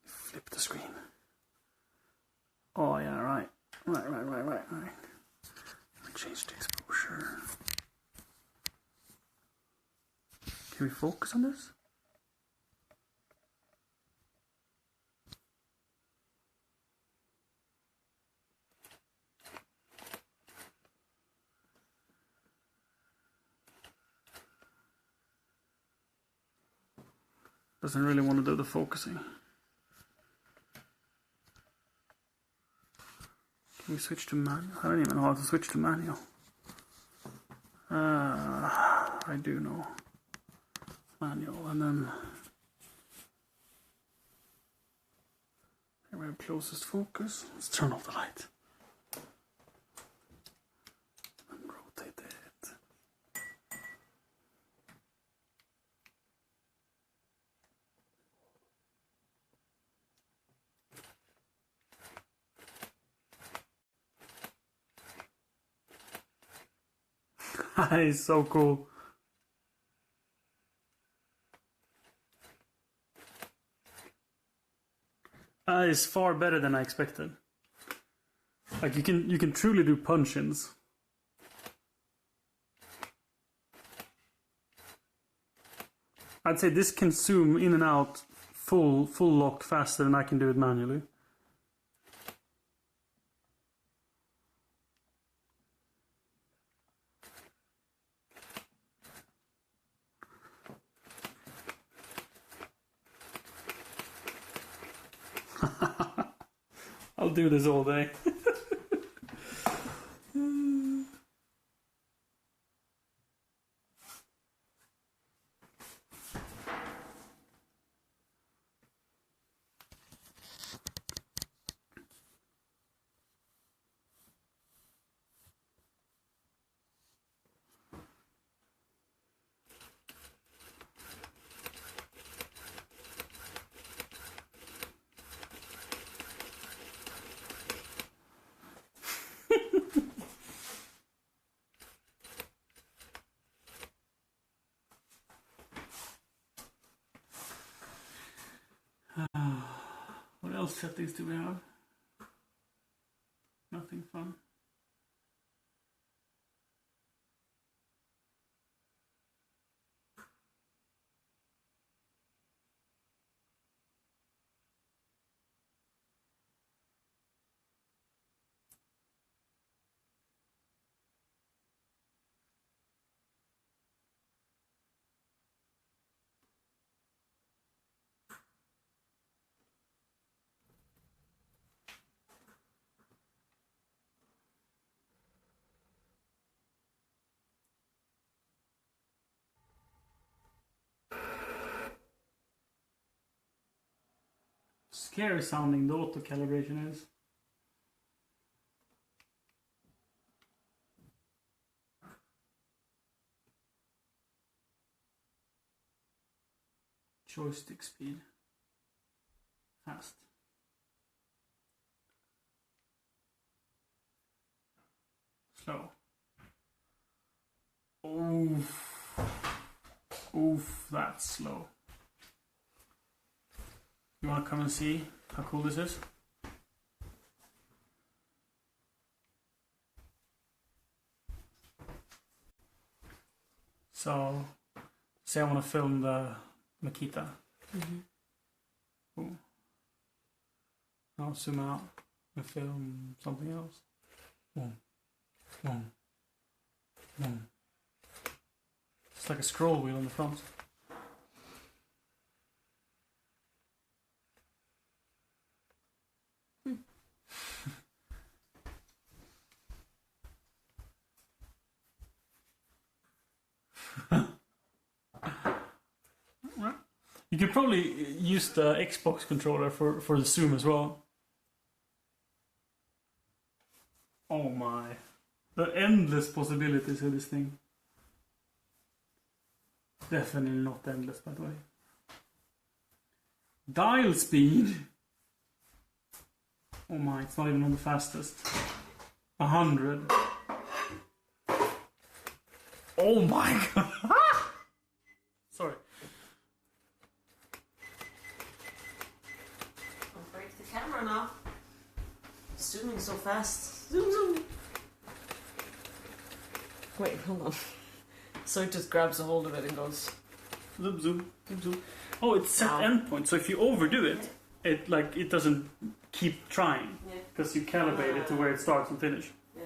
flip the screen. Oh yeah, right. Right. Change the exposure. Can we focus on this? Doesn't really want to do the focusing. Can we switch to manual? I don't even know how to switch to manual. I do know. Manual, and then here we have closest focus. Let's turn off the light. And rotate it. That is so cool. That is far better than I expected. Like you can truly do punch-ins. I'd say this can zoom in and out full lock faster than I can do it manually. I'll do this all day. else settings do we have? Nothing fun. Scary sounding the auto calibration is. Joystick speed. Fast. Slow. Oof. Oof, that's slow. You want to come and see how cool this is? So, say I want to film the Makita. Boom. I'll zoom out and film something else. Boom. Boom. Boom. It's like a scroll wheel on the front. You could probably use the Xbox controller for the zoom as well. Oh my. The endless possibilities of this thing. Definitely not endless, by the way. Dial speed. Oh my, it's not even on the fastest. 100. Oh my god. Sorry. Don't break the camera now. Zooming so fast. Zoom, zoom. Wait, hold on. So it just grabs a hold of it and goes Zoom, zoom, zoom, zoom. Oh, it's set Wow. endpoint, so if you overdo it, it doesn't keep trying. Yeah. Because you calibrate it to where it starts and finish. Yeah.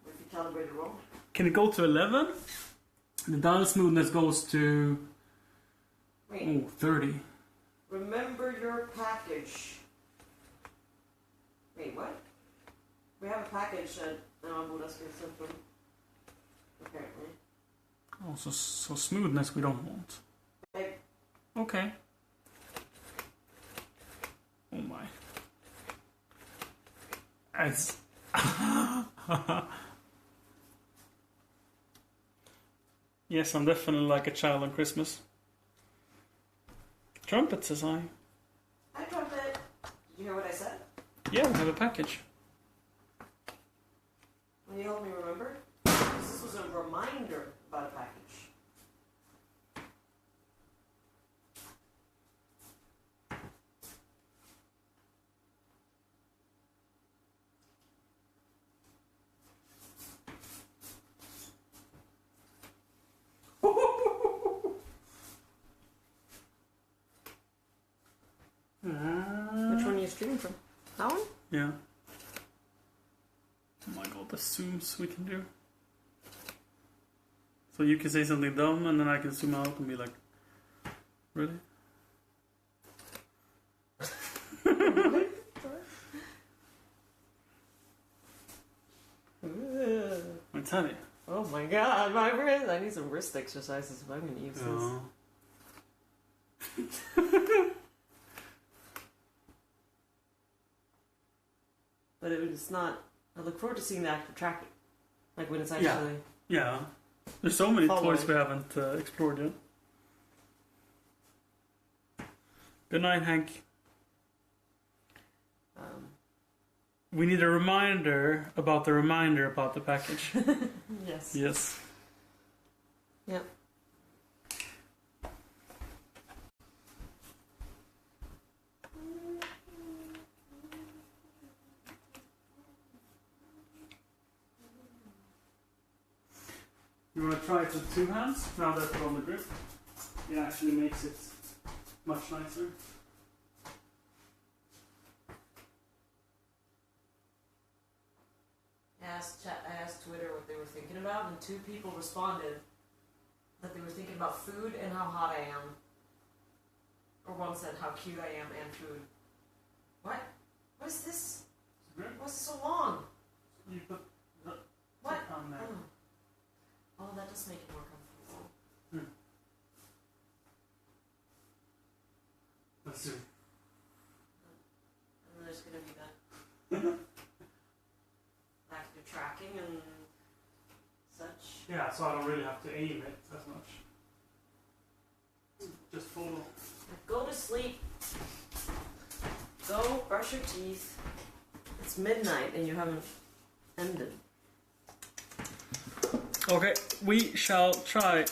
If you calibrate it wrong. Can it go to 11? The dial smoothness goes to Wait. 30. Remember your package. Wait, what? We have a package that borde skrivas upp from. Apparently. Oh, so smoothness we don't want. Like, Okay. Oh my. It's... Yes, I'm definitely like a child on Christmas. Trumpet, says I. hi, Trumpet. Did you hear what I said? Yeah, we have a package. Will you help me remember? This was a reminder about a package. Which one are you streaming from? That one? Yeah. Oh my god, the zooms we can do. So you can say something dumb and then I can zoom out and be like, really? It's heavy. Oh my god, my wrist! I need some wrist exercises if I'm going to use this. But it's not. I look forward to seeing the actual tracking. Like when it's actually. Yeah. There's so many Following. toys we haven't explored yet. Good night, Hank. We need a reminder about the package. Yes. Yes. Yep. You want to try it with 2 hands? Now that we're on the grip, it actually makes it much nicer. I asked Twitter what they were thinking about, and 2 people responded that they were thinking about food and how hot I am. Or one said how cute I am and food. What? What is this? What's so long? You put the what? On there. Oh, that does make it more comfortable. Let's see. And then there's going to be that active tracking and such. Yeah, so I don't really have to aim it as much. Just follow. Go to sleep. Go brush your teeth. It's midnight and you haven't ended. Okay, we shall try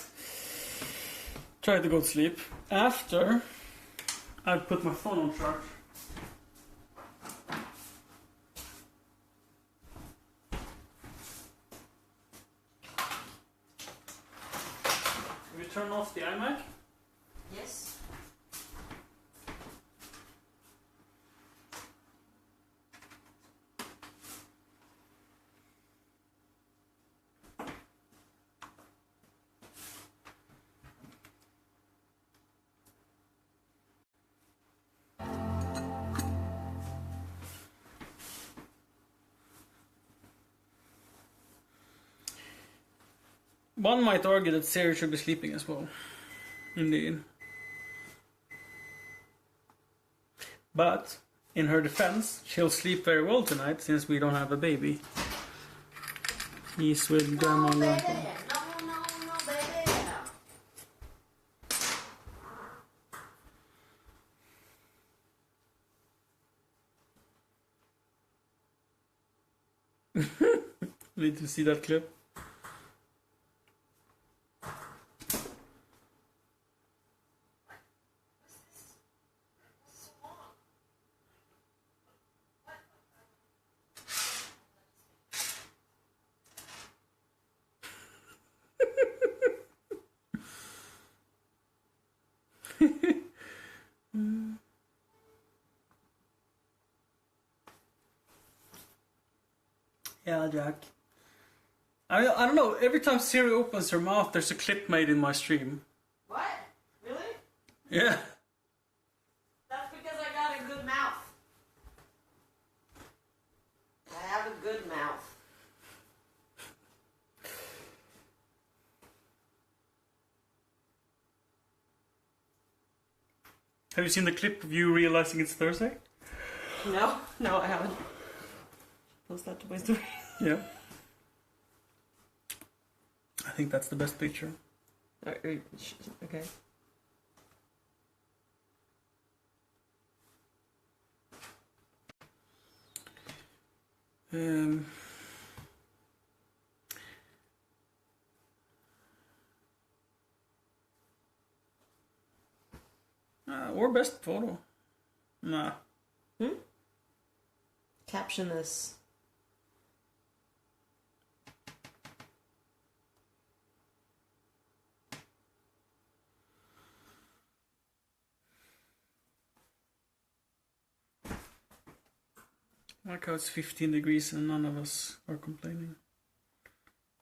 to go to sleep after I put my phone on charge. We turn off the iMac. Yes. One might argue that Siri should be sleeping as well. Indeed. But, in her defense, she'll sleep very well tonight since we don't have a baby. He's with Grandma and Grandpa. No, baby. Need to see that clip. Yeah, Jack. I don't know, every time Siri opens her mouth, there's a clip made in my stream. What? Really? Yeah. That's because I got a good mouth. I have a good mouth. Have you seen the clip of you realizing it's Thursday? No, I haven't. Post that to my story. Yeah. I think that's the best picture. Okay. Or best photo. Nah. Caption this. Like how it's 15 degrees and none of us are complaining.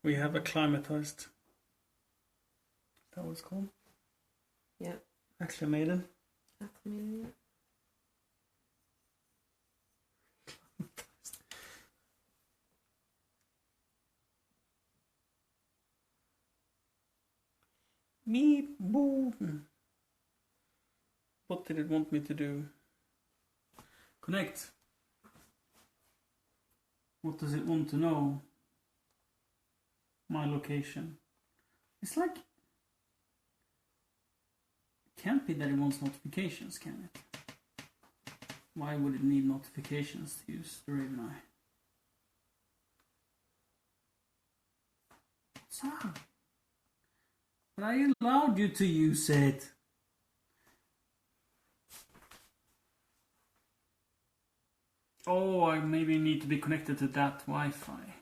We have acclimatized. Is that what it's called? Yeah. Acclimated. Acclimated. Meep boom. What did it want me to do? Connect. What does it want to know? My location. It's like... It can't be that it wants notifications, can it? Why would it need notifications to use the Raven Eye? What's up? But I allowed you to use it. Oh, I maybe need to be connected to that Wi-Fi.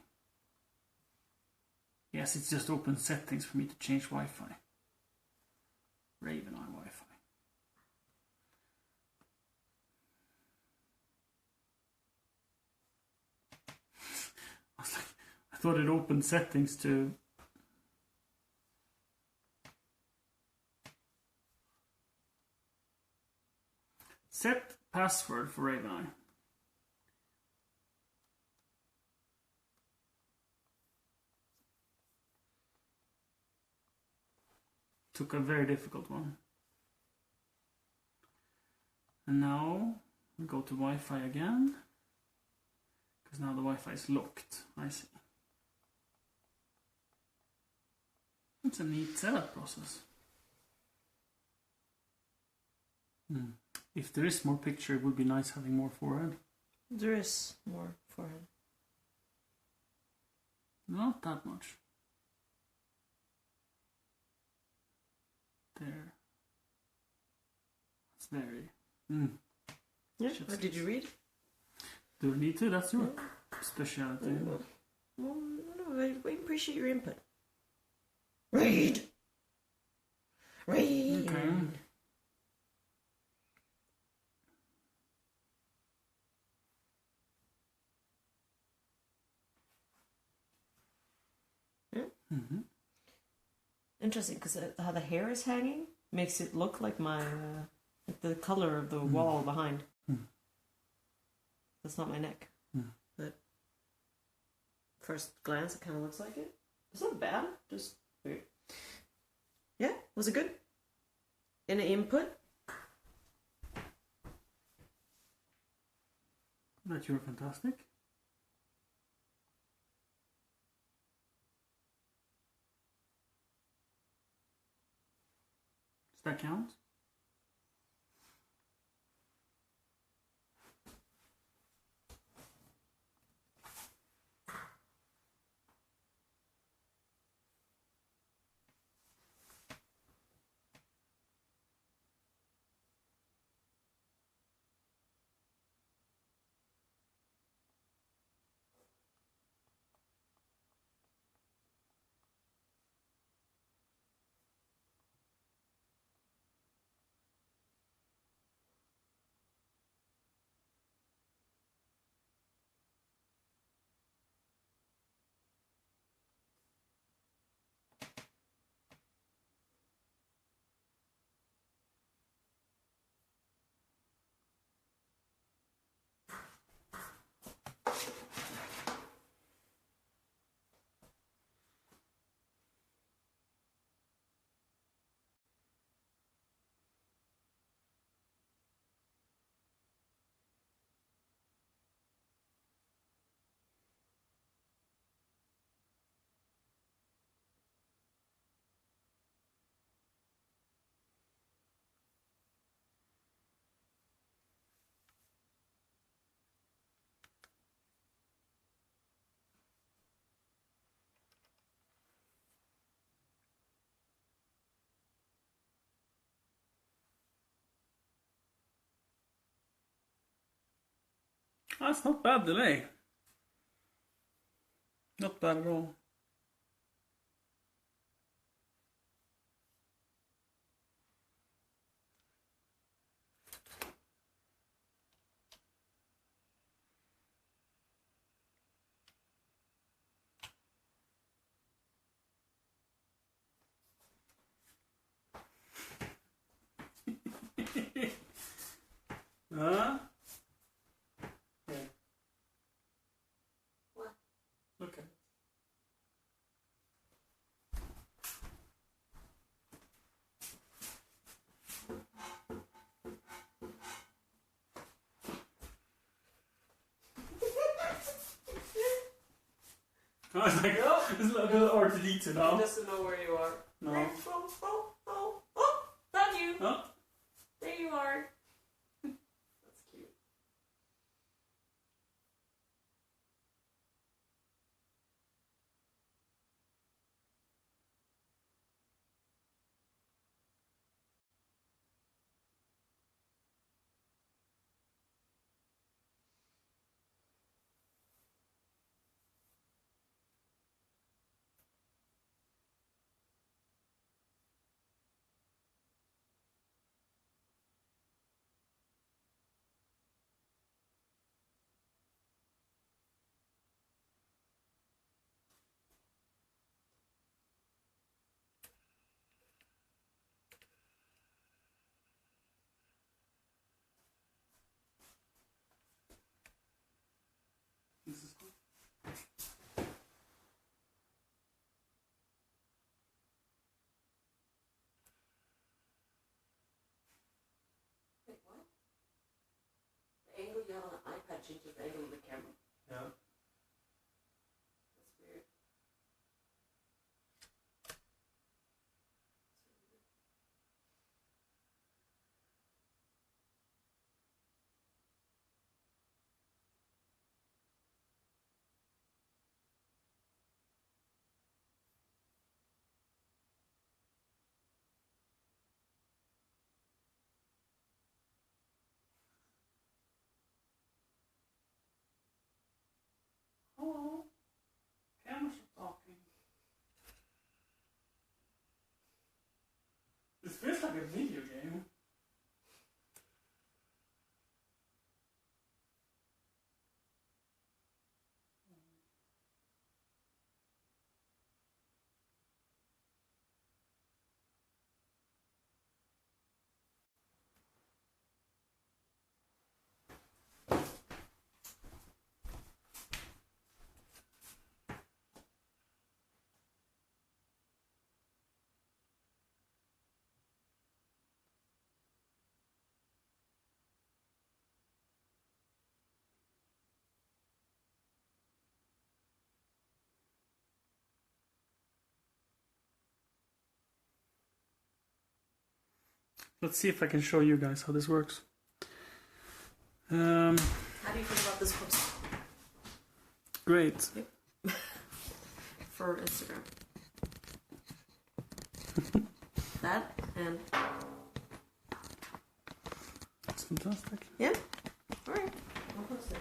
Yes, it's just open settings for me to change Wi-Fi. Raven on Wi-Fi. I thought it opened settings to set password for Raven. Took a very difficult one. And now we go to Wi-Fi again. Because now the Wi-Fi is locked. I see. It's a neat setup process. If there is more picture, it would be nice having more forehead. There is more forehead. Not that much. There. It's very... Yeah, what did you read? Do I need to? That's your specialty. Well, no, I appreciate your input. Read! Read! Okay. Mm-hmm. Interesting, because how the hair is hanging makes it look like my like the color of the wall behind. That's not my neck, but first glance it kind of looks like it. It's not bad, just weird. Yeah, was it good? Any input? That you're fantastic. Does that count? That's not bad delay. Not bad at all. Huh? Yeah. What? Okay. I was like, oh, it's like a R2D2 now. He doesn't know where you are. No. Oh, found you. Oh. There you are. That's cute. that changes the angle of the camera. Yeah. That's weird. Hello. Camera talking. This feels like a video game. Let's see if I can show you guys how this works. How do you feel about this post? Great. For Instagram. That and... It's fantastic. Yeah? Alright. I'll post it.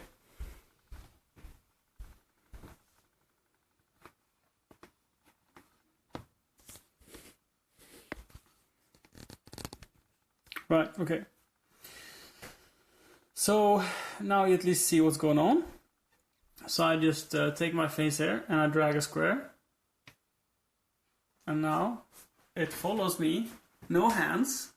Right, okay. So now you at least see what's going on. So I just take my face here and I drag a square. And now it follows me. No hands.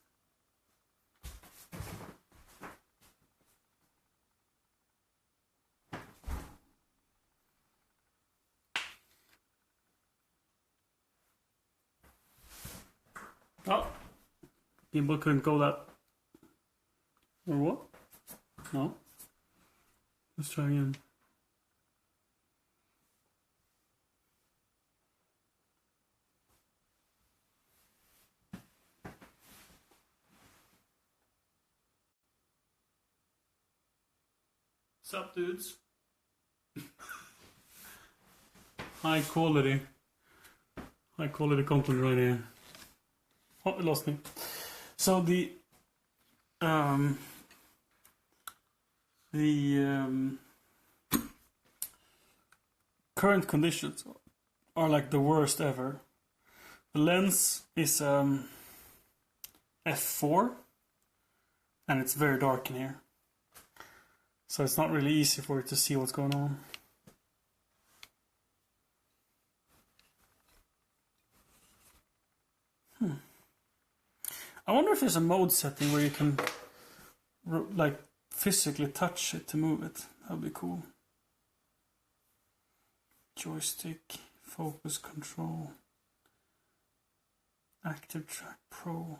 Oh, gimbal couldn't go that. Or what? No. Let's try again. Sup, dudes? High quality content right here. Oh, it lost me. So the current conditions are like the worst ever. The lens is f4 and it's very dark in here. So it's not really easy for it to see what's going on. I wonder if there's a mode setting where you can like physically touch it to move it. That'd be cool. Joystick, focus control, active track pro.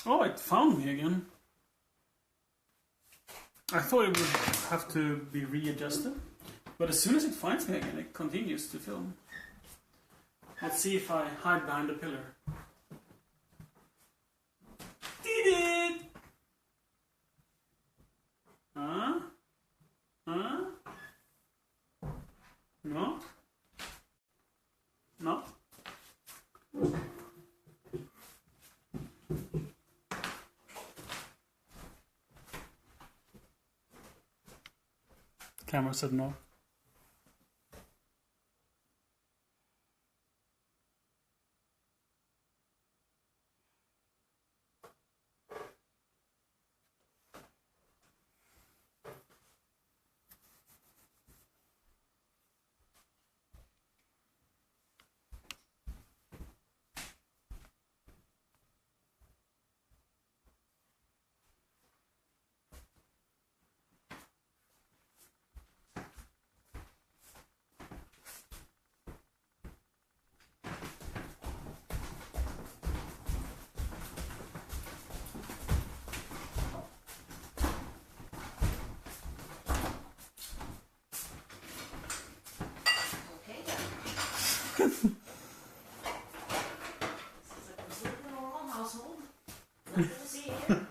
Oh, it found me again. I thought it would have to be readjusted, but as soon as it finds me again, it continues to film. Let's see if I hide behind a pillar. Did it! Huh? Huh? No? No? Camera said no. This is a completely normal household. Nothing to see here.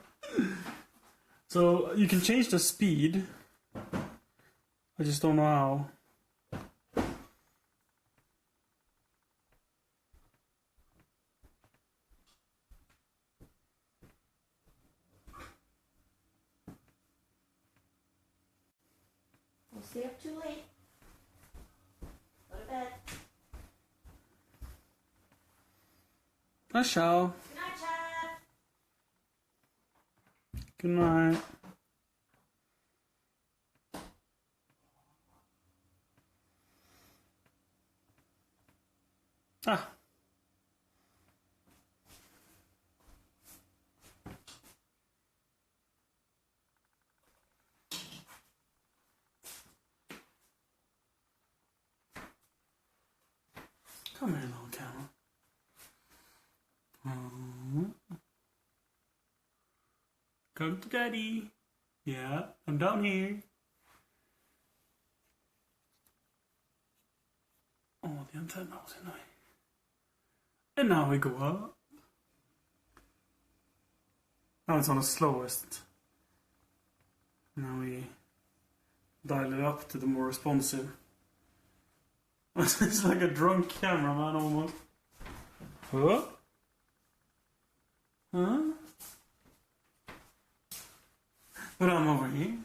So you can change the speed. I just don't know how. We'll stay up too late. Go to bed. I shall. Good night, Chad. Good night. Ah. Come here, little camera. Come to daddy. Yeah, I'm down here. Oh, the antenna was in there. And now we go up. Now it's on the slowest. Now we dial it up to the more responsive. It's like a drunk cameraman almost. Huh? Huh? But I'm over here.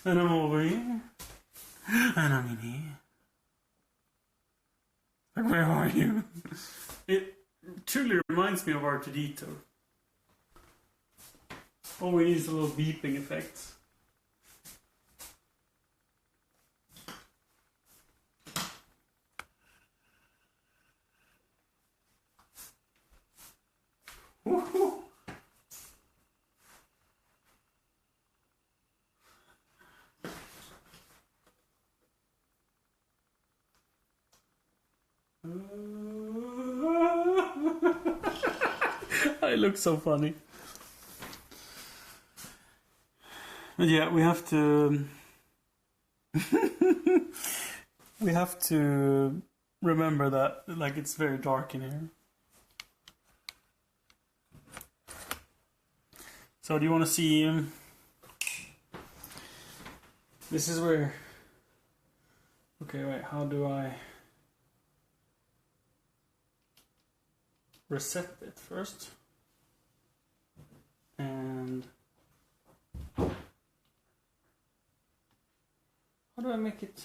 And I'm over here. And I'm in here. Like, where are you? It truly reminds me of R2D2. All we need is a little beeping effect. Woohoo! I look so funny. But yeah, we have to we have to remember that, like, it's very dark in here. So do you want to see this is where, okay, wait, how do I reset it first? And how do I make it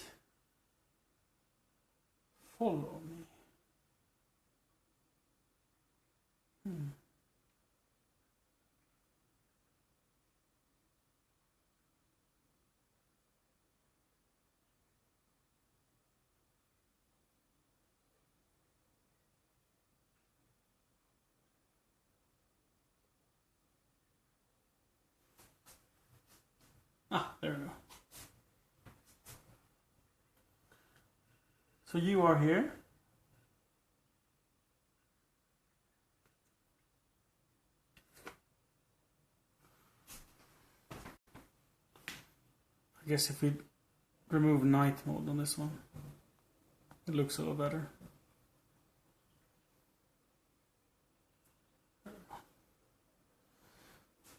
follow me? Ah, there we go. So you are here. I guess if we remove night mode on this one, it looks a little better.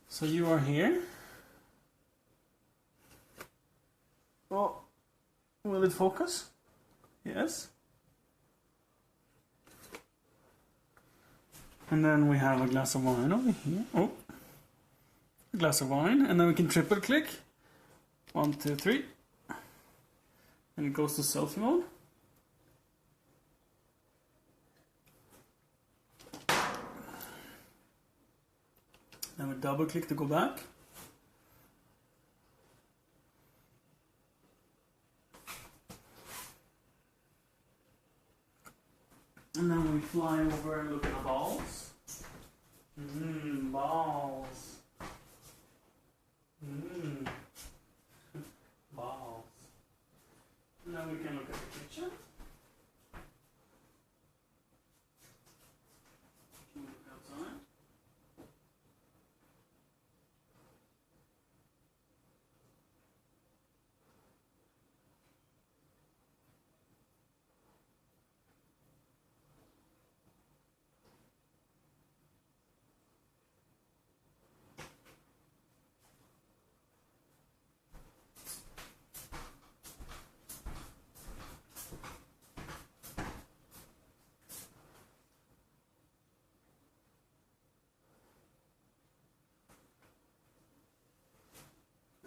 So you are here. Oh, will it focus? Yes. And then we have a glass of wine over here. Oh, a glass of wine, and then we can triple click. 1, 2, 3. And it goes to selfie mode. Then we double click to go back. And then we fly over and look at the balls. Balls. Balls. And then we can look at the picture. Look outside.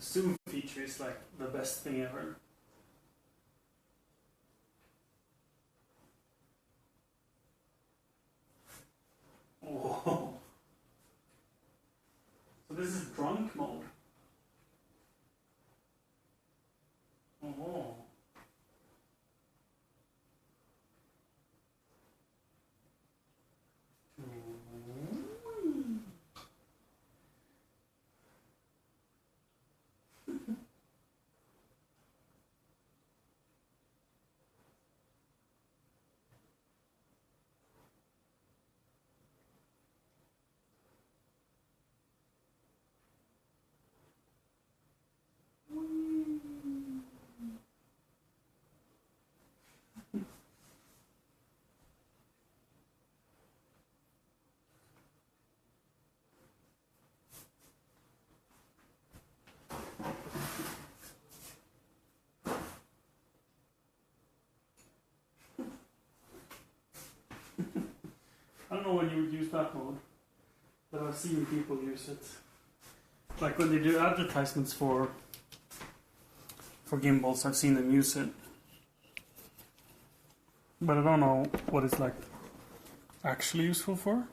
zoom feature is like the best thing ever. Oh. So this is drunk mode. Oh. I don't know when you would use that mode, but I've seen people use it. Like when they do advertisements for gimbals, I've seen them use it. But I don't know what it's like actually useful for.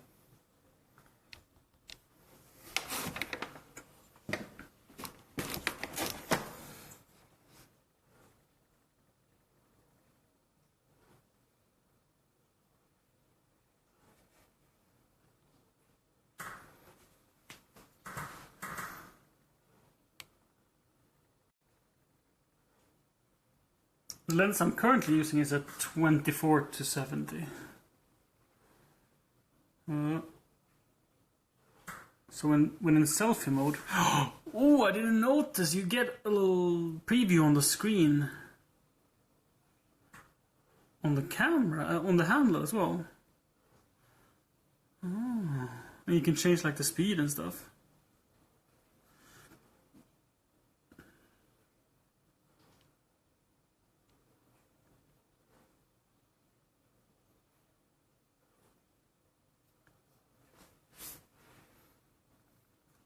The lens I'm currently using is at 24-70. So when in selfie mode, oh, I didn't notice. You get a little preview on the screen, on the camera, on the handle as well. Oh, and you can change like the speed and stuff.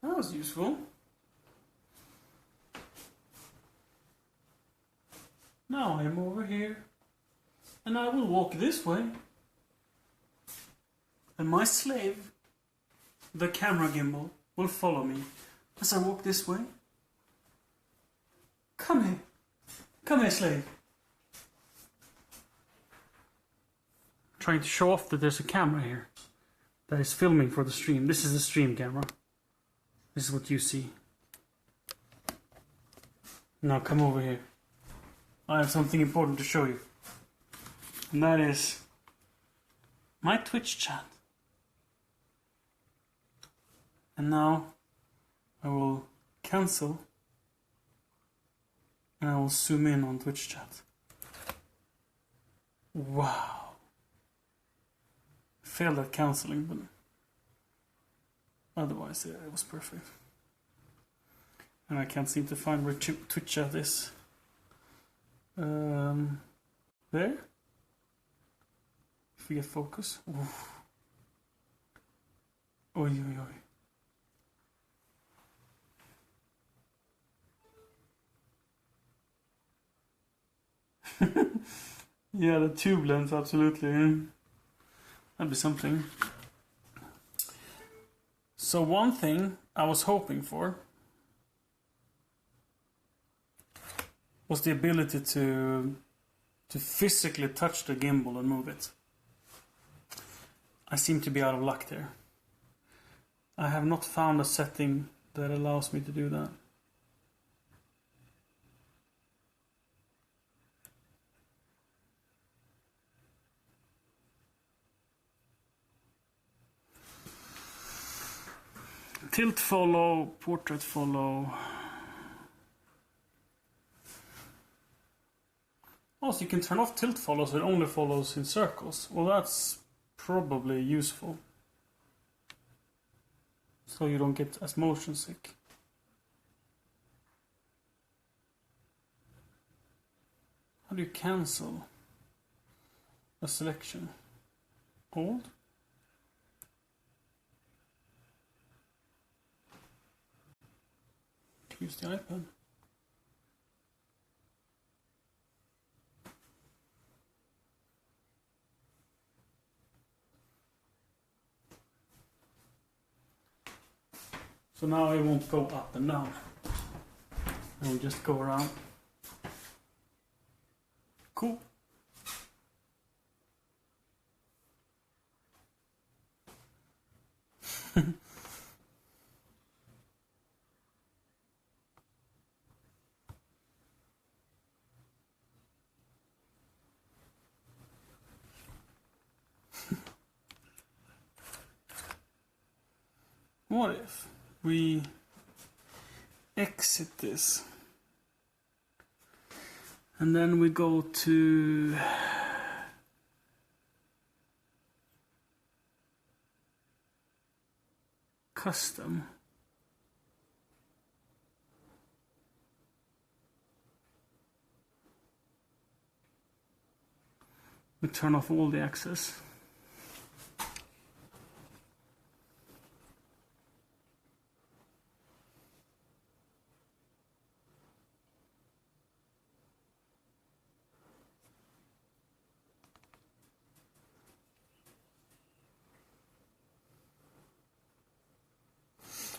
That was useful. Now I'm over here, and I will walk this way. And my slave, the camera gimbal, will follow me as I walk this way. Come here. Come here, slave. Trying to show off that there's a camera here that is filming for the stream. This is the stream camera. This is what you see. Now come over here. I have something important to show you. And that is my Twitch chat. And now I will cancel and I will zoom in on Twitch chat. Wow. Failed at canceling, but otherwise, yeah, it was perfect. And I can't seem to find where Twitch chat is. There? If we get focus. Oof. Oi, oi, oi. Yeah, the tube lens, absolutely. That'd be something. So one thing I was hoping for was the ability to physically touch the gimbal and move it. I seem to be out of luck there. I have not found a setting that allows me to do that. Tilt follow, portrait follow. Also, you can turn off tilt follow so it only follows in circles. Well, that's probably useful. So you don't get as motion sick. How do you cancel a selection? Hold? use the iPad. So now it won't go up and down. It will just go around. Cool. What if we exit this and then we go to custom? We turn off all the access.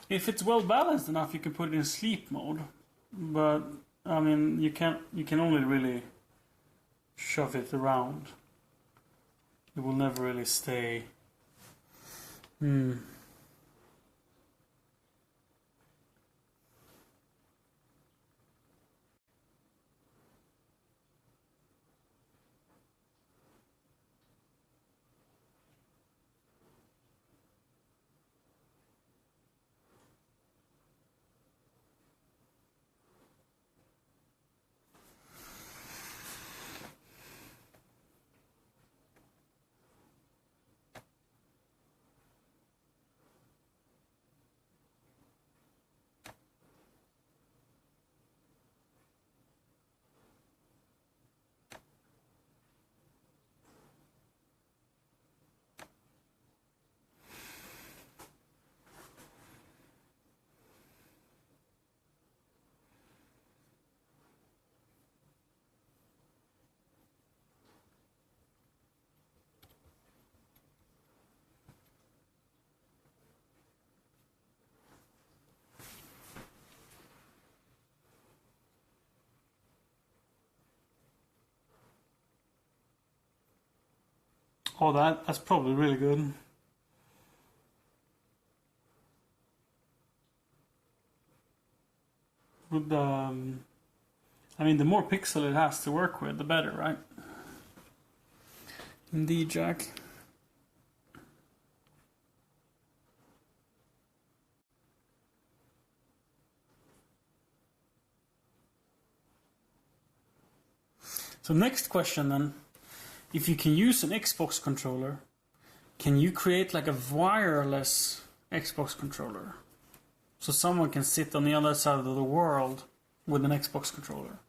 If it's well balanced enough, you can put it in sleep mode. But I mean, you can only really shove it around. It will never really stay. Oh, that's probably really good. With I mean, the more pixel it has to work with, the better, right? Indeed, Jack. So next question then. If you can use an Xbox controller, can you create like a wireless Xbox controller? So someone can sit on the other side of the world with an Xbox controller.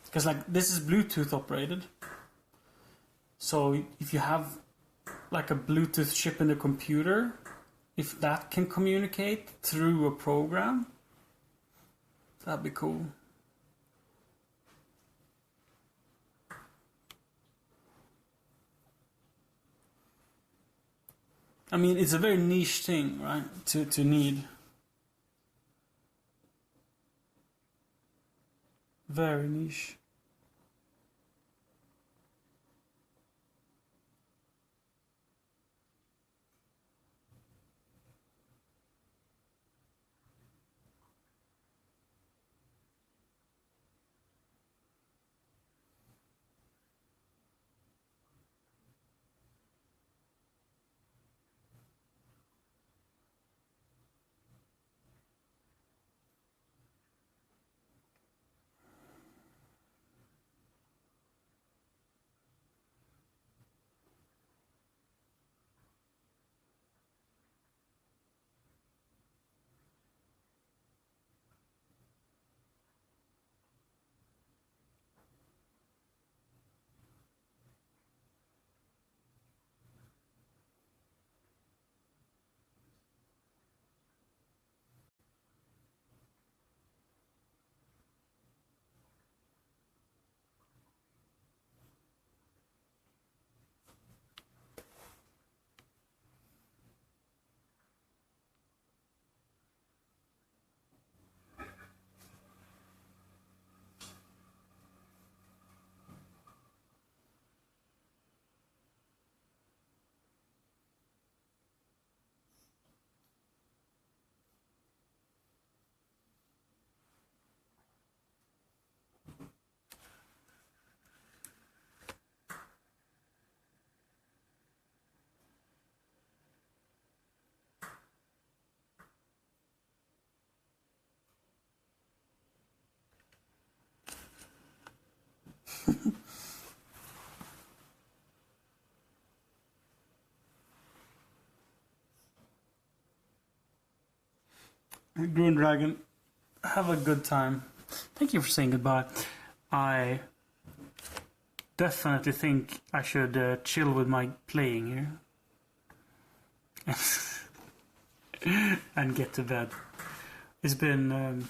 Because like this is Bluetooth operated. So if you have like a Bluetooth chip in the computer, if that can communicate through a program, that'd be cool. I mean, it's a very niche thing, right? To need. Very niche. Green Dragon, have a good time. Thank you for saying goodbye. I definitely think I should chill with my playing here. And get to bed. It's been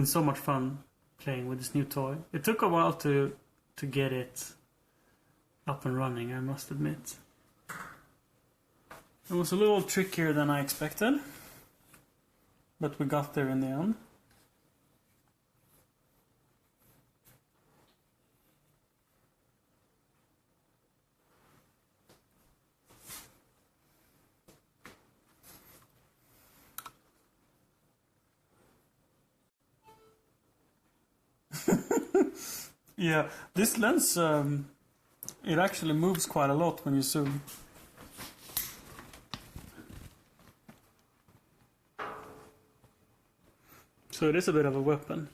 so much fun playing with this new toy. It took a while to get it up and running, I must admit. It was a little trickier than I expected, but we got there in the end. Yeah, this lens, it actually moves quite a lot when you zoom. So it is a bit of a weapon.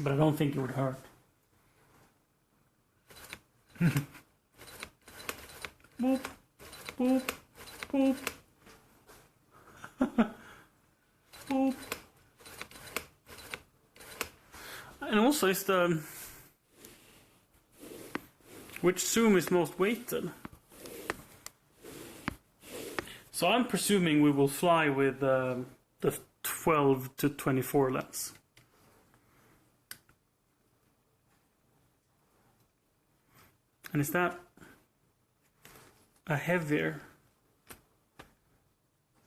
But I don't think it would hurt. Boop, boop, boop. Boop. And also it's the... Which zoom is most weighted? So I'm presuming we will fly with the 12 to 24 lens. And is that a heavier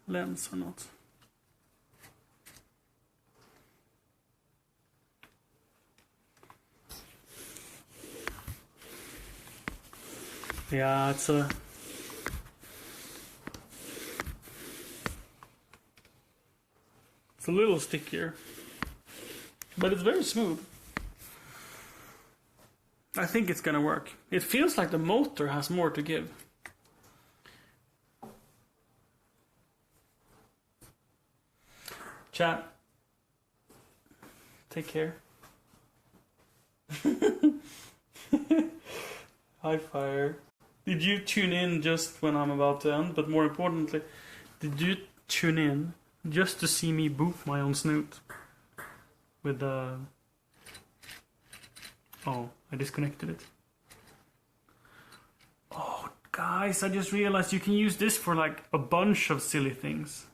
lens or not? Yeah, it's a little stickier, but it's very smooth. I think it's gonna work. It feels like the motor has more to give. Chat, take care. Hi, Fire. Did you tune in just when I'm about to end? But more importantly, did you tune in just to see me boop my own snoot? With the... Oh, I disconnected it. Oh, guys, I just realized you can use this for like a bunch of silly things.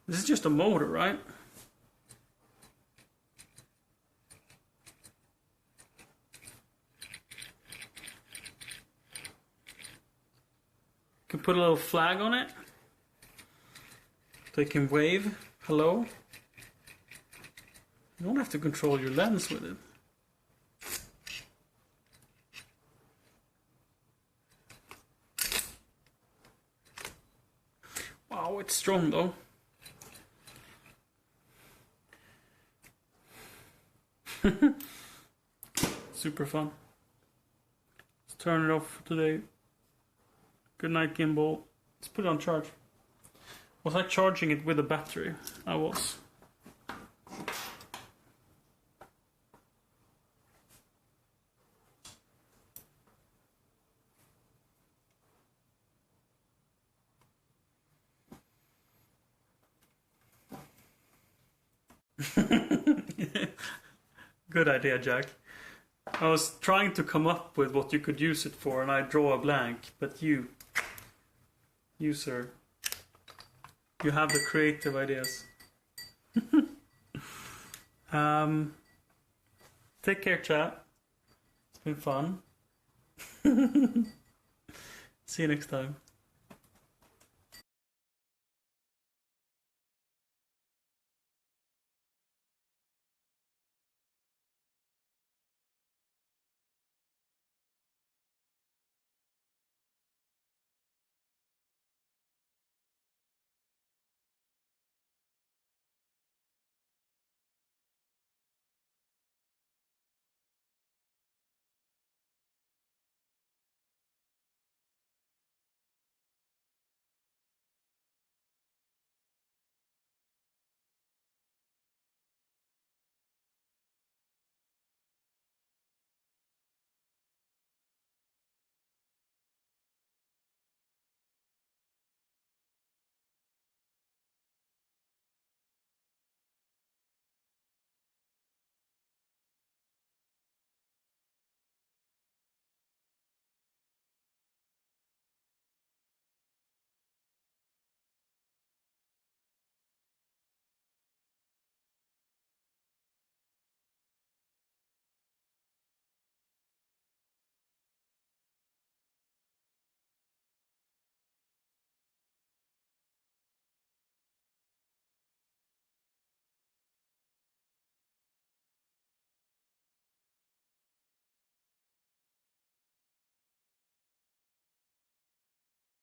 This is just a motor, right? You can put a little flag on it. So you can wave. Hello. You don't have to control your lens with it. Wow, it's strong though. Super fun. Let's turn it off for today. Good night, gimbal. Let's put it on charge. Was I charging it with a battery? I was. Good idea, Jack. I was trying to come up with what you could use it for, and I draw a blank. But you, sir, you have the creative ideas. Take care, chat. It's been fun. See you next time.